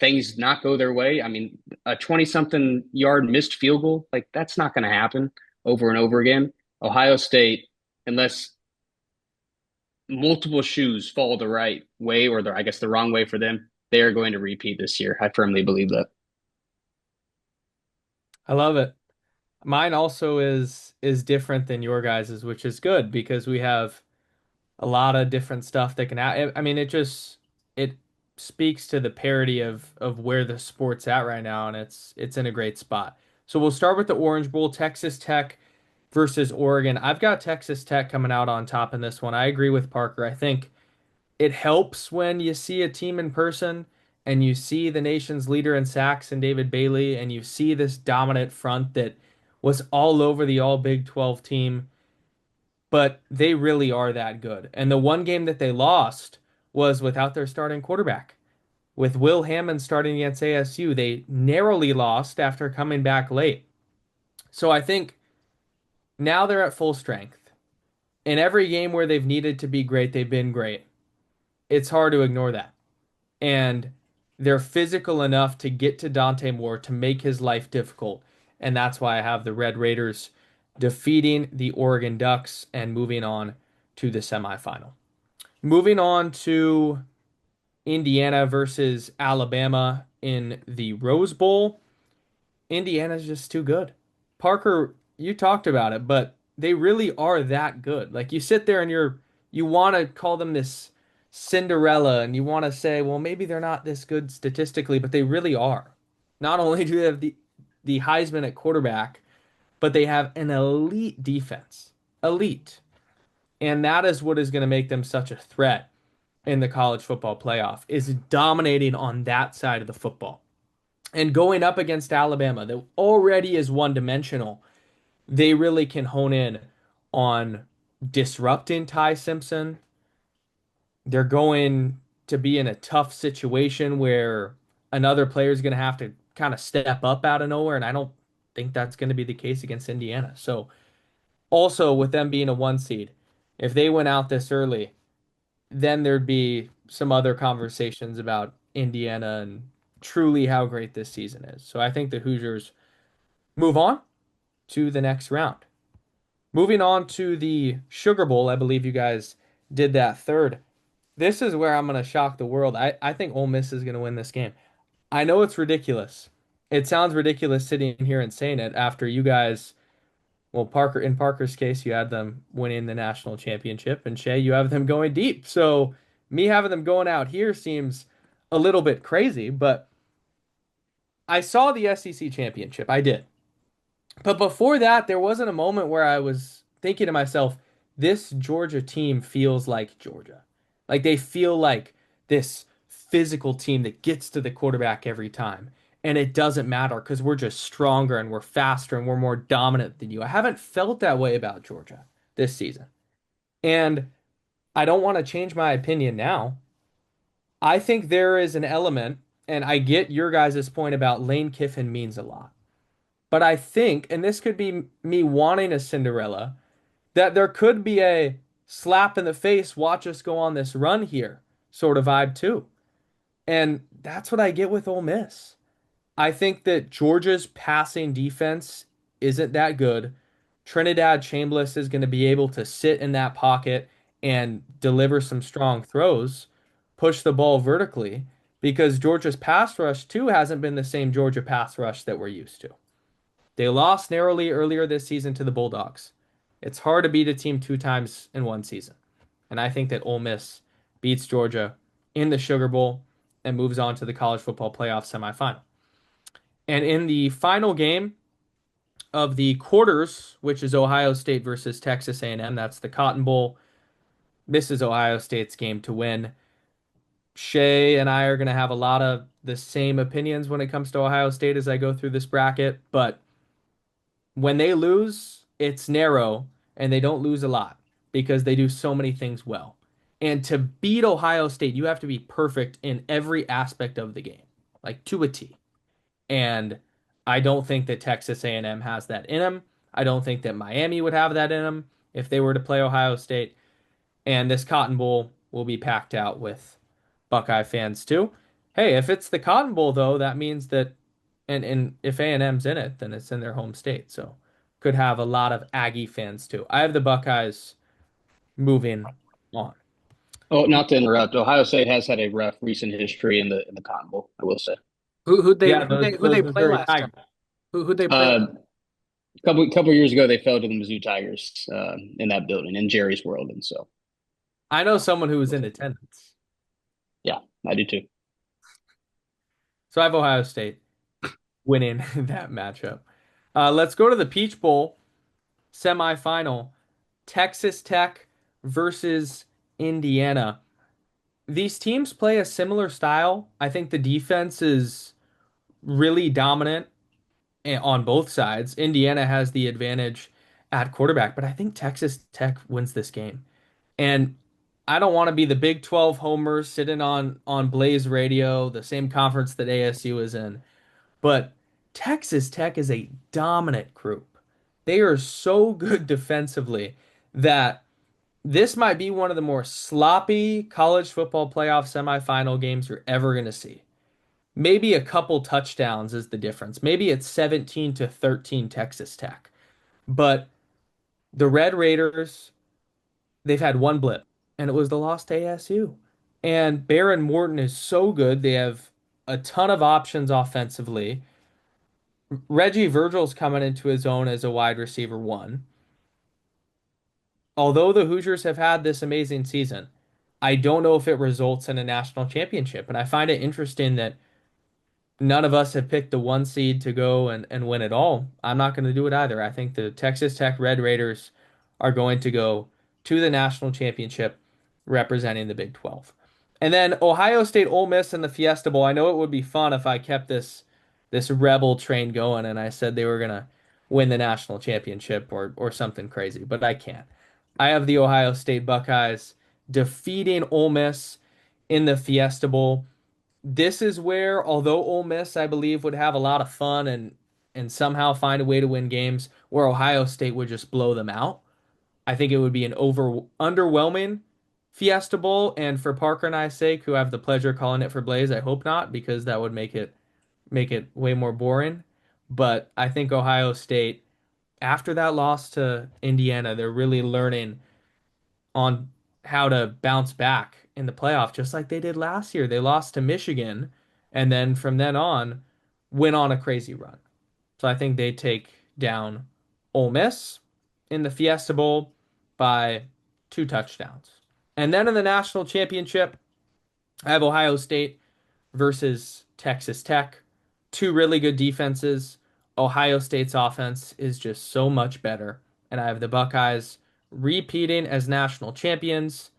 things not go their way. I mean, a 20-something yard missed field goal, like that's not going to happen over and over again. Ohio State, unless multiple shoes fall the right way or I guess the wrong way for them, they are going to repeat this year. I firmly believe that. I love it. Mine also is different than your guys's, which is good because we have a lot of different stuff that can I mean it speaks to the parity of where the sport's at right now, and it's in a great spot. So we'll start with the Orange Bowl, Texas Tech versus Oregon. I've got Texas Tech coming out on top in this one. I agree with Parker. I think it helps when you see a team in person and you see the nation's leader in sacks and David Bailey, and you see this dominant front that was all over the all Big 12 team, but they really are that good. And the one game that they lost was without their starting quarterback. With Will Hammond starting against ASU, they narrowly lost after coming back late. So I think now they're at full strength. In every game where they've needed to be great, they've been great. It's hard to ignore that. And they're physical enough to get to Dante Moore to make his life difficult. And that's why I have the Red Raiders defeating the Oregon Ducks and moving on to the semifinal. Moving on to Indiana versus Alabama in the Rose Bowl. Indiana's just too good. Parker, you talked about it, but they really are that good. Like you sit there and you want to call them this Cinderella and you want to say, well, maybe they're not this good statistically, but they really are. Not only do they have the Heisman at quarterback, but they have an elite defense. Elite. And that is what is going to make them such a threat in the college football playoff, is dominating on that side of the football. And going up against Alabama, that already is one-dimensional, they really can hone in on disrupting Ty Simpson. They're going to be in a tough situation where another player is going to have to kind of step up out of nowhere, and I don't think that's going to be the case against Indiana. So also with them being a 1 seed, if they went out this early, then there'd be some other conversations about Indiana and truly how great this season is. So I think the Hoosiers move on to the next round. Moving on to the Sugar Bowl, I believe you guys did that third. This is where I'm going to shock the world. I think Ole Miss is going to win this game. I know it's ridiculous. It sounds ridiculous sitting here and saying it after you guys, well, in Parker's case, you had them winning the national championship, and Shay, you have them going deep. So me having them going out here seems a little bit crazy, but I saw the SEC championship. I did. But before that, there wasn't a moment where I was thinking to myself, this Georgia team feels like Georgia. Like they feel like this physical team that gets to the quarterback every time. And it doesn't matter because we're just stronger and we're faster and we're more dominant than you. I haven't felt that way about Georgia this season. And I don't want to change my opinion now. I think there is an element, and I get your guys' point about Lane Kiffin means a lot. But I think, and this could be me wanting a Cinderella, that there could be a slap in the face, watch us go on this run here sort of vibe too. And that's what I get with Ole Miss. I think that Georgia's passing defense isn't that good. Trinidad Chambliss is going to be able to sit in that pocket and deliver some strong throws, push the ball vertically, because Georgia's pass rush too hasn't been the same Georgia pass rush that we're used to. They lost narrowly earlier this season to the Bulldogs. It's hard to beat a team 2 times in one season. And I think that Ole Miss beats Georgia in the Sugar Bowl and moves on to the college football playoff semifinal. And in the final game of the quarters, which is Ohio State versus Texas A&M, that's the Cotton Bowl. This is Ohio State's game to win. Shay and I are going to have a lot of the same opinions when it comes to Ohio State as I go through this bracket, but when they lose, it's narrow and they don't lose a lot because they do so many things well. And to beat Ohio State, you have to be perfect in every aspect of the game, like to a T. And I don't think that Texas A&M has that in them. I don't think that Miami would have that in them if they were to play Ohio State. And this Cotton Bowl will be packed out with Buckeye fans too. Hey, if it's the Cotton Bowl though, that means that and if A&M's in it, then it's in their home state. So could have a lot of Aggie fans too. I have the Buckeyes moving on. Oh, not to interrupt. Ohio State has had a rough recent history in the Cotton Bowl, I will say. Who'd they those play last time? Who'd they play? A couple years ago, they fell to the Mizzou Tigers in that building in Jerry's World, and so I know someone who was in attendance. Yeah, I do too. So I have Ohio State winning that matchup. Let's go to the Peach Bowl semifinal. Texas Tech versus Indiana. These teams play a similar style. I think the defense is really dominant on both sides. Indiana has the advantage at quarterback, but I think Texas Tech wins this game. And I don't want to be the Big 12 homers sitting on Blaze Radio, the same conference that ASU is in, but Texas Tech is a dominant group. They are so good defensively that this might be one of the more sloppy college football playoff semifinal games you're ever going to see. Maybe a couple touchdowns is the difference. Maybe it's 17-13 Texas Tech. But the Red Raiders, they've had one blip, and it was the loss to ASU. And Baron Morton is so good. They have a ton of options offensively. Reggie Virgil's coming into his own as a wide receiver one. Although the Hoosiers have had this amazing season, I don't know if it results in a national championship. And I find it interesting that none of us have picked the 1 seed to go and win it all. I'm not going to do it either. I think the Texas Tech Red Raiders are going to go to the national championship representing the Big 12. And then Ohio State Ole Miss in the Fiesta Bowl. I know it would be fun if I kept this rebel train going and I said they were going to win the national championship or something crazy, but I can't. I have the Ohio State Buckeyes defeating Ole Miss in the Fiesta Bowl. This is where, although Ole Miss, I believe, would have a lot of fun and somehow find a way to win games, where Ohio State would just blow them out. I think it would be an underwhelming Fiesta Bowl, and for Parker and I's sake, who have the pleasure of calling it for Blaze, I hope not, because that would make it way more boring. But I think Ohio State, after that loss to Indiana, they're really learning on how to bounce back in the playoff, just like they did last year. They lost to Michigan, and then from then on, went on a crazy run. So I think they take down Ole Miss in the Fiesta Bowl by 2 touchdowns. And then in the national championship, I have Ohio State versus Texas Tech. 2 really good defenses. Ohio State's offense is just so much better. And I have the Buckeyes repeating as national champions.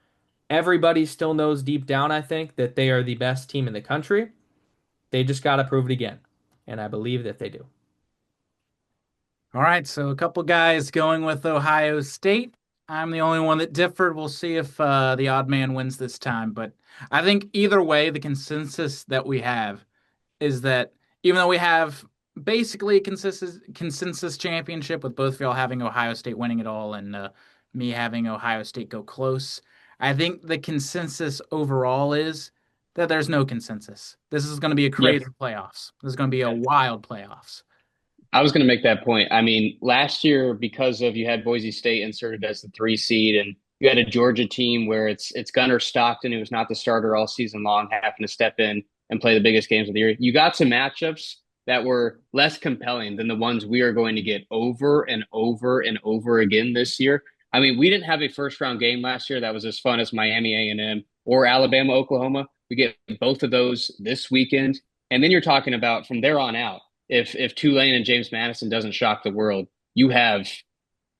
Everybody still knows deep down, I think, that they are the best team in the country. They just got to prove it again. And I believe that they do. All right, so a couple guys going with Ohio State. I'm the only one that differed. We'll see if the odd man wins this time. But I think either way, the consensus that we have is that even though we have basically a consensus championship with both of y'all having Ohio State winning it all and me having Ohio State go close, I think the consensus overall is that there's no consensus. This is going to be a crazy playoffs. This is going to be a wild playoffs. I was going to make that point. I mean, last year, because of you had Boise State inserted as the 3 seed, and you had a Georgia team where it's Gunnar Stockton, who was not the starter all season long, having to step in and play the biggest games of the year. You got some matchups that were less compelling than the ones we are going to get over and over and over again this year. I mean, we didn't have a first round game last year that was as fun as Miami A&M or Alabama Oklahoma. We get both of those this weekend, and then you're talking about from there on out. If Tulane and James Madison doesn't shock the world, you have,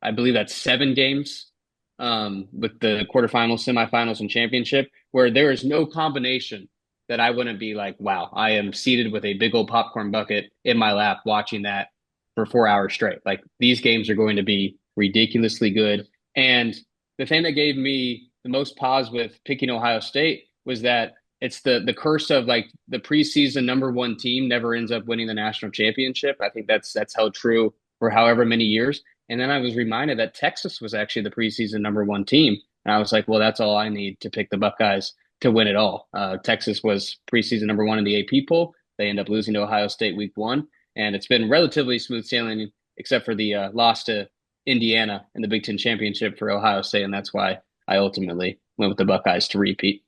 I believe that's 7 games with the quarterfinals, semifinals, and championship, where there is no combination that I wouldn't be like, wow, I am seated with a big old popcorn bucket in my lap watching that for 4 hours straight. Like, these games are going to be ridiculously good. And the thing that gave me the most pause with picking Ohio State was that it's the curse of like the preseason number 1 team never ends up winning the national championship. I think that's held true for however many years. And then I was reminded that Texas was actually the preseason number 1 team. And I was like, well, that's all I need to pick the Buckeyes to win it all. Texas was preseason number 1 in the AP poll. They end up losing to Ohio State week 1. And it's been relatively smooth sailing, except for the loss to Indiana in the Big Ten championship for Ohio State. And that's why I ultimately went with the Buckeyes to repeat.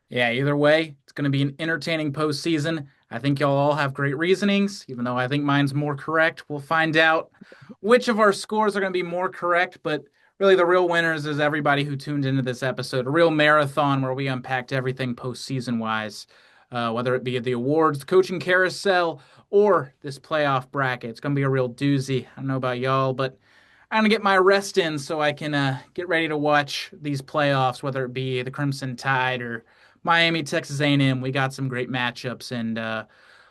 Yeah, either way, it's going to be an entertaining postseason. I think y'all all have great reasonings, even though I think mine's more correct. We'll find out which of our scores are going to be more correct, but really the real winners is everybody who tuned into this episode, a real marathon where we unpacked everything postseason-wise, whether it be the awards, the coaching carousel, or this playoff bracket. It's going to be a real doozy. I don't know about y'all, but I'm going to get my rest in so I can get ready to watch these playoffs, whether it be the Crimson Tide or Miami, Texas A&M. We got some great matchups, and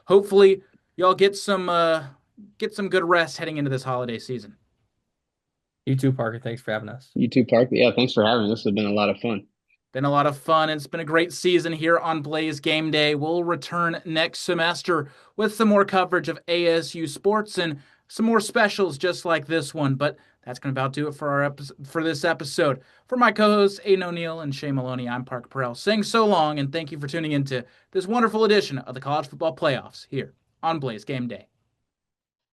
hopefully y'all get some good rest heading into this holiday season. You too, Parker. Thanks for having us. You too, Parker. Yeah, thanks for having us. This has been a lot of fun. Been a lot of fun. It's been a great season here on Blaze Game Day. We'll return next semester with some more coverage of ASU sports and some more specials just like this one. But that's going to about do it for this episode. For my co-hosts, Aidan O'Neill and Shay Moloney, I'm Parker Porrill saying so long, and thank you for tuning into this wonderful edition of the College Football Playoffs here on Blaze Game Day.